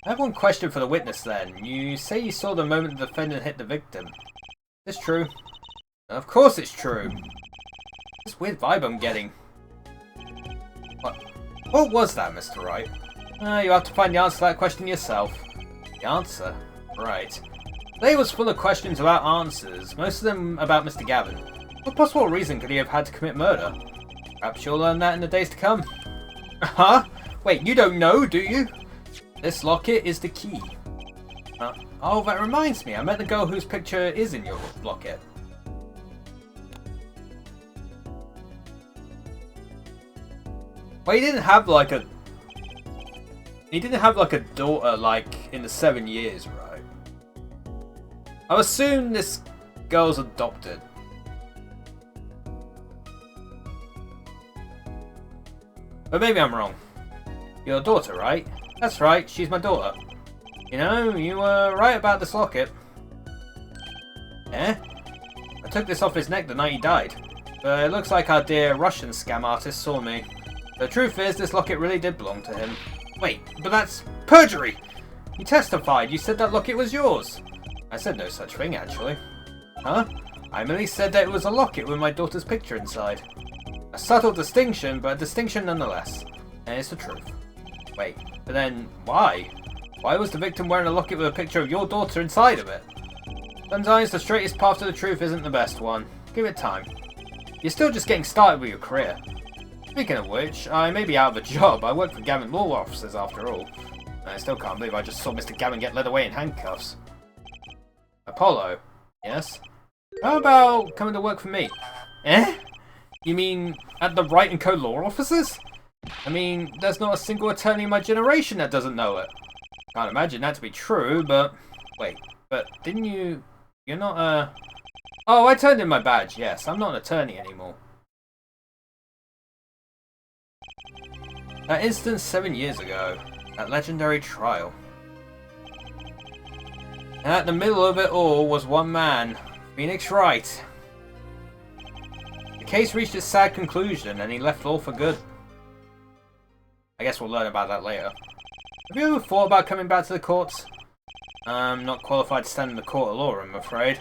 I have one question for the witness then. You say you saw the moment the defendant hit the victim. Is this true? Of course it's true. This weird vibe I'm getting. What was that, Mr. Wright? You have to find the answer to that question yourself. The answer? Right. Today was full of questions about answers, most of them about Mr. Gavin. What possible reason could he have had to commit murder? Perhaps you'll learn that in the days to come. Huh? Wait, you don't know, do you? This locket is the key. Oh, that reminds me. I met the girl whose picture is in your locket. Well, he didn't have like a... He didn't have like a daughter like in the 7 years, right? I assume this girl's adopted. But maybe I'm wrong. Your daughter, right? That's right, she's my daughter. You know, you were right about this locket. Eh? I took this off his neck the night he died. But it looks like our dear Russian scam artist saw me. The truth is, this locket really did belong to him. Wait, but that's perjury! You testified, you said that locket was yours. I said no such thing, actually. Huh? I merely said that it was a locket with my daughter's picture inside. A subtle distinction, but a distinction nonetheless. And it's the truth. Wait, but then why? Why was the victim wearing a locket with a picture of your daughter inside of it? Sometimes the straightest path to the truth isn't the best one. Give it time. You're still just getting started with your career. Speaking of which, I may be out of a job. I work for Gavin Law Officers after all. I still can't believe I just saw Mr. Gavin get led away in handcuffs. Apollo? Yes? How about coming to work for me? Eh? You mean at the Wright & Co. Law Officers? I mean, there's not a single attorney in my generation that doesn't know it. Can't imagine that to be true, but... Wait, but didn't you... You're not a... Oh, I turned in my badge, yes. I'm not an attorney anymore. That instance 7 years ago. That legendary trial. And at the middle of it all was one man. Phoenix Wright. The case reached its sad conclusion and he left law for good. I guess we'll learn about that later. Have you ever thought about coming back to the courts? I'm not qualified to stand in the court of law, I'm afraid.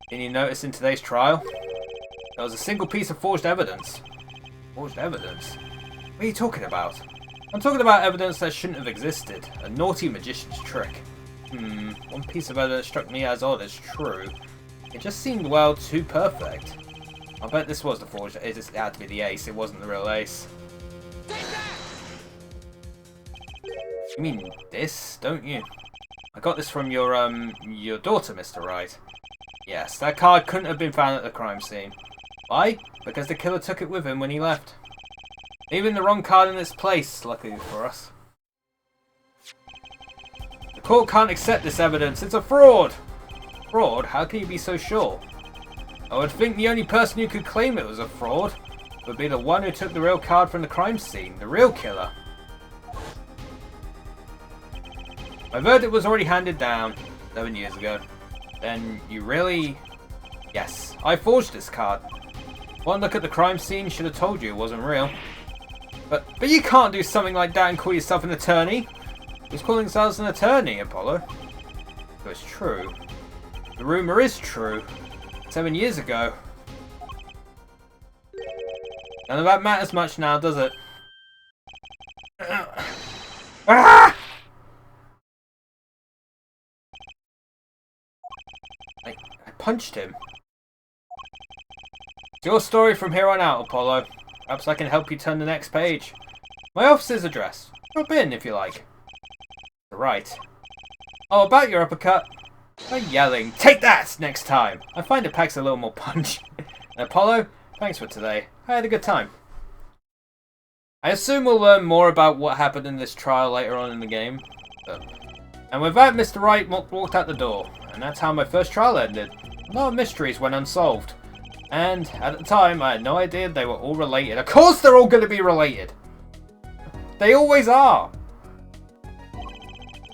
Didn't you notice in today's trial? There was a single piece of forged evidence. Forged evidence? What are you talking about? I'm talking about evidence that shouldn't have existed. A naughty magician's trick. One piece of evidence struck me as odd as true. It just seemed, well, too perfect. I bet this was the forged. It had to be the ace. It wasn't the real ace. You mean this, don't you? I got this from your daughter, Mr. Wright. Yes, that card couldn't have been found at the crime scene. Why? Because the killer took it with him when he left. Leaving the wrong card in its place, luckily for us. The court can't accept this evidence. It's a fraud! Fraud? How can you be so sure? I would think the only person who could claim it was a fraud would be the one who took the real card from the crime scene, the real killer. My verdict was already handed down 7 years ago. Then you really... Yes, I forged this card. One look at the crime scene should have told you it wasn't real. But you can't do something like that and call yourself an attorney. Who's calling themselves an attorney, Apollo? So it's true. The rumor is true. 7 years ago. None of that matters much now, does it? Ah! I punched him. It's your story from here on out, Apollo. Perhaps I can help you turn the next page. My office's address. Drop in if you like. Right. Oh, about your uppercut. No yelling. Take that next time. I find it packs a little more punch. And Apollo, thanks for today. I had a good time. I assume we'll learn more about what happened in this trial later on in the game. And with that, Mr. Wright walked out the door, and that's how my first trial ended. A lot of mysteries went unsolved. And at the time, I had no idea they were all related. Of course they're all going to be related! They always are!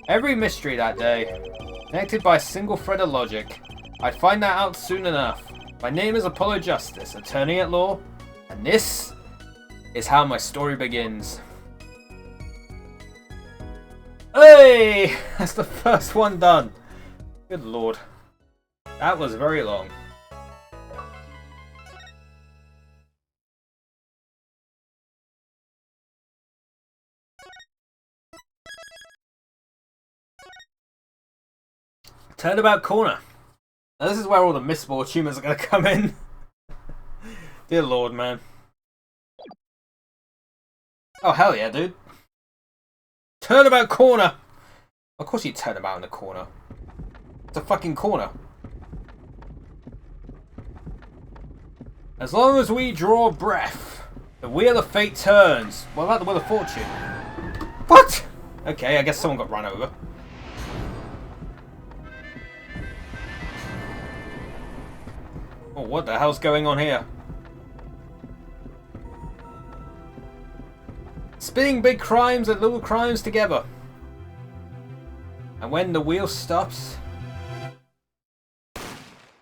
Every mystery that day, connected by a single thread of logic. I'd find that out soon enough. My name is Apollo Justice, attorney at law, and this is how my story begins. Hey! That's the first one done. Good lord. That was very long. Turnabout Corner. Now this is where all the missable achievements are going to come in. Dear lord, man. Oh, hell yeah, dude. Turnabout Corner! Of course you turn about in the corner. It's a fucking corner. As long as we draw breath, the wheel of fate turns. What about the wheel of fortune? What? Okay, I guess someone got run over. Oh, what the hell's going on here? Spinning big crimes and little crimes together. And when the wheel stops...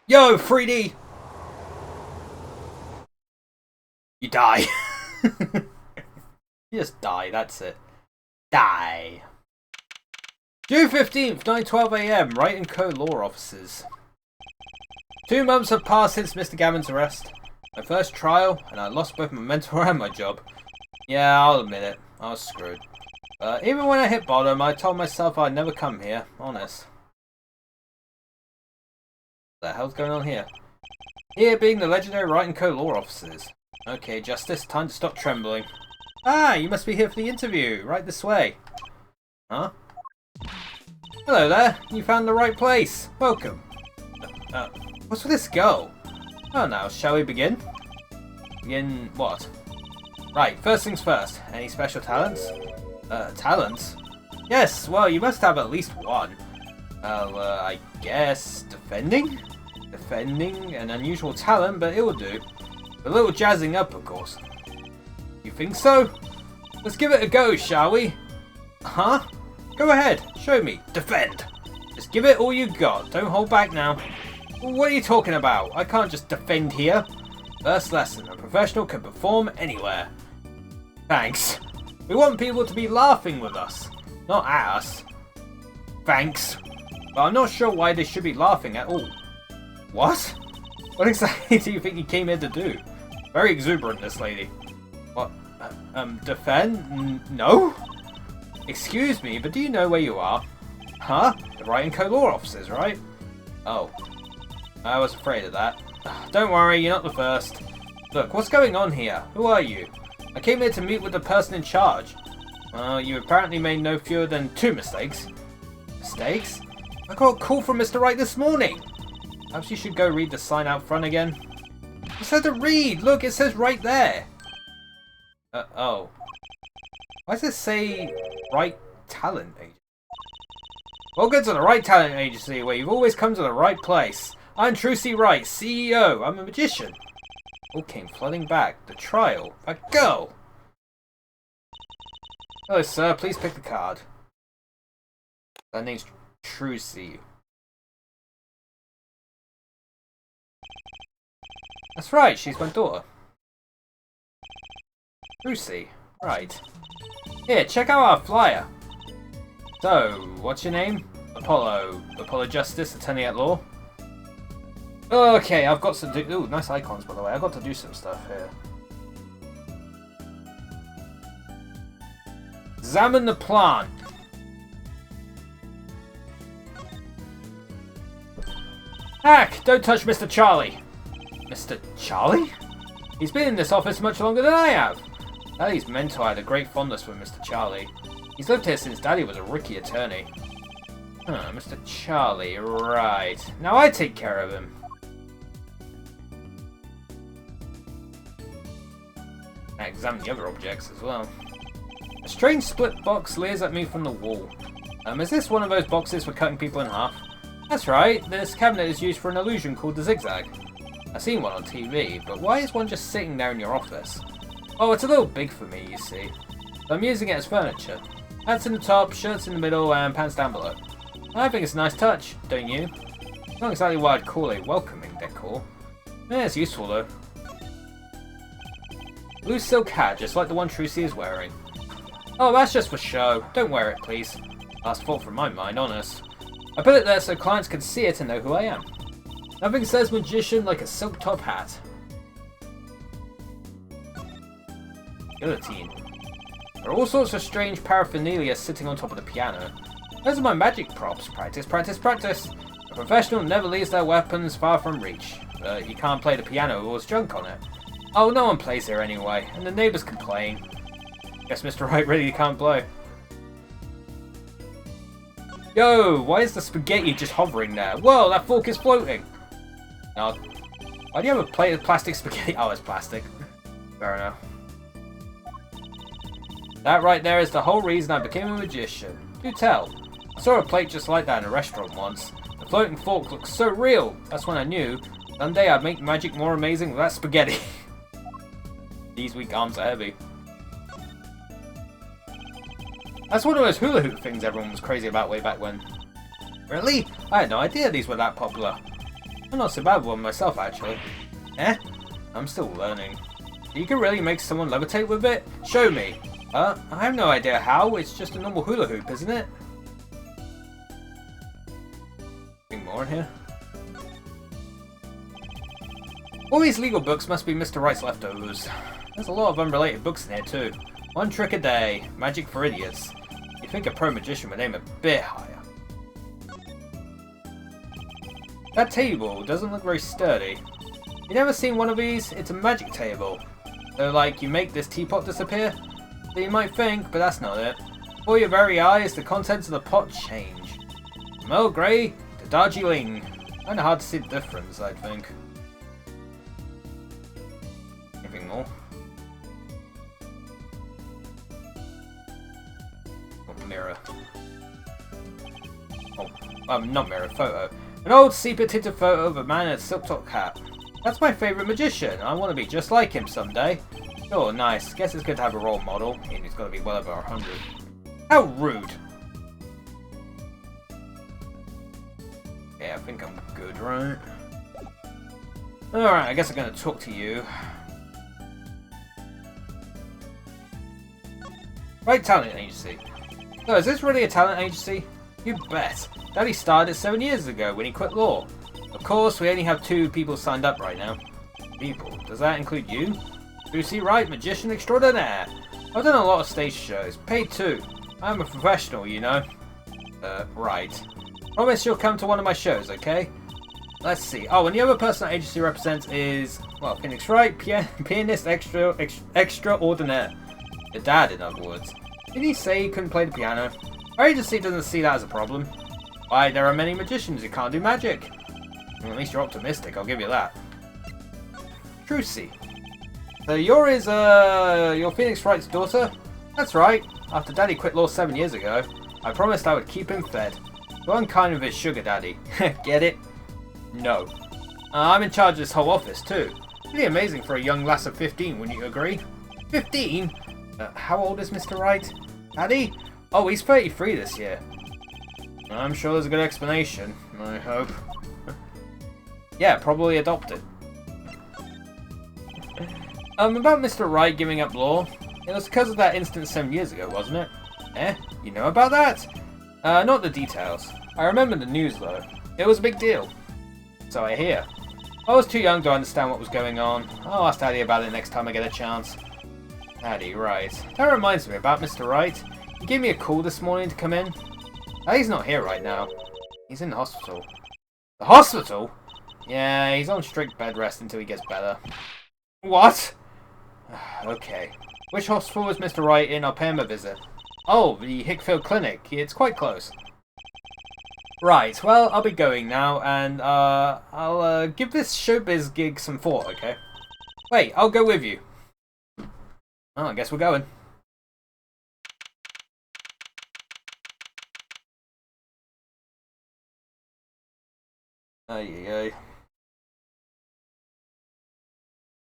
Yo, 3D! You die. You just die, that's it. Die. June 15th, 9:12 AM, Wright & Co. Law Offices. 2 months have passed since Mr. Gavin's arrest. My first trial, and I lost both my mentor and my job. Yeah, I'll admit it. I was screwed. Even when I hit bottom, I told myself I'd never come here. Honest. What the hell's going on here? Here being the legendary Wright & Co. Law Offices. Okay, Justice, time to stop trembling. Ah, you must be here for the interview. Right this way. Huh? Hello there. You found the right place. Welcome. What's with this girl? Oh, now, shall we begin? Begin what? Right, first things first. Any special talents? Talents? Yes, well, you must have at least one. Well, I guess defending? Defending, an unusual talent, but it will do. A little jazzing up, of course. You think so? Let's give it a go, shall we? Huh? Go ahead, show me. Defend! Just give it all you got, don't hold back now. What are you talking about? I can't just defend here. First lesson, a professional can perform anywhere. Thanks. We want people to be laughing with us, not at us. Thanks. But I'm not sure why they should be laughing at all. What? What exactly do you think you came here to do? Very exuberant, this lady. What? Defend? No? Excuse me, but do you know where you are? Huh? The Wright & Co. Law Offices, right? Oh. I was afraid of that. Don't worry, you're not the first. Look, what's going on here? Who are you? I came here to meet with the person in charge. You apparently made no fewer than 2 mistakes. Mistakes? I got a call from Mr. Wright this morning. Perhaps you should go read the sign out front again. You said to read! Look, it says right there! Oh. Why does it say Wright Talent Agency? Welcome to the Wright Talent Agency, where you've always come to the right place. I'm Trucy Wright, CEO. I'm a magician. All came flooding back. The trial. That girl! Hello, sir. Please pick the card. That name's Trucy. That's right, she's my daughter. Trucy. Right. Here, check out our flyer. So, what's your name? Apollo. Apollo Justice, attorney at law. Okay, I've got to do... Ooh, nice icons, by the way. I've got to do some stuff here. Examine the plant. Hack! Don't touch Mr. Charlie. Mr. Charlie? He's been in this office much longer than I have. Daddy's mentor had a great fondness for Mr. Charlie. He's lived here since Daddy was a rookie attorney. Huh, Mr. Charlie, right. Now I take care of him. I examine the other objects as well. A strange split box leers at me from the wall. Is this one of those boxes for cutting people in half? That's right, this cabinet is used for an illusion called the zigzag. I've seen one on TV, but why is one just sitting there in your office? Oh, it's a little big for me, you see. So I'm using it as furniture. Hats in the top, shirts in the middle, and pants down below. I think it's a nice touch, don't you? It's not exactly what I'd call a welcoming decor. Yeah, it's useful though. Blue silk hat, just like the one Trucy is wearing. Oh, that's just for show. Don't wear it, please. Last thought from my mind, honest. I put it there so clients can see it and know who I am. Nothing says magician like a silk top hat. Guillotine. There are all sorts of strange paraphernalia sitting on top of the piano. Those are my magic props. Practice, practice, practice. A professional never leaves their weapons far from reach. But you can't play the piano with all this junk on it. Oh, no one plays here anyway, and the neighbours complain. Guess Mr. Wright really can't play. Yo, why is the spaghetti just hovering there? Whoa, that fork is floating. No. Why do you have a plate of plastic spaghetti? Oh, it's plastic. Fair enough. That right there is the whole reason I became a magician. Do tell. I saw a plate just like that in a restaurant once. The floating fork looks so real. That's when I knew someday I'd make magic more amazing with that spaghetti. These weak arms are heavy. That's one of those hula hoop things everyone was crazy about way back when. Really? I had no idea these were that popular. I'm not so bad with one myself, actually. Eh? I'm still learning. You can really make someone levitate with it? Show me! I have no idea how. It's just a normal hula hoop, isn't it? Anything more in here? All these legal books must be Mr. Wright's leftovers. There's a lot of unrelated books in here, too. One trick a day. Magic for idiots. You'd think a pro magician would aim a bit higher. That table doesn't look very sturdy. You never seen one of these? It's a magic table. So, like, you make this teapot disappear? So you might think, but that's not it. Before your very eyes, the contents of the pot change. From Earl Grey to Darjeeling. Kinda hard to see the difference, I think. Anything more? Mirror. Oh, not mirror, photo. An old sepia-tinted photo of a man in a silk-top hat. That's my favourite magician. I want to be just like him someday. Oh, nice. Guess it's good to have a role model, and he's got to be well over 100. How rude! Yeah, I think I'm good, right? Alright, I guess I'm going to talk to you. Right Talent Agency. So, is this really a talent agency? You bet. Daddy started it 7 years ago when he quit law. Of course, we only have 2 people signed up right now. People? Does that include you? Trucy Wright, magician extraordinaire. I've done a lot of stage shows. Paid too. I'm a professional, you know. Right. Promise you'll come to one of my shows, okay? Let's see. Oh, and the other person that agency represents is, well, Phoenix Wright, pianist extraordinaire. Your dad, in other words. Did he say he couldn't play the piano? Our agency doesn't see that as a problem. Why, there are many magicians who can't do magic. Well, at least you're optimistic, I'll give you that. Trucy. So you're Phoenix Wright's daughter? That's right. After Daddy quit law 7 years ago, I promised I would keep him fed. So I'm kind of his sugar daddy. Get it? No. I'm in charge of this whole office too. Pretty amazing for a young lass of 15, wouldn't you agree? 15? How old is Mr. Wright? Daddy? Oh, he's 33 this year. I'm sure there's a good explanation, I hope. Yeah, probably adopted. About Mr. Wright giving up law. It was because of that incident 7 years ago, wasn't it? Eh? You know about that? Not the details. I remember the news, though. It was a big deal. So I hear. I was too young to understand what was going on. I'll ask Daddy about it next time I get a chance. Daddy, right. That reminds me about Mr. Wright. He gave me a call this morning to come in. Daddy's not here right now. He's in the hospital. The hospital? Yeah, he's on strict bed rest until he gets better. What? Okay. Which hospital was Mr. Wright in? I'll pay him a visit. Oh, the Hickfield Clinic. It's quite close. Right, well, I'll be going now, and I'll give this showbiz gig some thought, okay? Wait, I'll go with you. Oh, I guess we're going. Ay.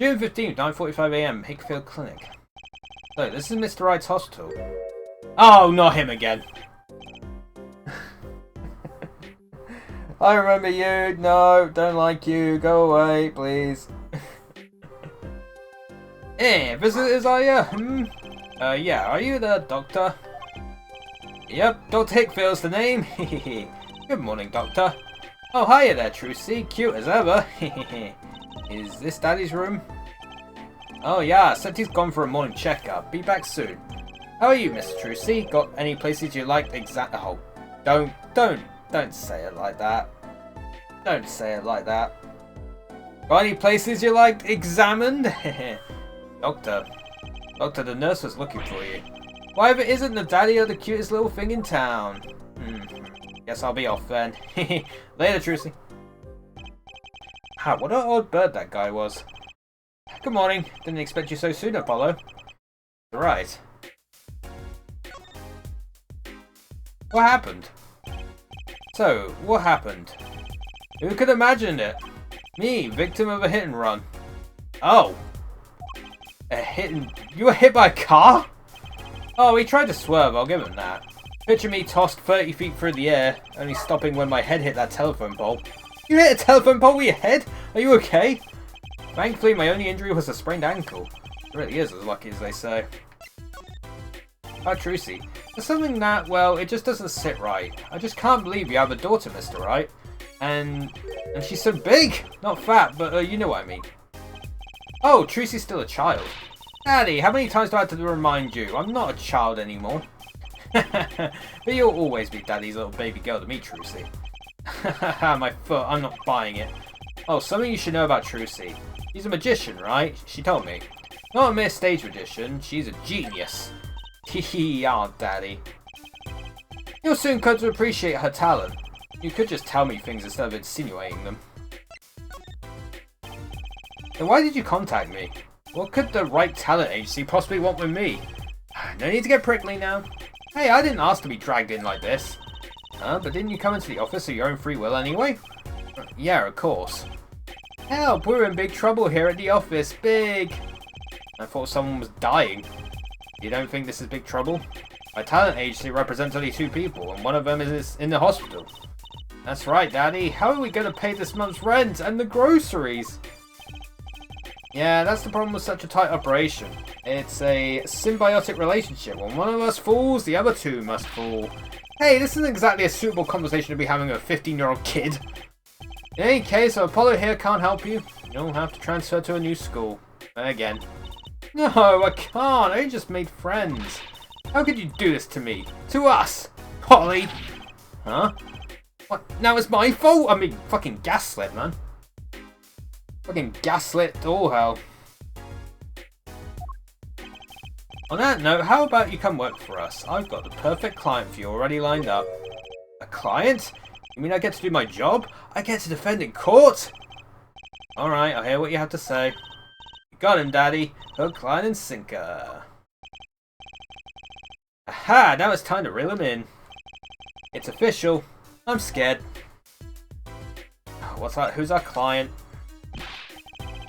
June 15th, 9:45 AM, Hickfield Clinic. So, this is Mr. Wright's hospital. Oh, not him again. I remember you. No, don't like you. Go away, please. Visitors are you? Yeah, are you the doctor? Yep, Dr. Hickfield's the name. Good morning, doctor. Oh, hiya there, Trucy. Cute as ever. Is this Daddy's room? Oh yeah, Septi's gone for a morning checkup. Be back soon. How are you, Mr. Trucy? Got any places you like Oh, don't say it like that. Don't say it like that. Got any places you liked examined? Doctor, the nurse was looking for you. Why, if it isn't the daddy or the cutest little thing in town. Guess I'll be off then. Later, Trucy. What an odd bird that guy was. Good morning. Didn't expect you so soon, Apollo. Right. What happened? So, what happened? Who could imagine it? Me, victim of a hit and run. Oh. You were hit by a car? Oh, he tried to swerve, I'll give him that. Picture me tossed 30 feet through the air, only stopping when my head hit that telephone pole. You hit a telephone pole with your head? Are you okay? Thankfully, my only injury was a sprained ankle. It really is as lucky as they say. Oh, Trucy. There's something that, well, it just doesn't sit right. I just can't believe you have a daughter, Mr. Wright. And she's so big! Not fat, but you know what I mean. Oh, Trucy's still a child. Daddy, how many times do I have to remind you? I'm not a child anymore. But you'll always be Daddy's little baby girl to me, Trucy. My foot, I'm not buying it. Oh, something you should know about Trucy. She's a magician, right? She told me. Not a mere stage magician, she's a genius. Hehe, Aunt Daddy. You'll soon come to appreciate her talent. You could just tell me things instead of insinuating them. Then why did you contact me? What could the Wright Talent Agency possibly want with me? No need to get prickly now. Hey, I didn't ask to be dragged in like this. But didn't you come into the office of your own free will anyway? Yeah, of course. Help, we're in big trouble here at the office. Big. I thought someone was dying. You don't think this is big trouble? My talent agency represents only 2 people, and one of them is in the hospital. That's right, Daddy. How are we going to pay this month's rent and the groceries? Yeah, that's the problem with such a tight operation. It's a symbiotic relationship. When one of us falls, the other 2 must fall. Hey, this isn't exactly a suitable conversation to be having with a 15-year-old kid. In any case, if Apollo here can't help you, you'll have to transfer to a new school. Again. No, I can't. I just made friends. How could you do this to me? To us! Polly! Huh? What? Now it's my fault? I mean, fucking gaslit, man. Fucking gaslit all hell. On that note, how about you come work for us? I've got the perfect client for you already lined up. A client? You mean I get to do my job? I get to defend in court? Alright, I'll hear what you have to say. You got him, Daddy. Hook, line, and sinker. Aha! Now it's time to reel him in. It's official. I'm scared. What's that? Who's our client?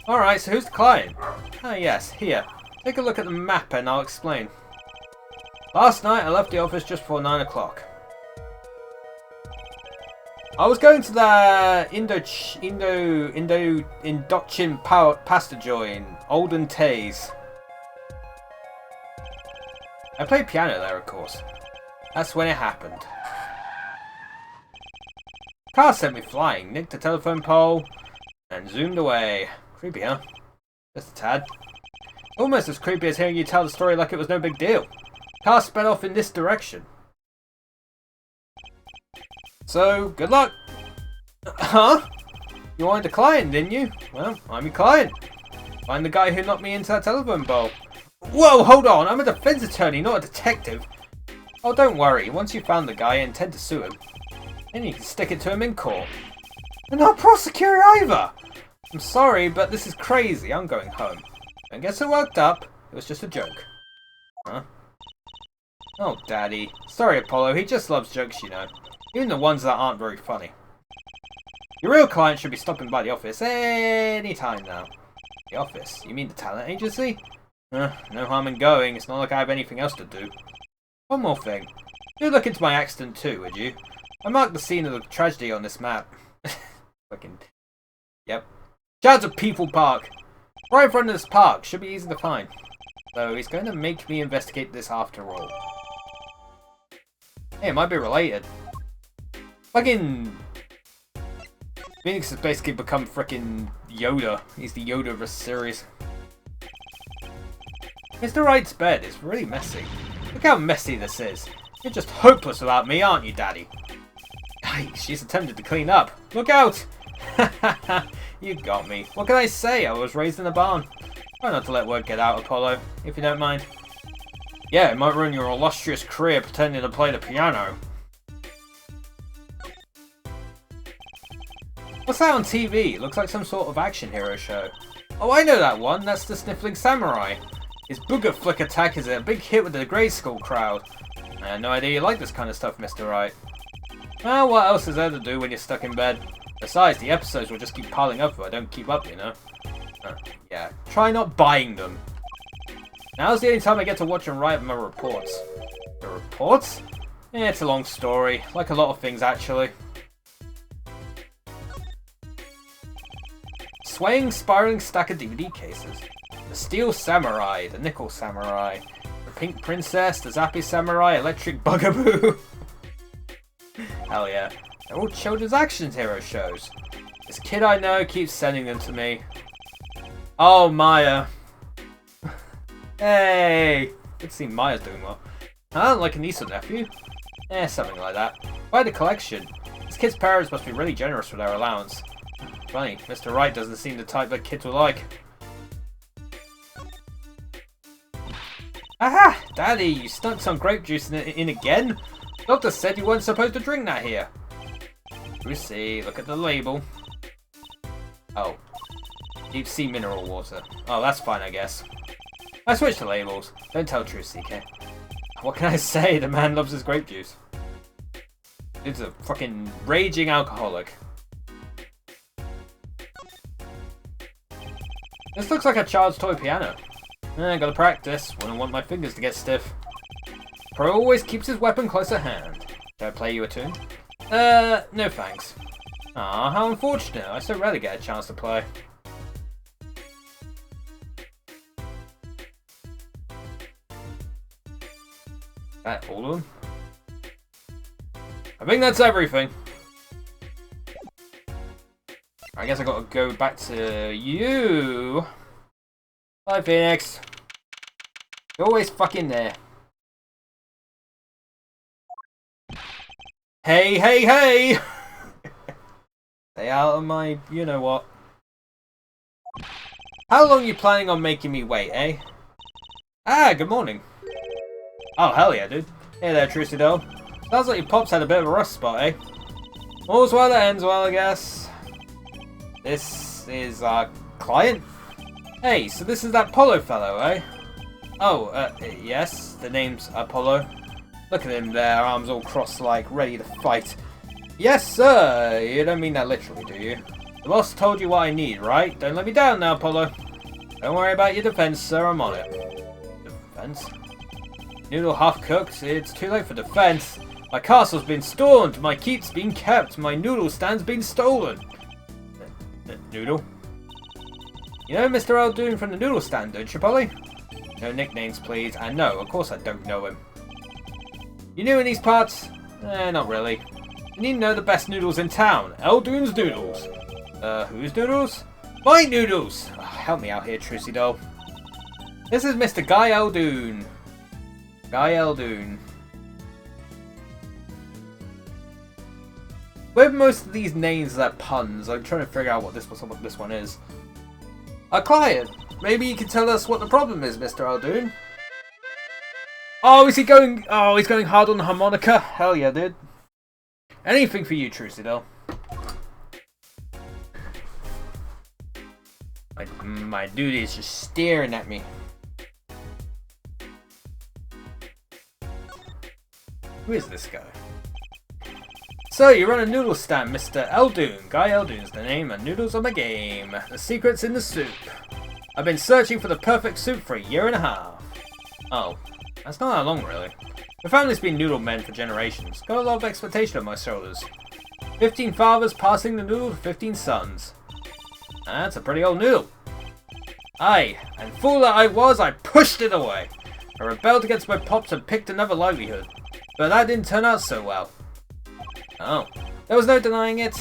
Alright, so who's the client? Ah, yes, here. Take a look at the map and I'll explain. Last night I left the office just before 9 o'clock. I was going to the Indochin pasta joint, Olden Tays. I played piano there, of course. That's when it happened. Car sent me flying, nicked the telephone pole, and zoomed away. Creepy, huh? Just a tad. Almost as creepy as hearing you tell the story like it was no big deal. Car sped off in this direction. So, good luck. Huh? You wanted a client, didn't you? Well, I'm your client. Find the guy who knocked me into that telephone pole. Whoa, hold on. I'm a defense attorney, not a detective. Oh, don't worry. Once you found the guy, I intend to sue him. Then you can stick it to him in court. And not prosecute either. I'm sorry, but this is crazy. I'm going home. Don't get so worked up. It was just a joke. Huh? Oh, Daddy. Sorry, Apollo. He just loves jokes, you know. Even the ones that aren't very funny. Your real client should be stopping by the office any time now. The office? You mean the talent agency? No harm in going. It's not like I have anything else to do. One more thing. Do look into my accident too, would you? I marked the scene of the tragedy on this map. Fucking... Yep. Shouts of People Park. Right in front of this park. Should be easy to find. So he's going to make me investigate this after all. Hey, it might be related. Fucking... Phoenix has basically become frickin' Yoda. He's the Yoda of this series. Mr. Wright's bed is really messy. Look how messy this is. You're just hopeless without me, aren't you, Daddy? Yikes, she's attempted to clean up. Look out! You got me. What can I say? I was raised in a barn. Try not to let word get out, Apollo, if you don't mind. Yeah, it might ruin your illustrious career pretending to play the piano. What's that on TV? It looks like some sort of action hero show. Oh, I know that one. That's the Sniffling Samurai. His Booger Flick attack is a big hit with the Grey Skull crowd. I had no idea you like this kind of stuff, Mr. Wright. Well, what else is there to do when you're stuck in bed? Besides, the episodes will just keep piling up if I don't keep up, you know. Yeah, try not buying them. Now's the only time I get to watch and write my reports. The reports? Yeah, it's a long story. Like a lot of things, actually. Swaying, spiraling stack of DVD cases. The Steel Samurai, the Nickel Samurai, the Pink Princess, the Zappy Samurai, Electric Bugaboo. Hell yeah. They're all children's action hero shows. This kid I know keeps sending them to me. Oh, Maya. Hey! Good to see Maya's doing well. Huh? Like a niece or nephew? Something like that. Quite a collection. This kid's parents must be really generous with their allowance. Funny, Mr. Wright doesn't seem the type that kids will like. Aha! Daddy, you stuck some grape juice in again? Doctor said you weren't supposed to drink that here. We see. Look at the label. Oh. Deep sea mineral water. Oh, that's fine, I guess. I switched to labels. Don't tell truth, CK. What can I say? The man loves his grape juice. Dude's a fucking raging alcoholic. This looks like a child's toy piano. Gotta practice. Wouldn't want my fingers to get stiff. Pro always keeps his weapon close at hand. Should I play you a tune? No thanks. Aw, how unfortunate. I so rarely get a chance to play. That all of them? I think that's everything. I guess I gotta go back to you. Bye, Phoenix. You're always fucking there. Hey, hey, hey! Stay out of my you-know-what. How long are you planning on making me wait, eh? Ah, good morning. Oh, hell yeah, dude. Hey there, Trucy Doll. Sounds like your pops had a bit of a rough spot, eh? All's well that ends well, I guess. This is our client? Hey, so this is that Apollo fellow, eh? Oh, yes, the name's Apollo. Look at him there, arms all crossed like, ready to fight. Yes, sir! You don't mean that literally, do you? The boss told you what I need, right? Don't let me down now, Apollo. Don't worry about your defense, sir, I'm on it. Defense? Noodle half-cooked, it's too late for defense. My castle's been stormed, my keep's been kept, my noodle stand's been stolen. Noodle? You know Mr. Aldoon from the noodle stand, don't you, Polly? No nicknames, please. And no, of course I don't know him. You new in these parts? Not really. You need to know the best noodles in town. Aldoon's Noodles. Whose noodles? My noodles! Oh, help me out here, Trucy Doll. This is Mr. Guy Aldoon. Guy Aldoon. With most of these names are puns, I'm trying to figure out what this one is. A client. Maybe you can tell us what the problem is, Mr. Aldoon. Oh, is he going... Oh, he's going hard on the harmonica? Hell yeah, dude. Anything for you, Trucy Doll. My dude is just staring at me. Who is this guy? So, you run a noodle stand, Mr. Eldoon. Guy Eldoon's the name, and noodles are my game. The secret's in the soup. I've been searching for the perfect soup for 1.5 years. Oh, that's not that long, really. The family's been noodle men for generations. Got a lot of expectation on my shoulders. 15 fathers passing the noodle to 15 sons. That's a pretty old noodle. Aye, and fool that I was, I pushed it away. I rebelled against my pops and picked another livelihood. But that didn't turn out so well. Oh, there was no denying it.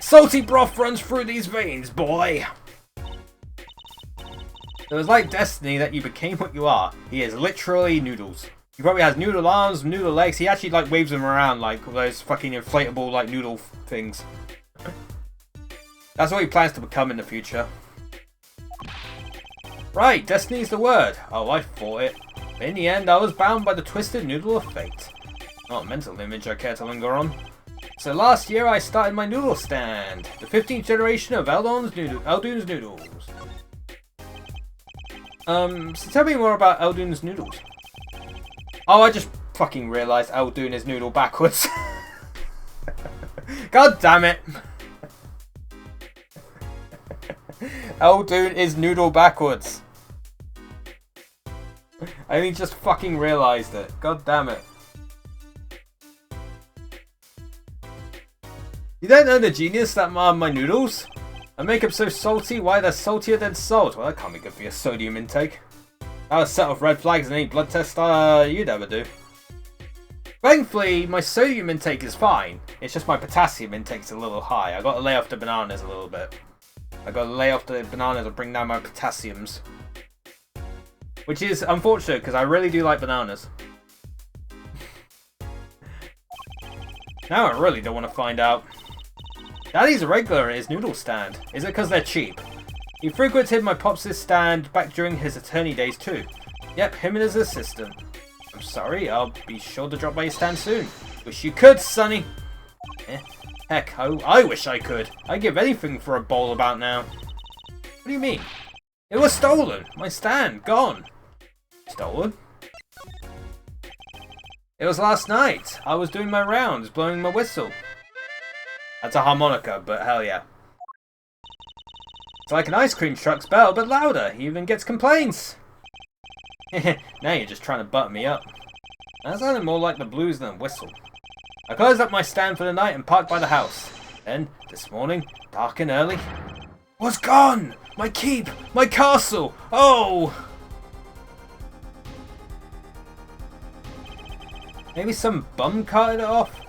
Salty broth runs through these veins, boy. It was like destiny that you became what you are. He is literally noodles. He probably has noodle arms, noodle legs. He actually like waves them around like those fucking inflatable like noodle things. That's what he plans to become in the future. Right, destiny's the word. Oh, I fought it. But in the end, I was bound by the twisted noodle of fate. Not a mental image I care to linger on. So last year I started my noodle stand. The 15th generation of Eldoon's noodles. So tell me more about Eldoon's noodles. Oh, I just fucking realised Eldoon is noodle backwards. God damn it. Eldoon is noodle backwards. I only just fucking realised it. God damn it. You don't know the genius that are my noodles? I make them so salty, why they're saltier than salt. Well, that can't be good for your sodium intake. That was set off red flags in any blood test you'd ever do. Thankfully, my sodium intake is fine. It's just my potassium intake's a little high. I got to lay off the bananas a little bit. I got to lay off the bananas and bring down my potassiums. Which is unfortunate, because I really do like bananas. Now I really don't want to find out. Daddy's a regular at his noodle stand. Is it because they're cheap? He frequented my pops' stand back during his attorney days too. Yep, him and his assistant. I'm sorry, I'll be sure to drop by your stand soon. Wish you could, Sonny. Heck, I wish I could. I'd give anything for a bowl about now. What do you mean? It was stolen. My stand, gone. Stolen? It was last night. I was doing my rounds, blowing my whistle. That's a harmonica, but hell yeah. It's like an ice cream truck's bell, but louder. He even gets complaints. Now you're just trying to butter me up. That sounded more like the blues than a whistle. I closed up my stand for the night and parked by the house. Then, this morning, dark and early, was gone! My keep! My castle! Oh! Maybe some bum carted it off?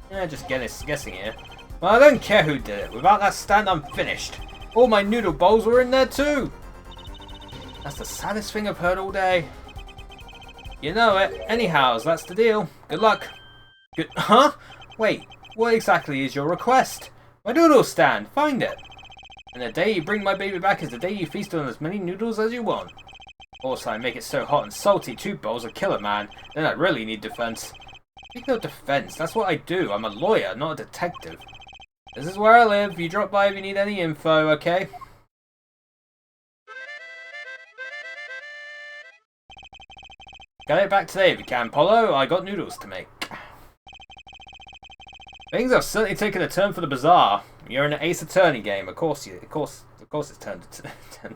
Just guessing here. Well, I don't care who did it. Without that stand, I'm finished. All my noodle bowls were in there too. That's the saddest thing I've heard all day. You know it. Anyhow, that's the deal. Good luck. Good. Huh? Wait. What exactly is your request? My noodle stand. Find it. And the day you bring my baby back is the day you feast on as many noodles as you want. Also, I make it so hot and salty, 2 bowls would kill a man. Then I'd really need defense. Speaking of defense, that's what I do. I'm a lawyer, not a detective. This is where I live. You drop by if you need any info, okay? Get it back today if you can, Polo. I got noodles to make. Things have certainly taken a turn for the bizarre. You're in an Ace Attorney game, of course it's turned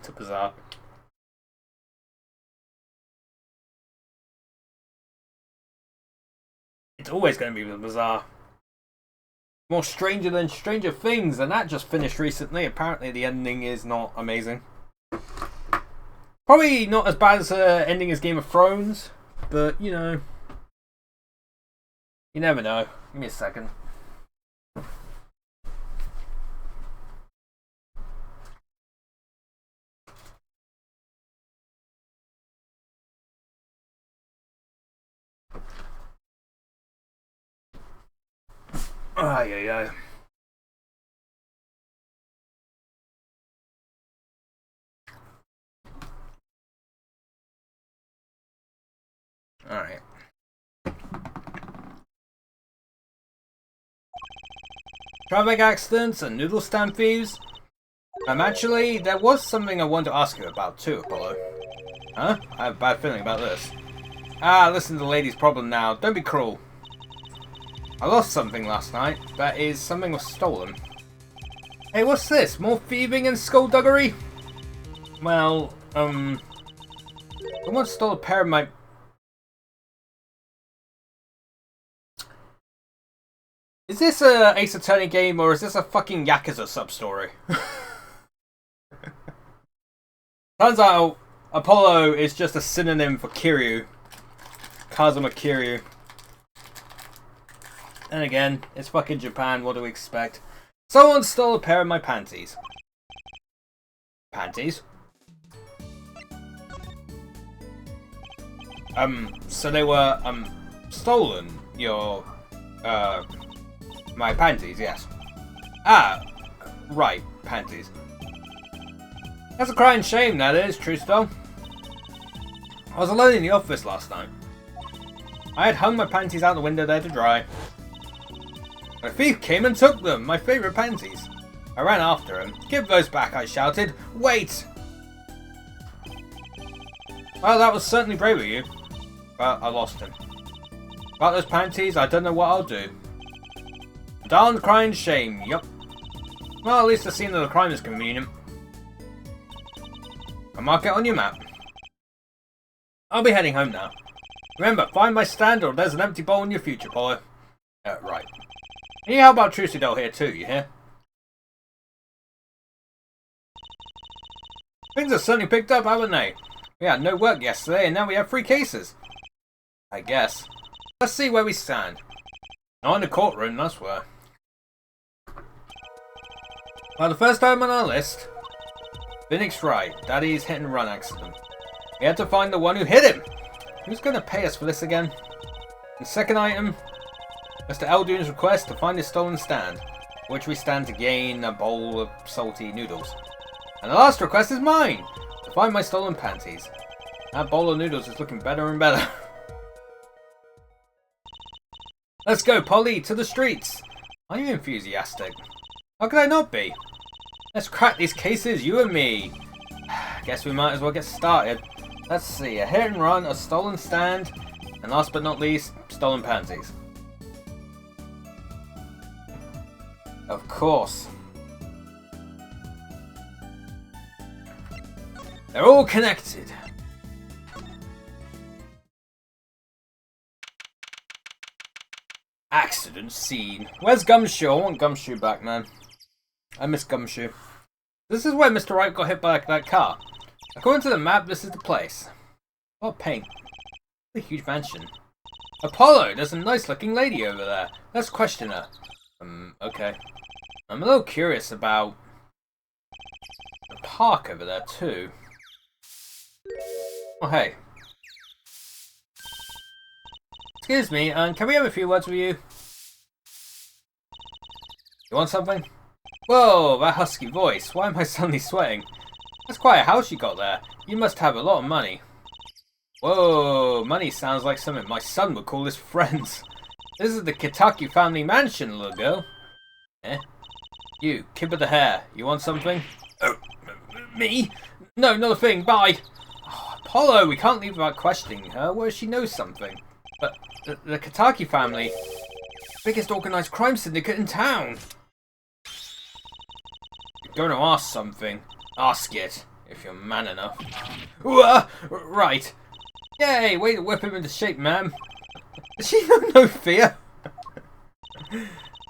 to bizarre. It's always going to be bizarre. More stranger than Stranger Things, and that just finished recently. Apparently the ending is not amazing. Probably not as bad as ending as Game of Thrones, but you know, you never know. Give me a second. Ay, ay, ay. Alright. Traffic accidents and noodle stand thieves? Actually, there was something I wanted to ask you about too, Apollo. Huh? I have a bad feeling about this. Listen to the lady's problem now. Don't be cruel. I lost something last night. That is, something was stolen. Hey, what's this? More thieving and skullduggery? Well, someone stole a pair of my... Is this a Ace Attorney game, or is this a fucking Yakuza sub-story? Turns out, Apollo is just a synonym for Kiryu. Kazuma Kiryu. And again, it's fucking Japan, what do we expect? Someone stole a pair of my panties. Panties? So they were, stolen, your, my panties, yes. Ah, right, panties. That's a crying shame, that is, Trusto. I was alone in the office last night. I had hung my panties out the window there to dry. A thief came and took them, my favourite panties. I ran after him. Give those back, I shouted. Wait! Well, that was certainly brave of you. But I lost him. About those panties, I don't know what I'll do. Darn crying shame, yup. Well, at least the scene of the crime is convenient. I'll mark it on your map. I'll be heading home now. Remember, find my stand or there's an empty bowl in your future, Polo. Right. And how about Trucidol here too, you hear? Things have certainly picked up, haven't they? We had no work yesterday and now we have 3 cases. I guess. Let's see where we stand. Not in the courtroom, that's where. Well, the first item on our list. Phoenix Wright, Daddy's hit and run accident. We had to find the one who hit him. Who's going to pay us for this again? The second item, Mr. Eldoon's request to find his stolen stand, which we stand to gain a bowl of salty noodles. And the last request is mine, to find my stolen panties. That bowl of noodles is looking better and better. Let's go, Polly, to the streets. Are you enthusiastic? How could I not be? Let's crack these cases, you and me. Guess we might as well get started. Let's see, a hit and run, a stolen stand, and last but not least, stolen panties. Of course. They're all connected. Accident scene. Where's Gumshoe? I want Gumshoe back, man. I miss Gumshoe. This is where Mr. Wright got hit by that car. According to the map, this is the place. Oh, paint. A huge mansion. Apollo, there's a nice looking lady over there. Let's question her. Okay. I'm a little curious about the park over there too. Oh, hey. Excuse me, can we have a few words with you? You want something? Whoa, that husky voice. Why am I suddenly sweating? That's quite a house you got there. You must have a lot of money. Whoa, money sounds like something my son would call his friends. This is the Kitaki family mansion, little girl. Eh? You, kid with the hair. You want something? Oh, me? No, not a thing. Bye. Oh, Apollo, we can't leave without questioning her. Well, she knows something. But the Kitaki family, biggest organized crime syndicate in town. You're going to ask something. Ask it, if you're man enough. Right. Yay, way to whip him into shape, ma'am. Does she know no fear?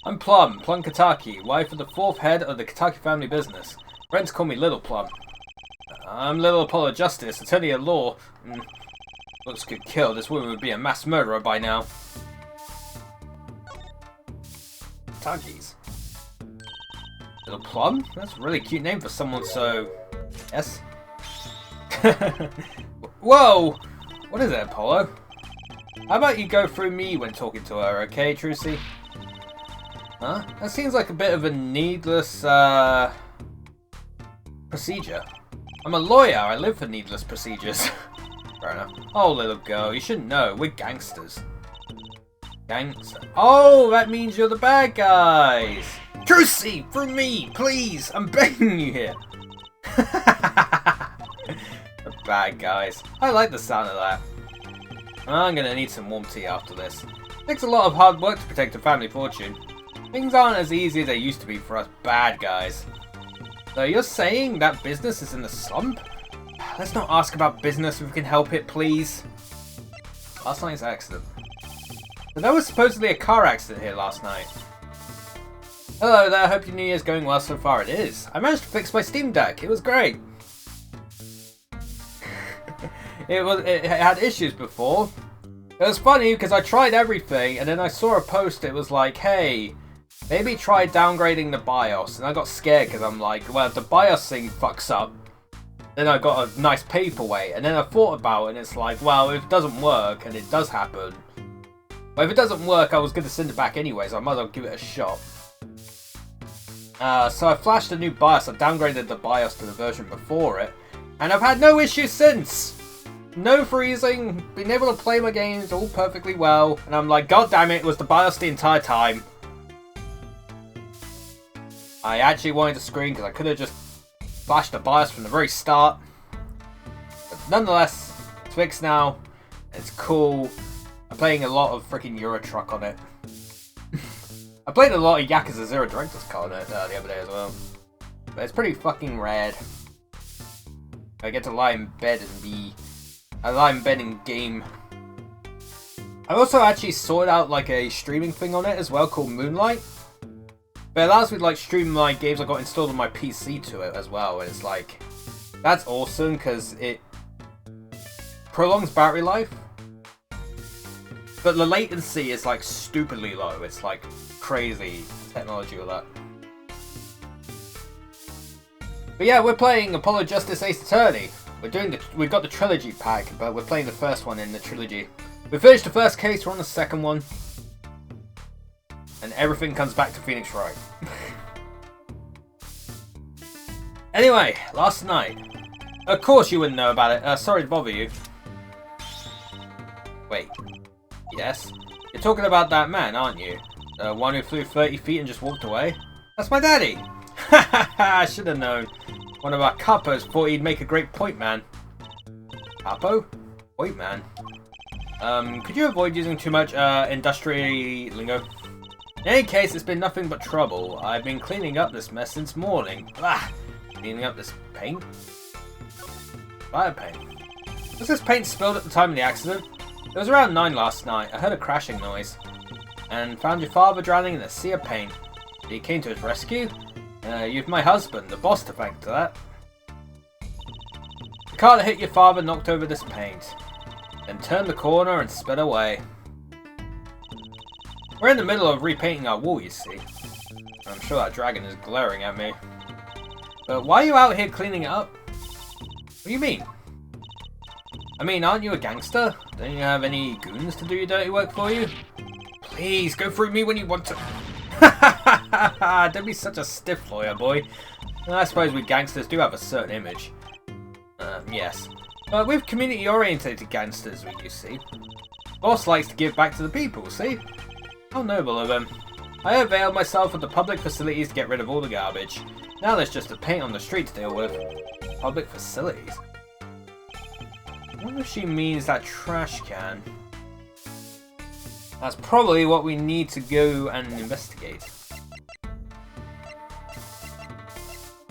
I'm Plum Kitaki, wife of the 4th head of the Kitaki family business. Friends call me Little Plum. I'm Little Apollo Justice, attorney at law. Looks could kill. This woman would be a mass murderer by now. Kitakis. Little Plum? That's a really cute name for someone so... Yes? Whoa! What is it, Apollo? How about you go through me when talking to her, okay, Trucy? Huh? That seems like a bit of a needless, procedure. I'm a lawyer, I live for needless procedures. Fair enough. Oh, little girl, you shouldn't know, we're gangsters. Gangster? Oh, that means you're the bad guys! Trucy, through me, please! I'm begging you here! The bad guys. I like the sound of that. I'm gonna need some warm tea after this. Takes a lot of hard work to protect a family fortune. Things aren't as easy as they used to be for us bad guys. So you're saying that business is in the slump? Let's not ask about business if we can help it, please. Last night's accident. So there was supposedly a car accident here last night. Hello there, hope your New Year's going well so far. It is. I managed to fix my Steam Deck. It was great. It had issues before. It was funny because I tried everything and then I saw a post. It was like, hey, maybe try downgrading the BIOS. And I got scared because I'm like, well, if the BIOS thing fucks up, then I got a nice paperweight. And then I thought about it and it's like, well, if it doesn't work, and it does happen. But if it doesn't work, I was going to send it back anyway, so I might as well give it a shot. So I flashed a new BIOS. I downgraded the BIOS to the version before it. And I've had no issues since. No freezing, been able to play my games all perfectly well. And I'm like, god damn it, it was the BIOS the entire time. I actually wanted to scream because I could have just flashed the BIOS from the very start. But nonetheless, it's fixed now. It's cool. I'm playing a lot of freaking Euro Truck on it. I played a lot of Yakuza 0 Director's Cut on it the other day as well. But it's pretty fucking rad. I get to lie in bed and be... I lie in bed in game. I also actually sorted out like a streaming thing on it as well called Moonlight. But it allows me to like stream my games I got installed on my PC to it as well. And it's like... That's awesome because it prolongs battery life. But the latency is like stupidly low. It's like crazy technology with that. But yeah, we're playing Apollo Justice Ace Attorney. We've got the trilogy pack, but we're playing the first one in the trilogy. We finished the first case, we're on the second one. And everything comes back to Phoenix Wright. Anyway, last night. Of course you wouldn't know about it. Sorry to bother you. Wait. Yes? You're talking about that man, aren't you? The one who flew 30 feet and just walked away? That's my daddy! Ha I should have known. One of our capos thought he'd make a great point man. Capo? Point man? Could you avoid using too much industry lingo? In any case, it's been nothing but trouble. I've been cleaning up this mess since morning. Blah! Cleaning up this paint? Fire paint. Was this paint spilled at the time of the accident? It was around 9 last night. I heard a crashing noise. And found your father drowning in a sea of paint. He came to his rescue? You've my husband, the boss, to thank for that. The car that hit your father knocked over this paint. Then turned the corner and sped away. We're in the middle of repainting our wall, you see. I'm sure that dragon is glaring at me. But why are you out here cleaning it up? What do you mean? I mean, aren't you a gangster? Don't you have any goons to do your dirty work for you? Please, go through me when you want to. Don't be such a stiff lawyer, boy. I suppose we gangsters do have a certain image. Yes. But we're community-orientated gangsters, you see. Boss likes to give back to the people, see? How noble of him. I availed myself of the public facilities to get rid of all the garbage. Now there's just the paint on the street to deal with. Public facilities? I wonder if she means that trash can. That's probably what we need to go and investigate.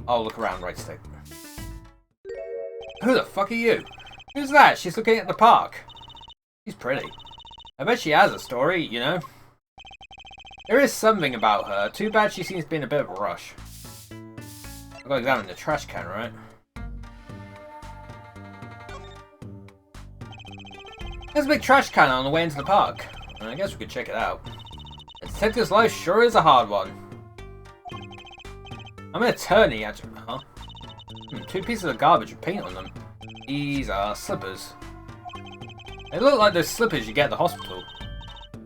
Oh, look around, right stick. Who the fuck are you? Who's that? She's looking at the park. She's pretty. I bet she has a story, you know? There is something about her. Too bad she seems to be in a bit of a rush. I've got to examine the trash can, right? There's a big trash can on the way into the park. I guess we could check it out. A detective's life sure is a hard one. I'm an attorney, actually. Huh? 2 pieces of garbage with paint on them. These are slippers. They look like those slippers you get at the hospital.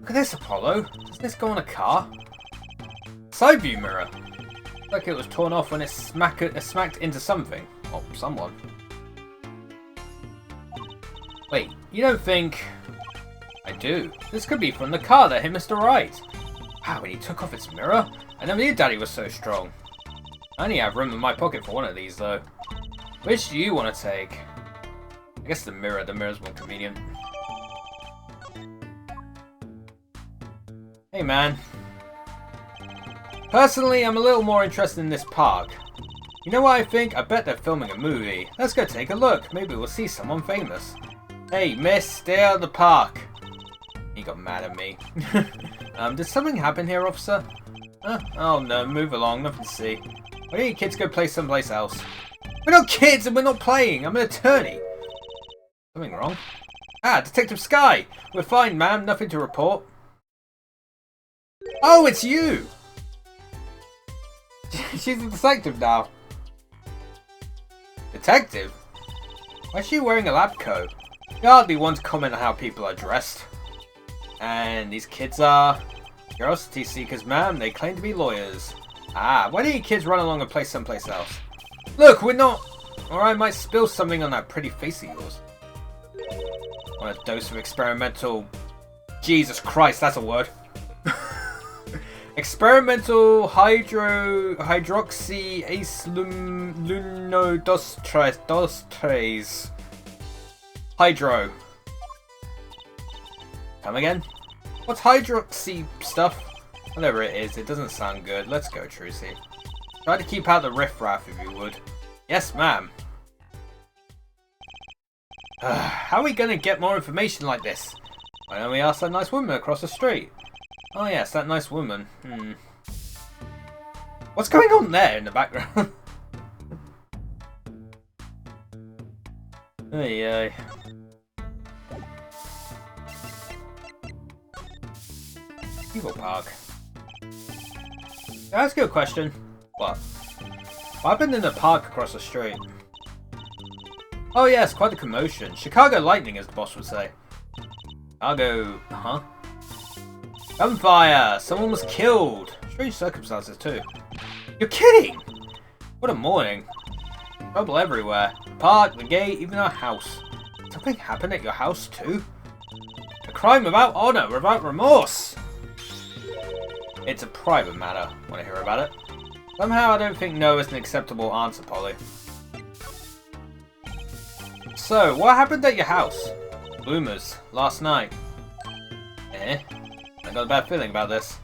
Look at this, Apollo. Doesn't this go on a car? Side view mirror. Looks like it was torn off when it smacked into something. Oh, someone. Wait, you don't think... I do. This could be from the car that hit Mr. Wright. Wow, when he took off its mirror? I never knew Daddy was so strong. I only have room in my pocket for one of these, though. Which do you want to take? I guess the mirror. The mirror's more convenient. Hey man. Personally, I'm a little more interested in this park. You know what I think? I bet they're filming a movie. Let's go take a look. Maybe we'll see someone famous. Hey, miss, stay out of the park. He got mad at me. Did something happen here, officer? Oh no, move along, nothing to see. Why don't you kids go play someplace else? We're not kids and we're not playing. I'm an attorney. Something wrong? Ah, Detective Sky. We're fine, ma'am. Nothing to report. Oh, it's you! She's a detective now. Detective? Why is she wearing a lab coat? You hardly want to comment on how people are dressed. And these kids are curiosity seekers, ma'am. They claim to be lawyers. Ah, why don't you kids run along and play someplace else? Look, we're not... Or I might spill something on that pretty face of yours. Want a dose of experimental... Jesus Christ, that's a word. Experimental hydroxy ace lunodostres. Hydro. Come again? What's hydroxy stuff? Whatever it is, it doesn't sound good. Let's go, Trucy. Try to keep out the riffraff if you would. Yes, ma'am. How are we gonna get more information like this? Why don't we ask that nice woman across the street? Oh yes, that nice woman. What's going on there in the background? Ay. Eagle Park. Can I ask you a question? What? What happened in the park across the street? Oh yes, quite a commotion. Chicago lightning, as the boss would say. Chicago... huh? Gunfire! Someone was killed! Strange circumstances too. You're kidding! What a morning. Trouble everywhere. The park, the gate, even our house. Something happened at your house too? A crime without honour, without remorse! It's a private matter. Want to hear about it? Somehow I don't think no is an acceptable answer, Polly. So, what happened at your house? Bloomers, last night. I got a bad feeling about this.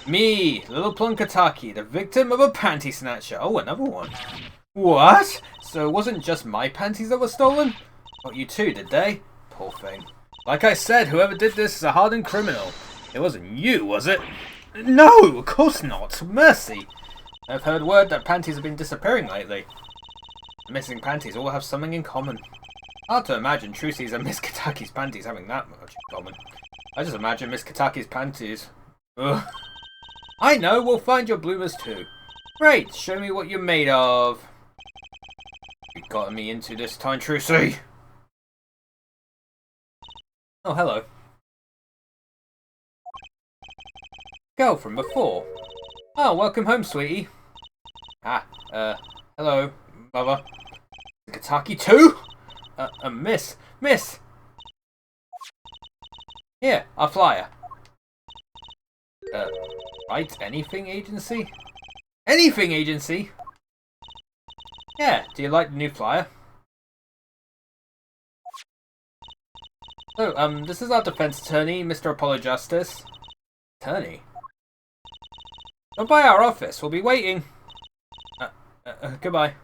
Me, little Plunkataki, the victim of a panty snatcher. Oh, another one. What? So it wasn't just my panties that were stolen? Got you too, did they? Poor thing. Like I said, whoever did this is a hardened criminal. It wasn't you, was it? No, of course not. Mercy. I've heard word that panties have been disappearing lately. Missing panties all have something in common. Hard to imagine Trucy's and Miss Kataki's panties having that much in common. I just imagine Miss Kataki's panties. Ugh. I know, we'll find your bloomers too. Great, show me what you're made of. You got me into this time, Trucy. Oh, hello. Girl from before. Oh, welcome home, sweetie. Hello, mother. Kataki too? Miss. Here, our flyer. Right, anything agency? Anything agency? Yeah, do you like the new flyer? So, this is our defense attorney, Mr. Apollo Justice. Attorney? Come by our office, we'll be waiting. Goodbye.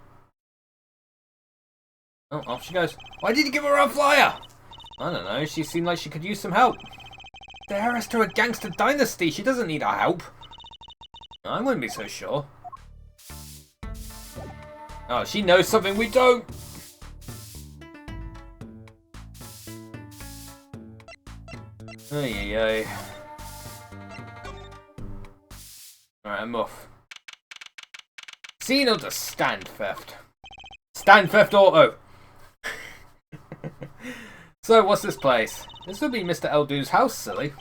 Oh, off she goes. Why did you give her our flyer? I don't know, she seemed like she could use some help. The heiress to a gangster dynasty, she doesn't need our help. I wouldn't be so sure. Oh, she knows something we don't. Ay. Alright, I'm off. Scene of the Stand Theft. Stand Theft Auto! So, what's this place? This would be Mr. Eldu's house, silly.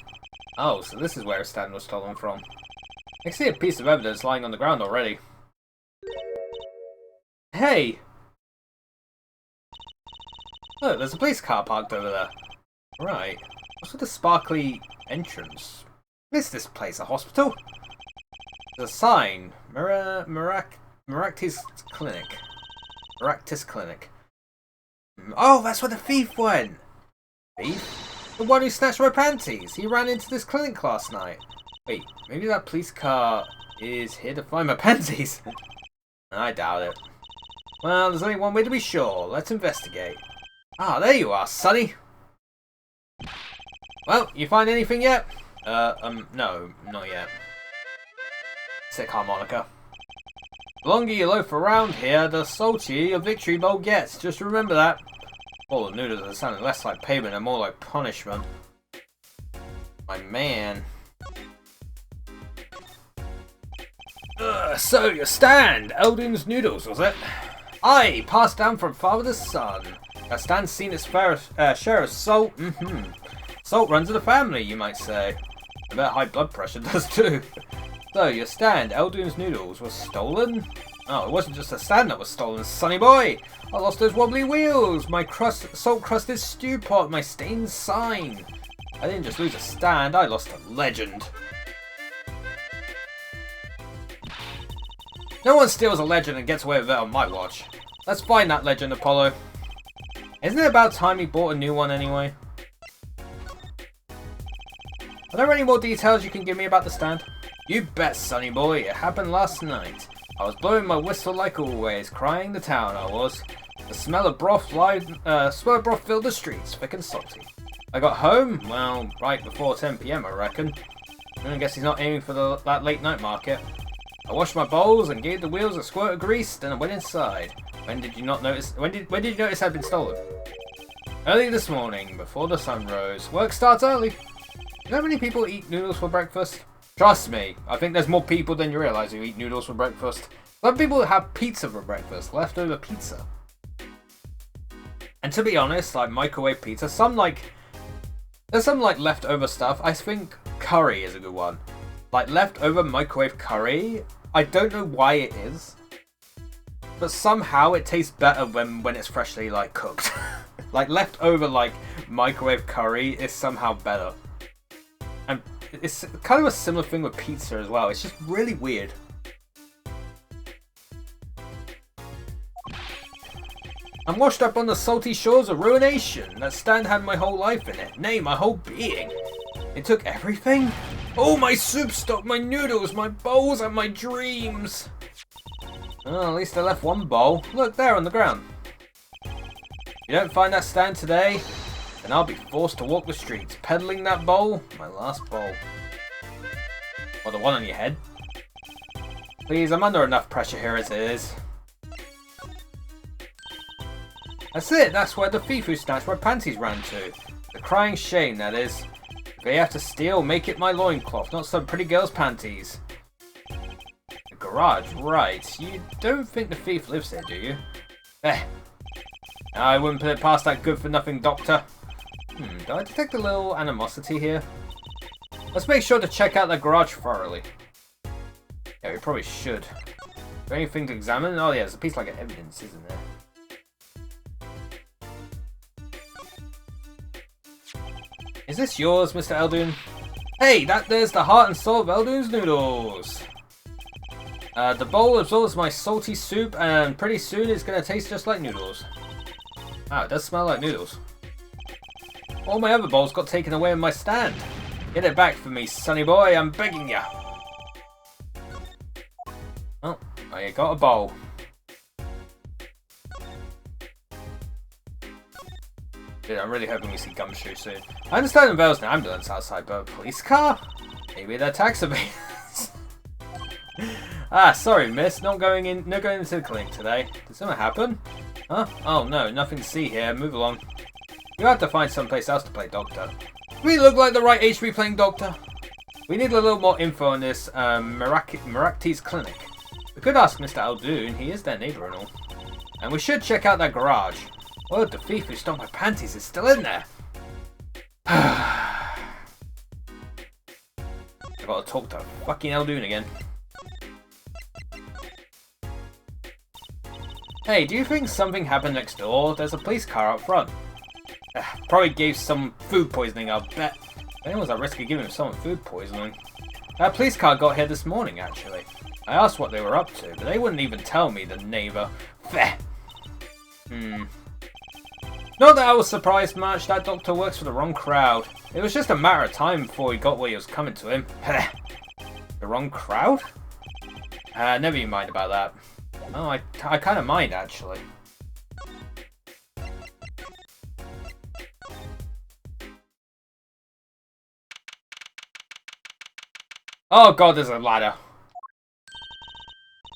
Oh, so this is where a stand was stolen from. I see a piece of evidence lying on the ground already. Hey! Look, there's a police car parked over there. Right. What's with the sparkly entrance? What is this place, a hospital? There's a sign. Maractus Clinic. Maractus Clinic. Oh, that's where the thief went! Thief? The one who snatched my panties. He ran into this clinic last night. Wait, maybe that police car is here to find my panties? I doubt it. Well, there's only one way to be sure. Let's investigate. Ah, there you are, Sonny. Well, you find anything yet? No, not yet. Sick harmonica. The longer you loaf around here, the saltier your victory bowl gets. Just remember that. All the noodles are sounding less like payment and more like punishment. My man. So, your stand, Eldoon's Noodles, was it? Aye, passed down from father to son. A stand's seen its fair share of salt. Salt runs in the family, you might say. I bet high blood pressure does too. So, your stand, Eldoon's Noodles, was stolen? Oh, it wasn't just a stand that was stolen, sonny boy. I lost those wobbly wheels, my salt-crusted stew pot, my stained sign. I didn't just lose a stand, I lost a legend. No one steals a legend and gets away with it on my watch. Let's find that legend, Apollo. Isn't it about time he bought a new one anyway? Are there any more details you can give me about the stand? You bet, sonny boy. It happened last night. I was blowing my whistle like always, crying the town I was. The smell of broth filled the streets, thick and salty. I got home, well, right before 10 PM, I reckon. I guess he's not aiming for that late night market. I washed my bowls and gave the wheels a squirt of grease, then I went inside. When did you notice it had been stolen? Early this morning, before the sun rose. Work starts early. You know how many people eat noodles for breakfast? Trust me, I think there's more people than you realise who eat noodles for breakfast. Some people have pizza for breakfast, leftover pizza. And to be honest, like microwave pizza, there's some leftover stuff. I think curry is a good one. Like leftover microwave curry, I don't know why it is, but somehow it tastes better when it's freshly like cooked. Like leftover like microwave curry is somehow better. And it's kind of a similar thing with pizza as well. It's just really weird. I'm washed up on the salty shores of ruination. That stand had my whole life in it. Nay, my whole being. It took everything? Oh, my soup stock, my noodles, my bowls, and my dreams. Oh, at least I left one bowl. Look, there on the ground. If you don't find that stand today, then I'll be forced to walk the streets, peddling that bowl, my last bowl. Or the one on your head. Please, I'm under enough pressure here as it is. That's it, that's where the thief who snatched my panties ran to. The crying shame, that is. If they have to steal, make it my loincloth, not some pretty girl's panties. The garage, right. You don't think the thief lives there, do you? I wouldn't put it past that good-for-nothing doctor. Do I detect a little animosity here? Let's make sure to check out the garage thoroughly. Yeah, we probably should. Is there anything to examine? Oh yeah, there's a piece like evidence, isn't there? Is this yours, Mr. Eldoon? Hey, there's the heart and soul of Eldoon's Noodles. The bowl absorbs my salty soup, and pretty soon it's gonna taste just like noodles. Wow, it does smell like noodles. All my other bowls got taken away in my stand. Get it back for me, sonny boy, I'm begging ya. Oh, I got a bowl. Dude, I'm really hoping we see Gumshoe soon. I understand there's an ambulance outside, but a police car? Maybe they're tax evaders. Sorry, miss. Not going into the clinic today. Did something happen? Huh? Oh no, nothing to see here. Move along. You have to find someplace else to play doctor. We look like the right age to be playing doctor. We need a little more info on this Merakti's clinic. We could ask Mr. Eldoon. He is their neighbour and all. And we should check out that garage. Oh, the thief who stole my panties is still in there. I gotta talk to fucking Eldoon again. Hey, do you think something happened next door? There's a police car out front. Probably gave some food poisoning, I'll bet. If anyone's at risk of giving someone food poisoning. That police car got here this morning, actually. I asked what they were up to, but they wouldn't even tell me, the neighbour. Feh. Not that I was surprised much, that doctor works for the wrong crowd. It was just a matter of time before he got what he was coming to him. The wrong crowd? Never you mind about that. Oh, I kind of mind, actually. Oh god, there's a ladder.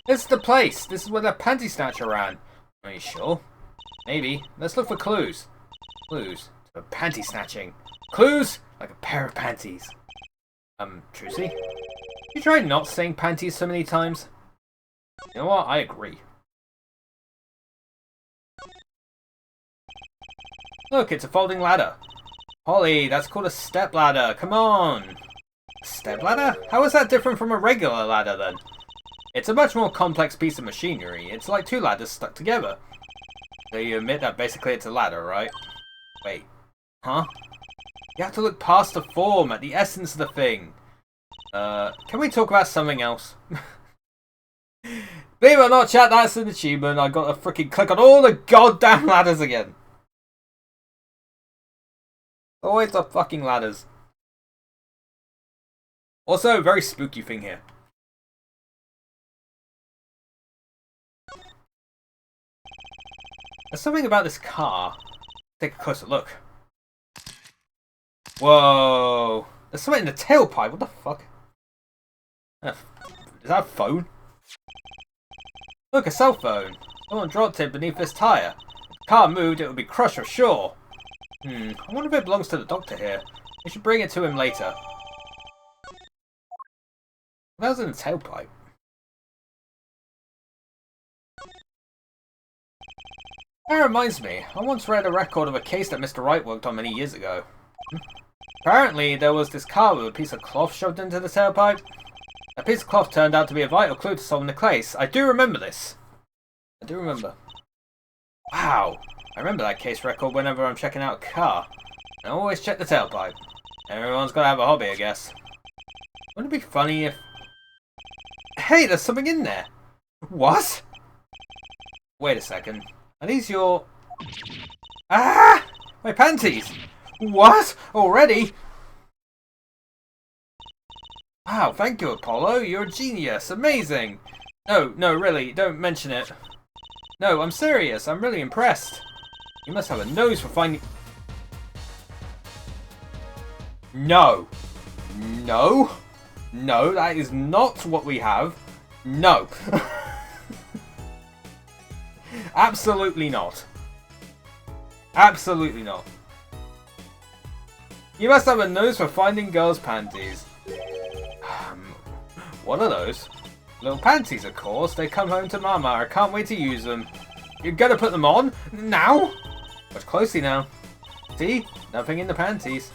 This is the place. This is where the panty snatcher ran. Are you sure? Maybe. Let's look for clues. Clues to panty snatching. Clues? Like a pair of panties. Trucy? You tried not saying panties so many times? You know what? I agree. Look, it's a folding ladder. Holly, that's called a step ladder. Come on. A step ladder? How is that different from a regular ladder then? It's a much more complex piece of machinery. It's like two ladders stuck together. So you admit that basically it's a ladder, right? Wait. Huh? You have to look past the form, at the essence of the thing. Can we talk about something else? Believe it or not, chat, that's an achievement. I got to freaking click on all the goddamn ladders again. Always the fucking ladders. Also, very spooky thing here. There's something about this car. Take a closer look. Whoa. There's something in the tailpipe. What the fuck? Is that a phone? Look, a cell phone. Someone dropped it beneath this tyre. If the car moved, it would be crushed for sure. I wonder if it belongs to the doctor here. We should bring it to him later. That was in the tailpipe. That reminds me, I once read a record of a case that Mr. Wright worked on many years ago. Apparently, there was this car with a piece of cloth shoved into the tailpipe. That piece of cloth turned out to be a vital clue to solving the case. I do remember this. I do remember. Wow. I remember that case record whenever I'm checking out a car. I always check the tailpipe. Everyone's got to have a hobby, I guess. Wouldn't it be funny if... Hey, there's something in there. What? Wait a second. Are these your... Ah! My panties! What? Already? Wow, thank you, Apollo. You're a genius. Amazing. No, really, don't mention it. No, I'm serious. I'm really impressed. You must have a nose for finding... No. No. No, that is not what we have. No. Absolutely not. Absolutely not. You must have a nose for finding girls' panties. What are those? Little panties, of course. They come home to Mama. I can't wait to use them. You're gonna put them on? Now? Watch closely now. See? Nothing in the panties.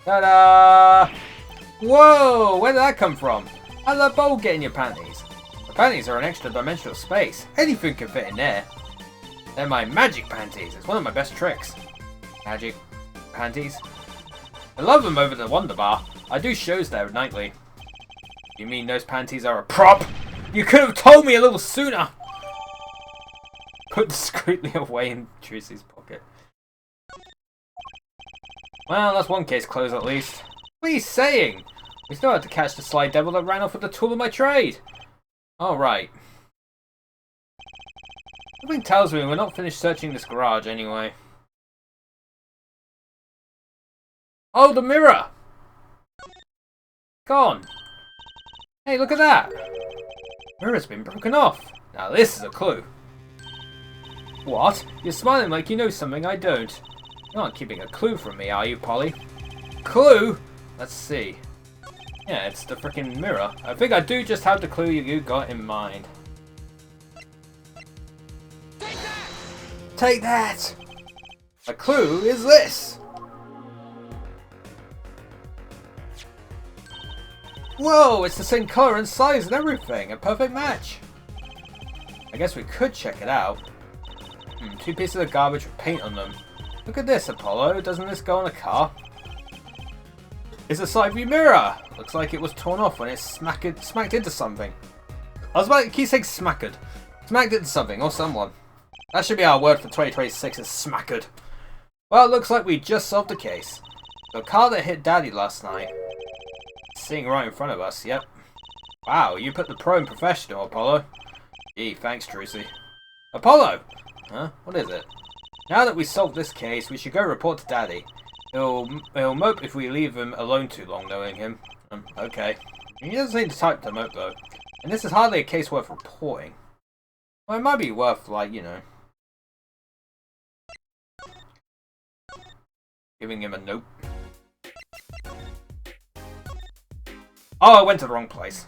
Ta-da! Whoa! Where did that come from? How did that bowl get in your panties? The panties are an extra dimensional space. Anything can fit in there. They're my magic panties. It's one of my best tricks. Magic panties. I love them over the Wonder Bar. I do shows there nightly. You mean those panties are a prop? You could have told me a little sooner! Put discreetly away in Trucy's pocket. Well, that's one case closed at least. What are you saying? We still had to catch the sly devil that ran off with the tool of my trade. Alright. Something tells me we're not finished searching this garage anyway. Oh, the mirror! Gone. Hey, look at that! Mirror's been broken off. Now this is a clue. What? You're smiling like you know something I don't. You aren't keeping a clue from me, are you, Polly? Clue? Let's see. Yeah, it's the freaking mirror. I think I do just have the clue you got in mind. Take that! Take that! The clue is this! Whoa, it's the same colour and size and everything. A perfect match. I guess we could check it out. Two pieces of garbage with paint on them. Look at this, Apollo. Doesn't this go on a car? It's a side view mirror. Looks like it was torn off when it smacked into something. I was about to keep saying smacked. Smacked into something or someone. That should be our word for 2026 is smackered. Well, it looks like we just solved the case. The car that hit Daddy last night. Sitting right in front of us, yep. Wow, you put the pro in professional, Apollo. Gee, thanks, Druzy. Apollo! Huh? What is it? Now that we solved this case, we should go report to Daddy. He'll mope if we leave him alone too long, knowing him. Okay. He doesn't seem the type to mope, though. And this is hardly a case worth reporting. Well, it might be worth, like, you know, giving him a note. Oh, I went to the wrong place.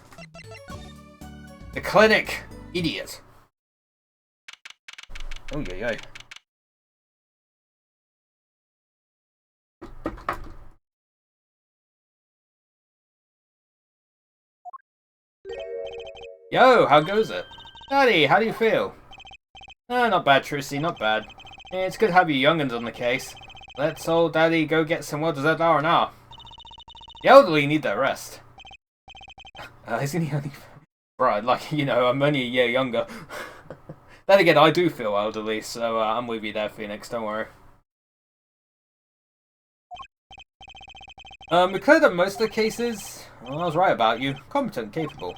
The clinic! Idiot. Oh, yeah, yeah. Yo, how goes it? Daddy, how do you feel? Not bad, Trucy, not bad. It's good to have you young'uns on the case. Let's old Daddy go get some well-deserved R&R. The elderly need their rest. Isn't he only... Right, like, you know, I'm only a year younger. Then again, I do feel elderly, so I'm with you there, Phoenix, don't worry. We cleared up most of the cases. Well, I was right about you. Competent, capable.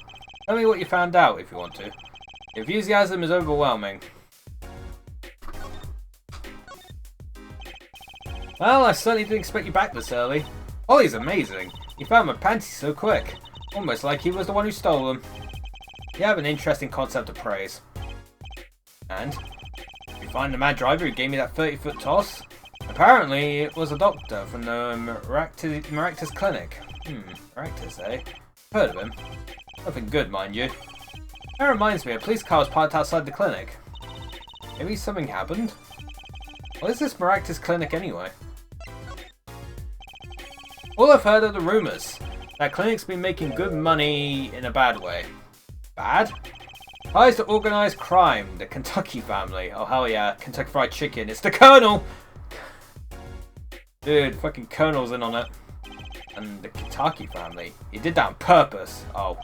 Tell me what you found out, if you want to. The enthusiasm is overwhelming. Well, I certainly didn't expect you back this early. Ollie's amazing. He found my panties so quick. Almost like he was the one who stole them. You have an interesting concept to praise. And? You find the mad driver who gave me that 30-foot toss? Apparently, it was a doctor from the Maractus Clinic. Maractus, eh? Heard of him. Nothing good, mind you. That reminds me, a police car was parked outside the clinic. Maybe something happened? What is this Maractus Clinic anyway? All I've heard are the rumours. That clinic's been making good money in a bad way. Bad? Ties to organised crime, the Kentucky family. Oh hell yeah, Kentucky Fried Chicken. It's the Colonel! Dude, fucking Colonel's in on it. And the Kentucky family. He did that on purpose. Oh.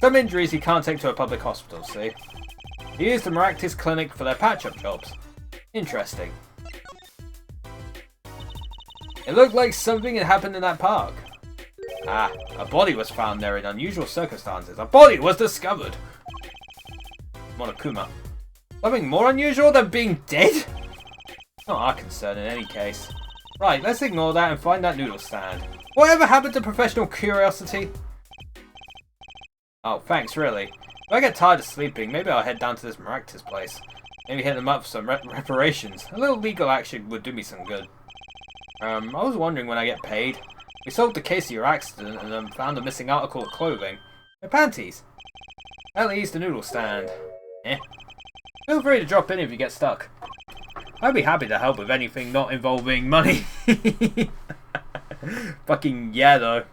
Some injuries he can't take to a public hospital, see? He used the Maractus Clinic for their patch-up jobs. Interesting. It looked like something had happened in that park. Ah, a body was found there in unusual circumstances. A body was discovered! Monokuma. Something more unusual than being dead? Not our concern in any case. Right, let's ignore that and find that noodle stand. Whatever happened to professional curiosity? Oh, thanks, really. If I get tired of sleeping, maybe I'll head down to this Maractus place. Maybe hit them up for some reparations. A little legal action would do me some good. I was wondering when I get paid. We solved the case of your accident and found a missing article of clothing. My panties. At least a noodle stand. Eh. Feel free to drop in if you get stuck. I'd be happy to help with anything not involving money. Fucking yeah, though.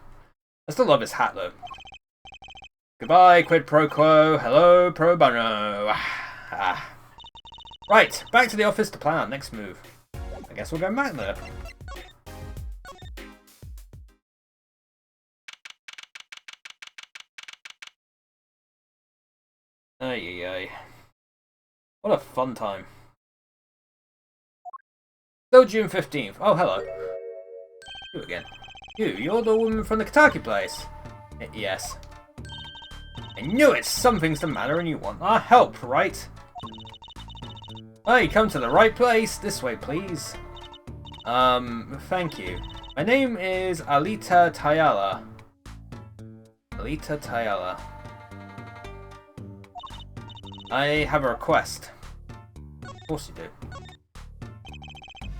I still love his hat, though. Goodbye, quid pro quo. Hello, pro bono. Ah. Right, back to the office to plan our next move. I guess we're going back there. Ay, ay, ay. What a fun time. Still June 15th. Oh, hello. You again. You're the woman from the Kentucky place. Yes. I knew it! Something's the matter and you want our help, right? Oh, you come to the right place. This way, please. Thank you. My name is Alita Tayala. Alita Tayala. I have a request. Of course you do.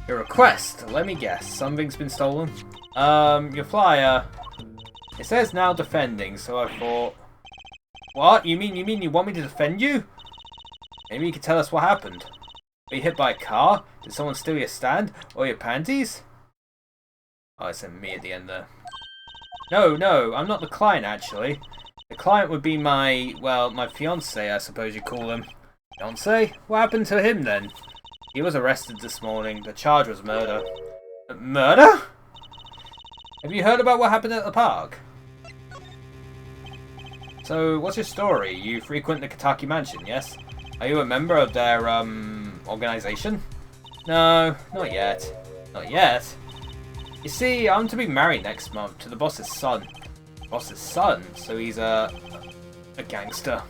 Your request? Let me guess. Something's been stolen? Your flyer. It says now defending, so I thought... What? You mean you want me to defend you? Maybe you could tell us what happened. Were you hit by a car? Did someone steal your stand? Or your panties? Oh, it said me at the end there. No, I'm not the client, actually. The client would be my, well, my fiancé, I suppose you call him. Fiancé? What happened to him, then? He was arrested this morning. The charge was murder. Murder? Have you heard about what happened at the park? So, what's your story? You frequent the Kentucky Mansion, yes? Are you a member of their, organization? No, not yet. Not yet. You see, I'm to be married next month to the boss's son. Boss's son? So he's a gangster.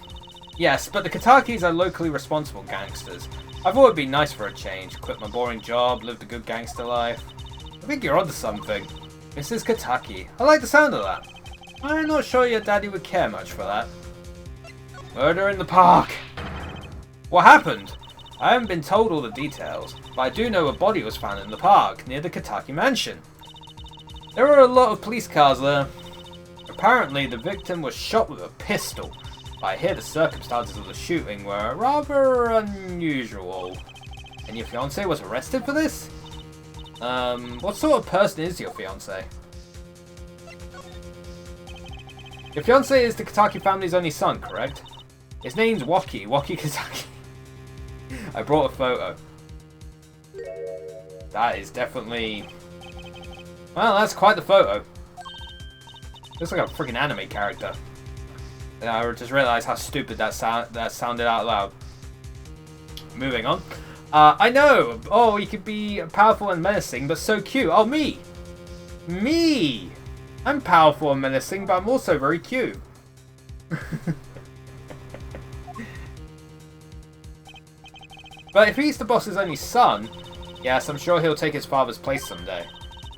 Yes, but the Katakis are locally responsible gangsters. I thought it'd be nice for a change. Quit my boring job, lived a good gangster life. I think you're onto something. Mrs. Kataki. I like the sound of that. I'm not sure your daddy would care much for that. Murder in the park. What happened? I haven't been told all the details, but I do know a body was found in the park, near the Kataki mansion. There were a lot of police cars there. Apparently, the victim was shot with a pistol, but I hear the circumstances of the shooting were rather unusual. And your fiancé was arrested for this? What sort of person is your fiancé? Your fiancé is the Kataki family's only son, correct? His name's Waki Kataki. I brought a photo. That is definitely... Well, that's quite the photo. Looks like a freaking anime character. I just realised how stupid that sounded out loud. Moving on. I know! Oh, you could be powerful and menacing, but so cute. Oh, me! Me! I'm powerful and menacing, but I'm also very cute. But if he's the boss's only son, yes, I'm sure he'll take his father's place someday.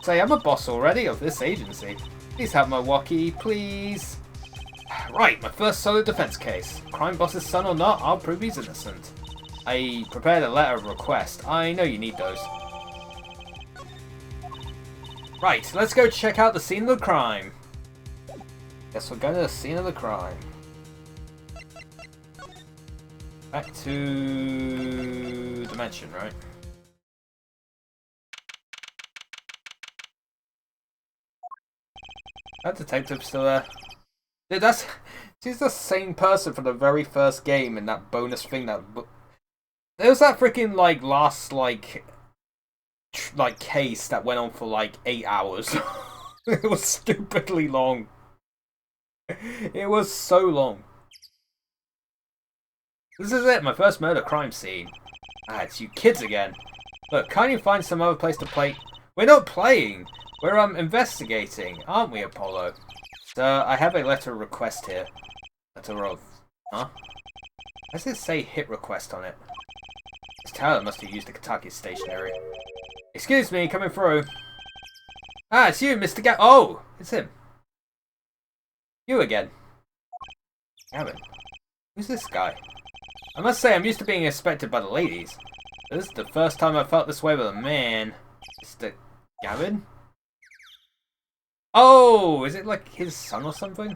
Say, I'm a boss already of this agency. Please help my Waki, please. Right, my first solo defense case. Crime boss's son or not, I'll prove he's innocent. I prepared a letter of request. I know you need those. Right, let's go check out the scene of the crime. Guess we're going to the scene of the crime. Back to the mansion, right? That detective's still there. Dude, she's the same person from the very first game in that bonus thing that... There was that freaking, like, last, like case that went on for, like, 8 hours. It was stupidly long. It was so long. This is it, my first murder crime scene. Ah, it's you kids again. Look, can't you find some other place to play? We're not playing! We're, investigating, aren't we, Apollo? Sir, I have a letter of request here. Letter of... Huh? Why does it say hit request on it? This Tyler must have used the Kataki stationery. Excuse me, coming through. Ah, it's you, Mr. Oh, it's him. You again. Gavin. Who's this guy? I must say, I'm used to being inspected by the ladies. But this is the first time I've felt this way with a man. Mr. Gavin? Oh, is it like his son or something?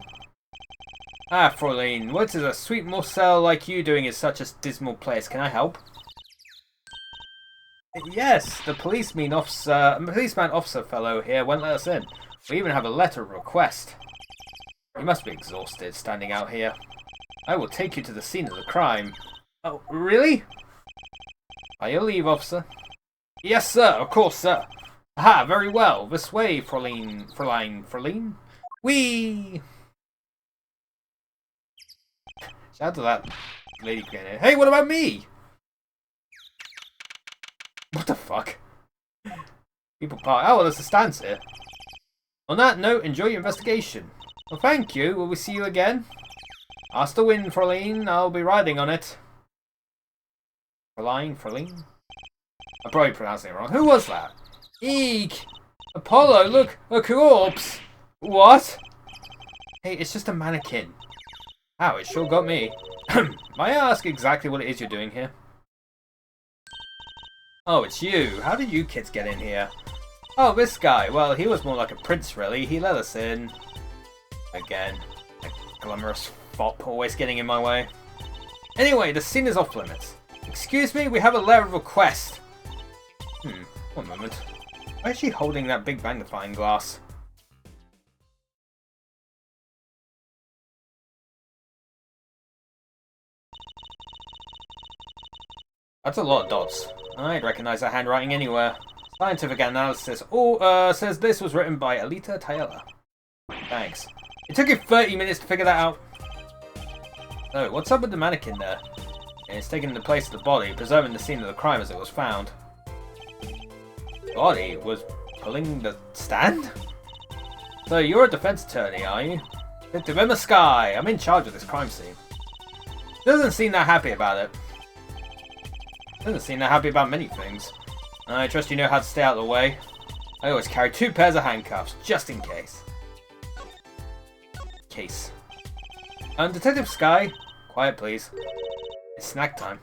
Ah, Fraulein, what is a sweet morsel like you doing in such a dismal place? Can I help? Yes, the policeman officer fellow here won't let us in. We even have a letter of request. You must be exhausted standing out here. I will take you to the scene of the crime. Oh, really? By your leave, officer. Yes, sir, of course, sir. Aha, very well. This way, Fraulein. Whee! Shout out to that lady again. Hey, what about me? What the fuck? People park. Oh, well, there's a stance here. On that note, enjoy your investigation. Well, thank you. Will we see you again? Ask the wind, Fraulein. I'll be riding on it. Fraulein? I'm probably pronouncing it wrong. Who was that? Eek! Apollo, look! A corpse! What? Hey, it's just a mannequin. Wow, it sure got me. May I ask exactly what it is you're doing here? Oh, it's you. How did you kids get in here? Oh, this guy. Well, he was more like a prince, really. He let us in. Again. A glamorous fop always getting in my way. Anyway, the scene is off limits. Excuse me, we have a letter of request. One moment. Why is she holding that big magnifying glass? That's a lot of dots. I'd recognize that handwriting anywhere. Scientific analysis says this was written by Alita Tayela. Thanks. It took you 30 minutes to figure that out. Oh, what's up with the mannequin there? And it's taken the place of the body, preserving the scene of the crime as it was found. The body was pulling the stand? So you're a defense attorney, are you? Detective Emma Sky, I'm in charge of this crime scene. Doesn't seem that happy about it. Doesn't seem that happy about many things. I trust you know how to stay out of the way. I always carry 2 pairs of handcuffs, just in case. Detective Sky, quiet please. It's snack time.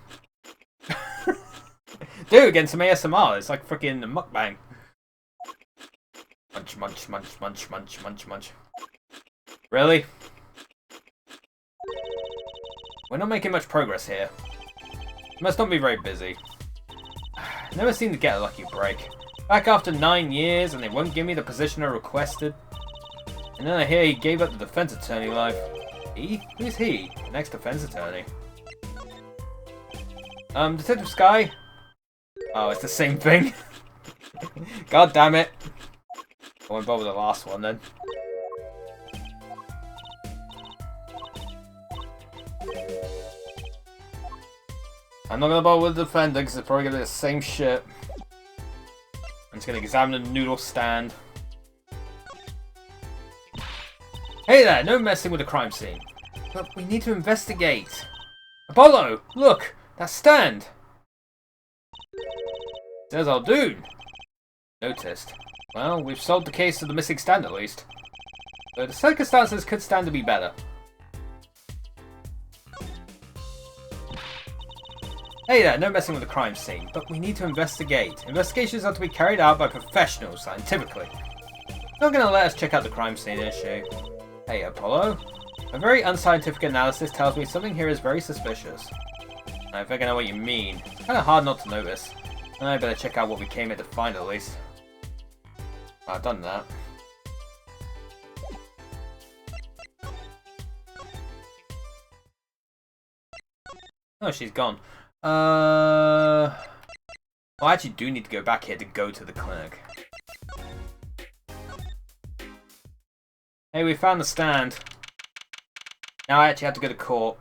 Dude, getting some ASMR. It's like freaking mukbang. Munch, munch, munch, munch, munch, munch, munch. Really? We're not making much progress here. Must not be very busy. Never seem to get a lucky break. Back after 9 years and they won't give me the position I requested. And then I hear he gave up the defense attorney life. He? Who's he? The next defense attorney. Detective Sky? Oh, it's the same thing. God damn it. I won't bother with the last one then. I'm not gonna bother with the defender because it's probably gonna be the same shit. I'm just gonna examine the noodle stand. Hey there, no messing with the crime scene. But we need to investigate. Apollo, look, that stand. Says Aldoon. Noticed. Well, we've solved the case of the missing stand at least. But the circumstances could stand to be better. Hey there, no messing with the crime scene, but we need to investigate. Investigations are to be carried out by professionals, scientifically. Not gonna let us check out the crime scene, is she? Hey, Apollo. A very unscientific analysis tells me something here is very suspicious. I think I know what you mean. It's kinda hard not to notice. I better check out what we came here to find at least. Oh, I've done that. Oh, she's gone. Well, I actually do need to go back here to go to the clinic. Hey, we found the stand. Now I actually have to go to court.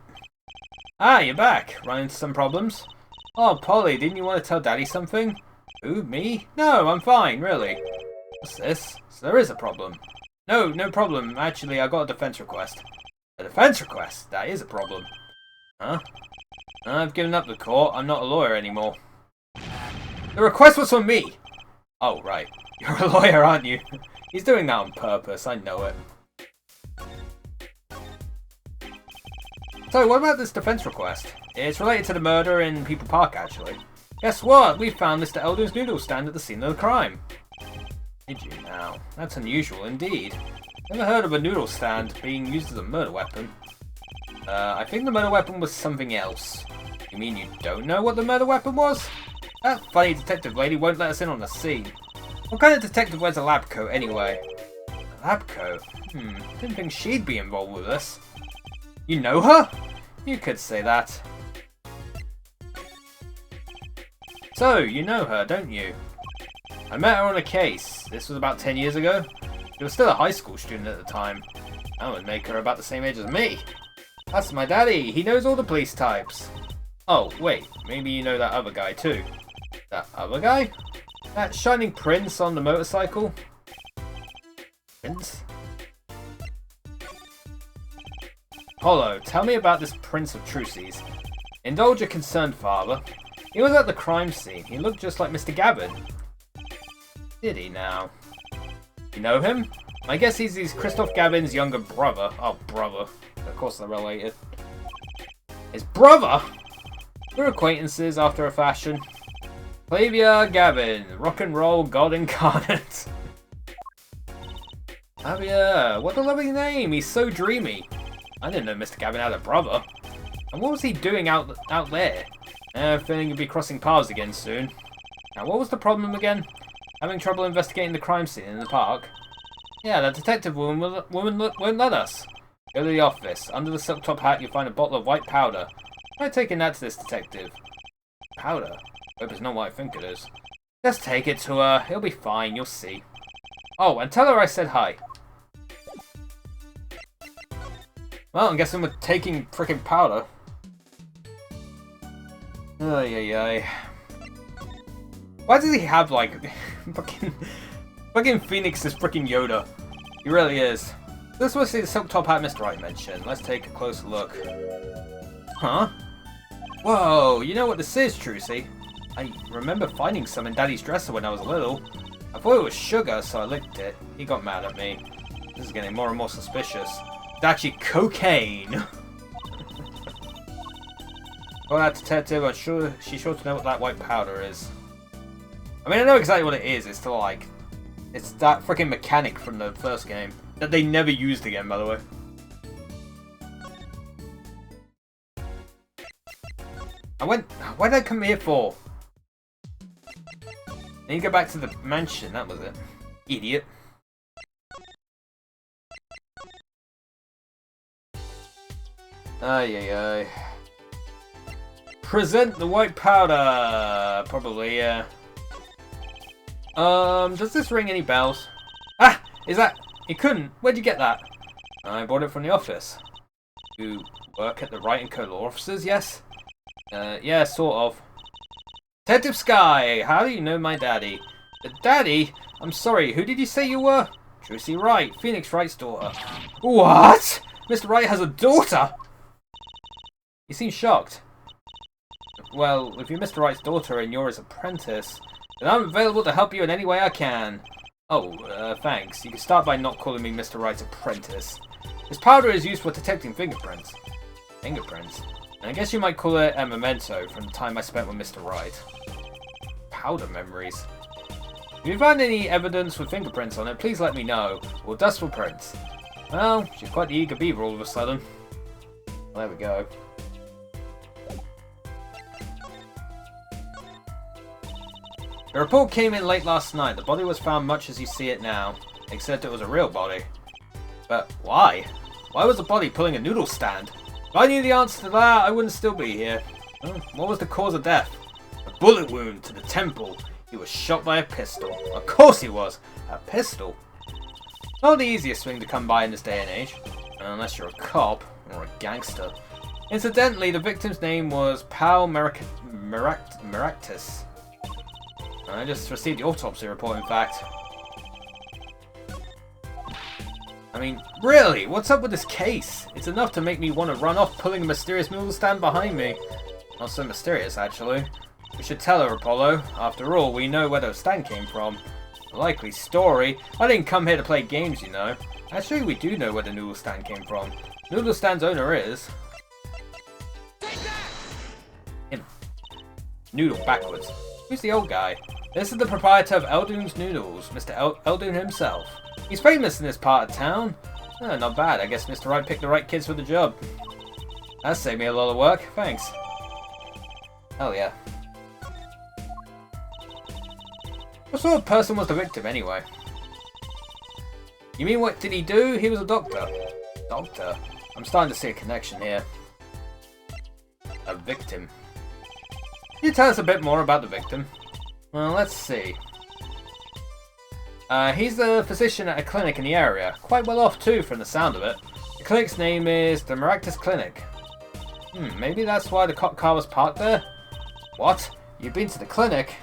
Ah, you're back. Run into some problems? Oh, Polly, didn't you want to tell Daddy something? Who, me? No, I'm fine, really. What's this? So there is a problem. No, no problem. Actually, I got a defense request. A defense request? That is a problem. Huh? I've given up the court. I'm not a lawyer anymore. The request was from me! Oh, right. You're a lawyer, aren't you? He's doing that on purpose. I know it. So, what about this defense request? It's related to the murder in People Park, actually. Guess what? We found Mr. Elder's noodle stand at the scene of the crime. Did you now? That's unusual indeed. Never heard of a noodle stand being used as a murder weapon. I think the murder weapon was something else. You mean you don't know what the murder weapon was? That funny detective lady won't let us in on the scene. What kind of detective wears a lab coat anyway? A lab coat? Didn't think she'd be involved with this. You know her? You could say that. So, you know her, don't you? I met her on a case. This was about 10 years ago. She was still a high school student at the time. That would make her about the same age as me. That's my daddy. He knows all the police types. Oh, wait. Maybe you know that other guy too. That other guy? That shining prince on the motorcycle? Prince? Apollo, tell me about this Prince of Trucies. Indulge your concerned father. He was at the crime scene. He looked just like Mr. Gavin. Did he now? You know him? I guess he's Christoph Gavin's younger brother. Oh, brother. Of course they're related. His brother? We're acquaintances after a fashion. Flavia Gavin, rock and roll god incarnate. Flavia, what a lovely name. He's so dreamy. I didn't know Mr. Gavin had a brother. And what was he doing out there? I'm feeling he'll be crossing paths again soon. Now, what was the problem again? Having trouble investigating the crime scene in the park? Yeah, that detective woman won't let us. Go to the office. Under the silk top hat, you'll find a bottle of white powder. Try taking that to this detective. Powder? Hope it's not what I think it is. Just take it to her. It'll be fine. You'll see. Oh, and tell her I said hi. Well, I'm guessing we're taking frickin' powder. Ay, ay, ay. Why does he have, like, fucking Phoenix is freaking Yoda? He really is. This was the silk top hat Mr. Wright mentioned. Let's take a closer look. Huh? Whoa, you know what this is, Trucy? I remember finding some in Daddy's dresser when I was little. I thought it was sugar, so I licked it. He got mad at me. This is getting more and more suspicious. It's actually cocaine! Well, that detective, she's sure to know what that white powder is. I mean, I know exactly what it is. It's still like... It's that freaking mechanic from the first game. That they never used again, by the way. Why did I come here for? I need to go back to the mansion, that was it. Idiot. Ay, ay, ay. Present the white powder! Probably, yeah. Does this ring any bells? Ah! Is that... You couldn't? Where'd you get that? I bought it from the office. You work at the Wright & Co. law offices, yes? Yeah, sort of. Detective Sky! How do you know my daddy? The daddy? I'm sorry, who did you say you were? Trucy Wright, Phoenix Wright's daughter. What? Mr. Wright has a daughter? You seem shocked. Well, if you're Mr. Wright's daughter and you're his apprentice, then I'm available to help you in any way I can. Oh, thanks. You can start by not calling me Mr. Wright's apprentice. This powder is used for detecting fingerprints. Fingerprints? I guess you might call it a memento from the time I spent with Mr. Wright. Powder memories. If you find any evidence with fingerprints on it, please let me know. Or dust footprints. Well, she's quite the eager beaver all of a sudden. Well, there we go. The report came in late last night. The body was found much as you see it now, except it was a real body. But why? Why was the body pulling a noodle stand? If I knew the answer to that, I wouldn't still be here. What was the cause of death? A bullet wound to the temple. He was shot by a pistol. Of course he was. A pistol. Not the easiest thing to come by in this day and age. Unless you're a cop or a gangster. Incidentally, the victim's name was Pal Maractus. I just received the autopsy report, in fact. I mean, really? What's up with this case? It's enough to make me want to run off pulling a mysterious noodle stand behind me. Not so mysterious, actually. We should tell her, Apollo. After all, we know where the stand came from. A likely story. I didn't come here to play games, you know. Actually, we do know where the noodle stand came from. Noodle stand's owner is... him. Noodle backwards. Who's the old guy? This is the proprietor of Eldoon's Noodles, Mr. Eldoon himself. He's famous in this part of town. Oh, not bad. I guess Mr. Wright picked the right kids for the job. That saved me a lot of work. Thanks. Hell yeah. What sort of person was the victim, anyway? You mean what did he do? He was a doctor. Doctor? I'm starting to see a connection here. A victim. Can you tell us a bit more about the victim? Well, let's see. He's a physician at a clinic in the area. Quite well off too, from the sound of it. The clinic's name is the Maractus Clinic. Maybe that's why the cop car was parked there? What? You've been to the clinic?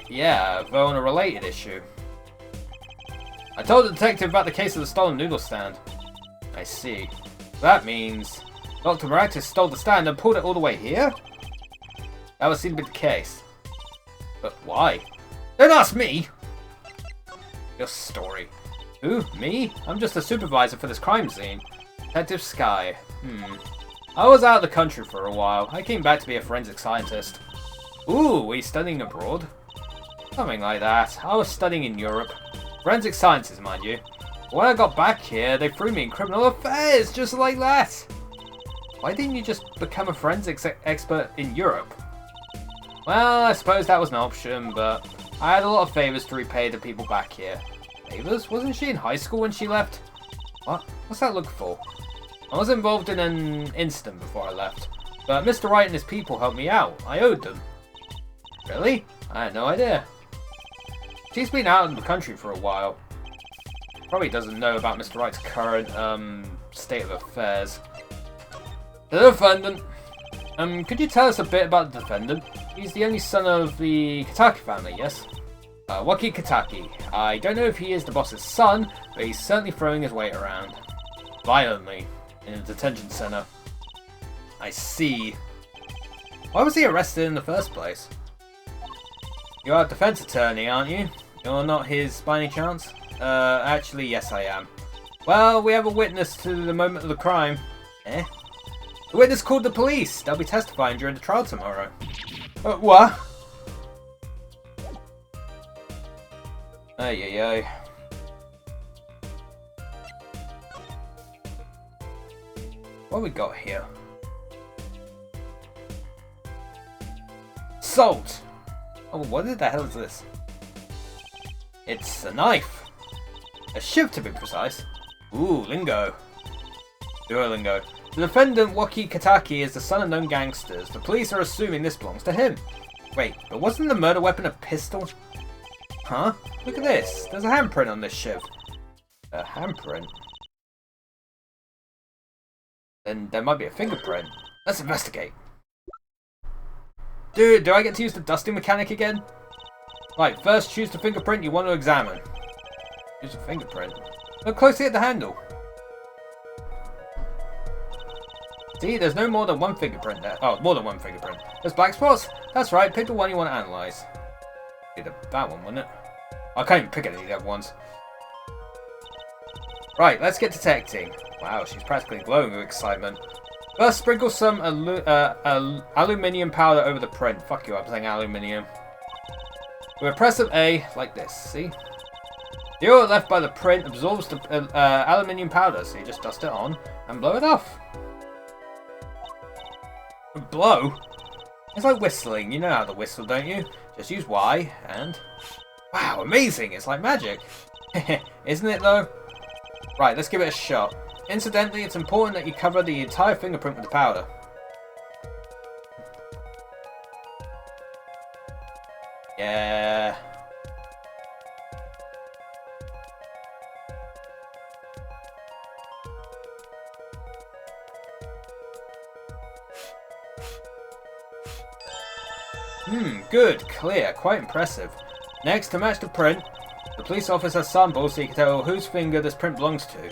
Yeah, though on a related issue. I told the detective about the case of the stolen noodle stand. I see. That means Dr. Maractus stole the stand and pulled it all the way here? That would seem to be the case. But why? Don't ask me! Your story. Who? Me? I'm just a supervisor for this crime scene. Detective Sky. I was out of the country for a while. I came back to be a forensic scientist. Ooh, were you studying abroad? Something like that. I was studying in Europe. Forensic sciences, mind you. But when I got back here, they threw me in criminal affairs, just like that. Why didn't you just become a forensics expert in Europe? Well, I suppose that was an option, but I had a lot of favours to repay the people back here. Favours? Wasn't she in high school when she left? What? What's that look for? I was involved in an incident before I left, but Mr. Wright and his people helped me out. I owed them. Really? I had no idea. She's been out in the country for a while. Probably doesn't know about Mr. Wright's current, state of affairs. The defendant. Could you tell us a bit about the defendant? He's the only son of the Kitaki family, yes? Waki Kitaki. I don't know if he is the boss's son, but he's certainly throwing his weight around. Violently. In a detention center. I see. Why was he arrested in the first place? You are a defense attorney, aren't you? You're not his by any chance? Actually, yes I am. Well, we have a witness to the moment of the crime. Eh? The witness called the police. They'll be testifying during the trial tomorrow. What? Ay, ay, ay. What we got here? Salt! Oh, what the hell is this? It's a knife. A shiv to be precise. Ooh, lingo. Duolingo. The defendant, Waki Kitaki, is the son of known gangsters. The police are assuming this belongs to him. Wait, but wasn't the murder weapon a pistol? Huh? Look at this. There's a handprint on this shiv. A handprint? Then there might be a fingerprint. Let's investigate. Dude, do I get to use the dusting mechanic again? Right, first choose the fingerprint you want to examine. Use a fingerprint. Look closely at the handle. See, there's no more than one fingerprint there. Oh, more than one fingerprint. There's black spots. That's right, pick the one you want to analyze. Either that one, wouldn't it? I can't even pick any of the other ones. Right, let's get detecting. Wow, she's practically glowing with excitement. First, sprinkle some aluminium powder over the print. Fuck you, I'm saying aluminium. With a press of A, like this, see? The oil left by the print absorbs the aluminium powder, so you just dust it on and blow it off. Blow? It's like whistling. You know how to whistle, don't you? Just use Y and... Wow, amazing! It's like magic. Isn't it, though? Right, let's give it a shot. Incidentally, it's important that you cover the entire fingerprint with the powder. Yeah... Good, clear, quite impressive. Next, to match the print, the police officer samples so you can tell whose finger this print belongs to.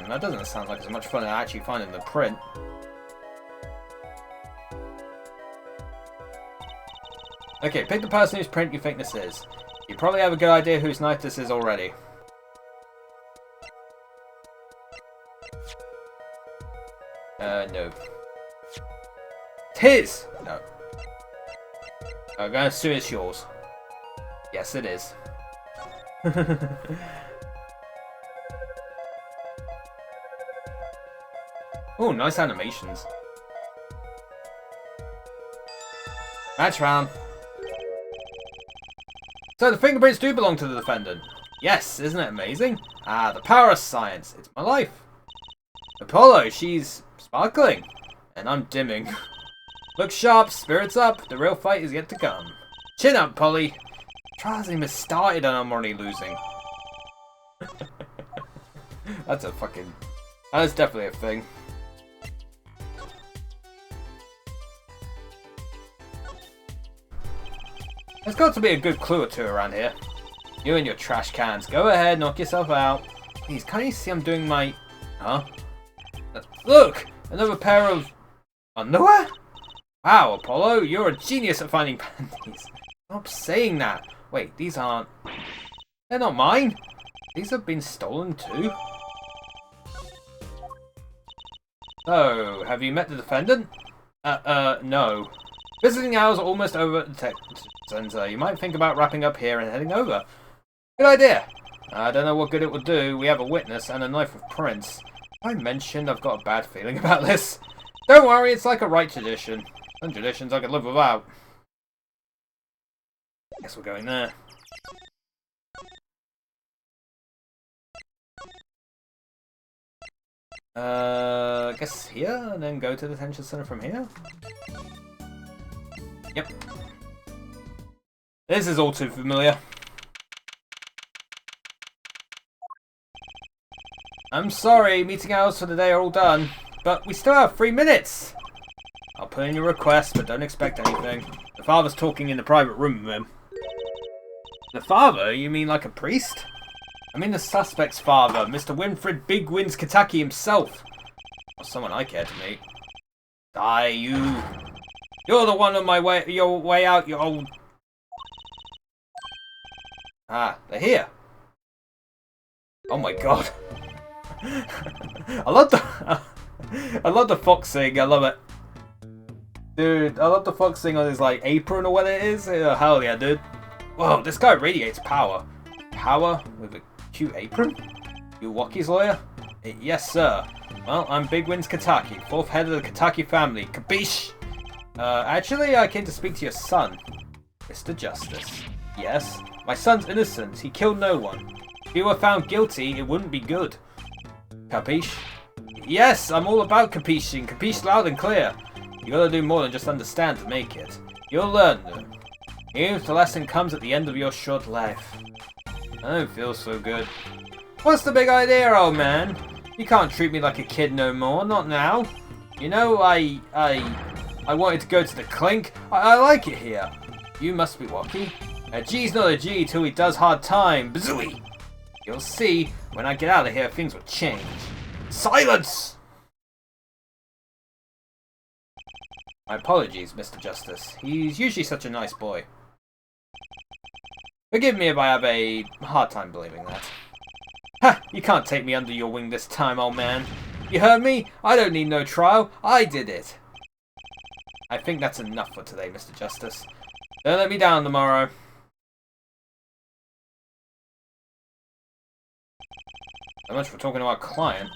That doesn't sound like as much fun as actually finding the print. Okay, pick the person whose print you think this is. You probably have a good idea whose knife this is already. No. It's his! No. I'm going to assume it's yours. Yes, it is. Oh, nice animations. Match round. So the fingerprints do belong to the defendant. Yes, isn't it amazing? Ah, the power of science. It's my life. Apollo, she's sparkling. And I'm dimming. Look sharp, spirits up. The real fight is yet to come. Chin up, Polly. Trial hasn't even started and I'm already losing. That's a fucking... That's definitely a thing. There's got to be a good clue or two around here. You and your trash cans. Go ahead, knock yourself out. Please, can't you see I'm doing my... Huh? Look! Another pair of... underwear? Wow, Apollo, you're a genius at finding panties. Stop saying that. Wait, these aren't... They're not mine. These have been stolen too. Oh, have you met the defendant? No. Visiting hours are almost over at the tech center. You might think about wrapping up here and heading over. Good idea. I don't know what good it will do. We have a witness and a knife of prints. I mentioned I've got a bad feeling about this. Don't worry, it's like a right tradition. Some traditions I could live without. Guess we're going there. I guess here, and then go to the detention center from here? Yep. This is all too familiar. I'm sorry, meeting hours for the day are all done, but we still have 3 minutes! I'll put in your request, but don't expect anything. The father's talking in the private room with him. The father? You mean like a priest? I mean the suspect's father, Mr. Winfred Big Wins Kataki himself. Or someone I care to meet. Die, you. You're the one on your way out, you old... Ah, they're here. Oh my god. I love the foxing, I love it. Dude, I love the foxing on his like apron or what it is. Hell yeah, dude. Whoa, this guy radiates power. Power with a cute apron? You Waki's lawyer? Yes, sir. Well, I'm Big Wins Kataki, 4th head of the Kataki family. Capiche? Actually, I came to speak to your son, Mr. Justice. Yes? My son's innocent. He killed no one. If he were found guilty, it wouldn't be good. Capiche? Yes, I'm all about capiching. Capiche loud and clear. You gotta do more than just understand to make it. You'll learn, though. Even if the lesson comes at the end of your short life. I don't feel so good. What's the big idea, old man? You can't treat me like a kid no more, not now. You know, I wanted to go to the Clink. I like it here. You must be Waki. A G's not a G till he does hard time. Bazooey! You'll see, when I get out of here, things will change. Silence! My apologies, Mr. Justice. He's usually such a nice boy. Forgive me if I have a hard time believing that. Ha! You can't take me under your wing this time, old man. You heard me? I don't need no trial. I did it. I think that's enough for today, Mr. Justice. Don't let me down tomorrow. So much for talking to our client.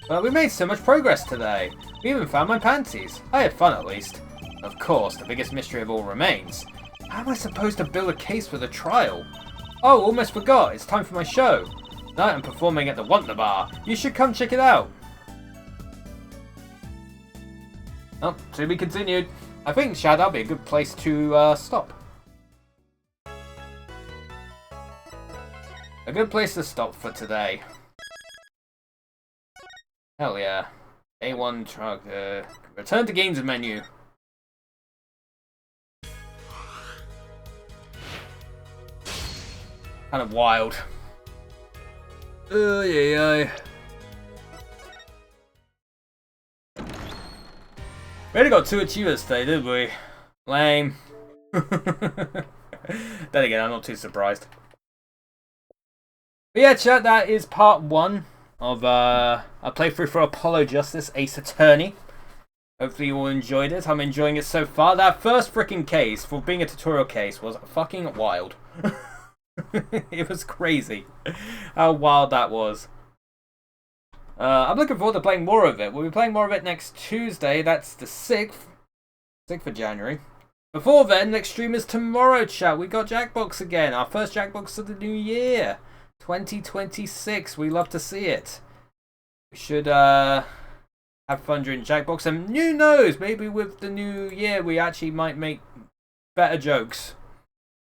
But we made so much progress today. We even found my panties. I had fun at least. Of course, the biggest mystery of all remains. How am I supposed to build a case for the trial? Oh, almost forgot. It's time for my show. Tonight I'm performing at the Wonder Bar. You should come check it out. Oh, to be continued. I think, Shad, that'll be a good place to stop. A good place to stop for today. Hell yeah. A1 truck. Return to games menu. Kind of wild. Oh yeah. We only got 2 achievers today, did we? Lame. Then again, I'm not too surprised. But yeah, chat, that is part 1 of a playthrough for Apollo Justice Ace Attorney. Hopefully you all enjoyed it. I'm enjoying it so far. That first freaking case, for being a tutorial case, was fucking wild. It was crazy how wild that was. I'm looking forward to playing more of it. We'll be playing more of it next Tuesday. That's the 6th of January. Before then, next stream is tomorrow, chat. We got Jackbox again. Our first Jackbox of the new year. 2026. We love to see it. We should have fun during Jackbox. And who knows, maybe with the new year we actually might make better jokes.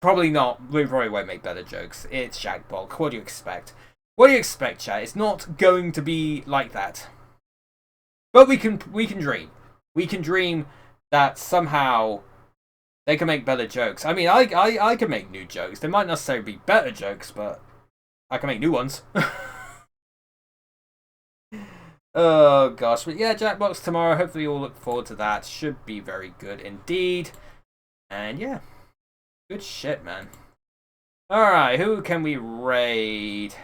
Probably not. We probably won't make better jokes. It's Jackbox. What do you expect? What do you expect, chat? It's not going to be like that. But we can dream. We can dream that somehow they can make better jokes. I mean, I can make new jokes. They might not necessarily be better jokes, but I can make new ones. Oh gosh, but yeah, Jackbox tomorrow. Hopefully you all look forward to that. Should be very good indeed. And yeah, good shit, man. Alright, who can we raid?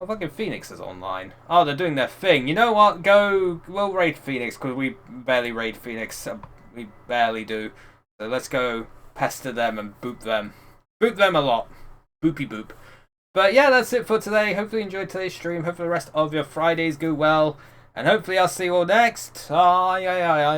Oh, fucking Phoenix is online. Oh, they're doing their thing. You know what? We'll raid Phoenix, because we barely raid Phoenix. We barely do. So let's go pester them and boop them. Boop them a lot. Boopy boop. But yeah, that's it for today. Hopefully you enjoyed today's stream. Hopefully the rest of your Fridays go well. And hopefully I'll see you all next. Boop.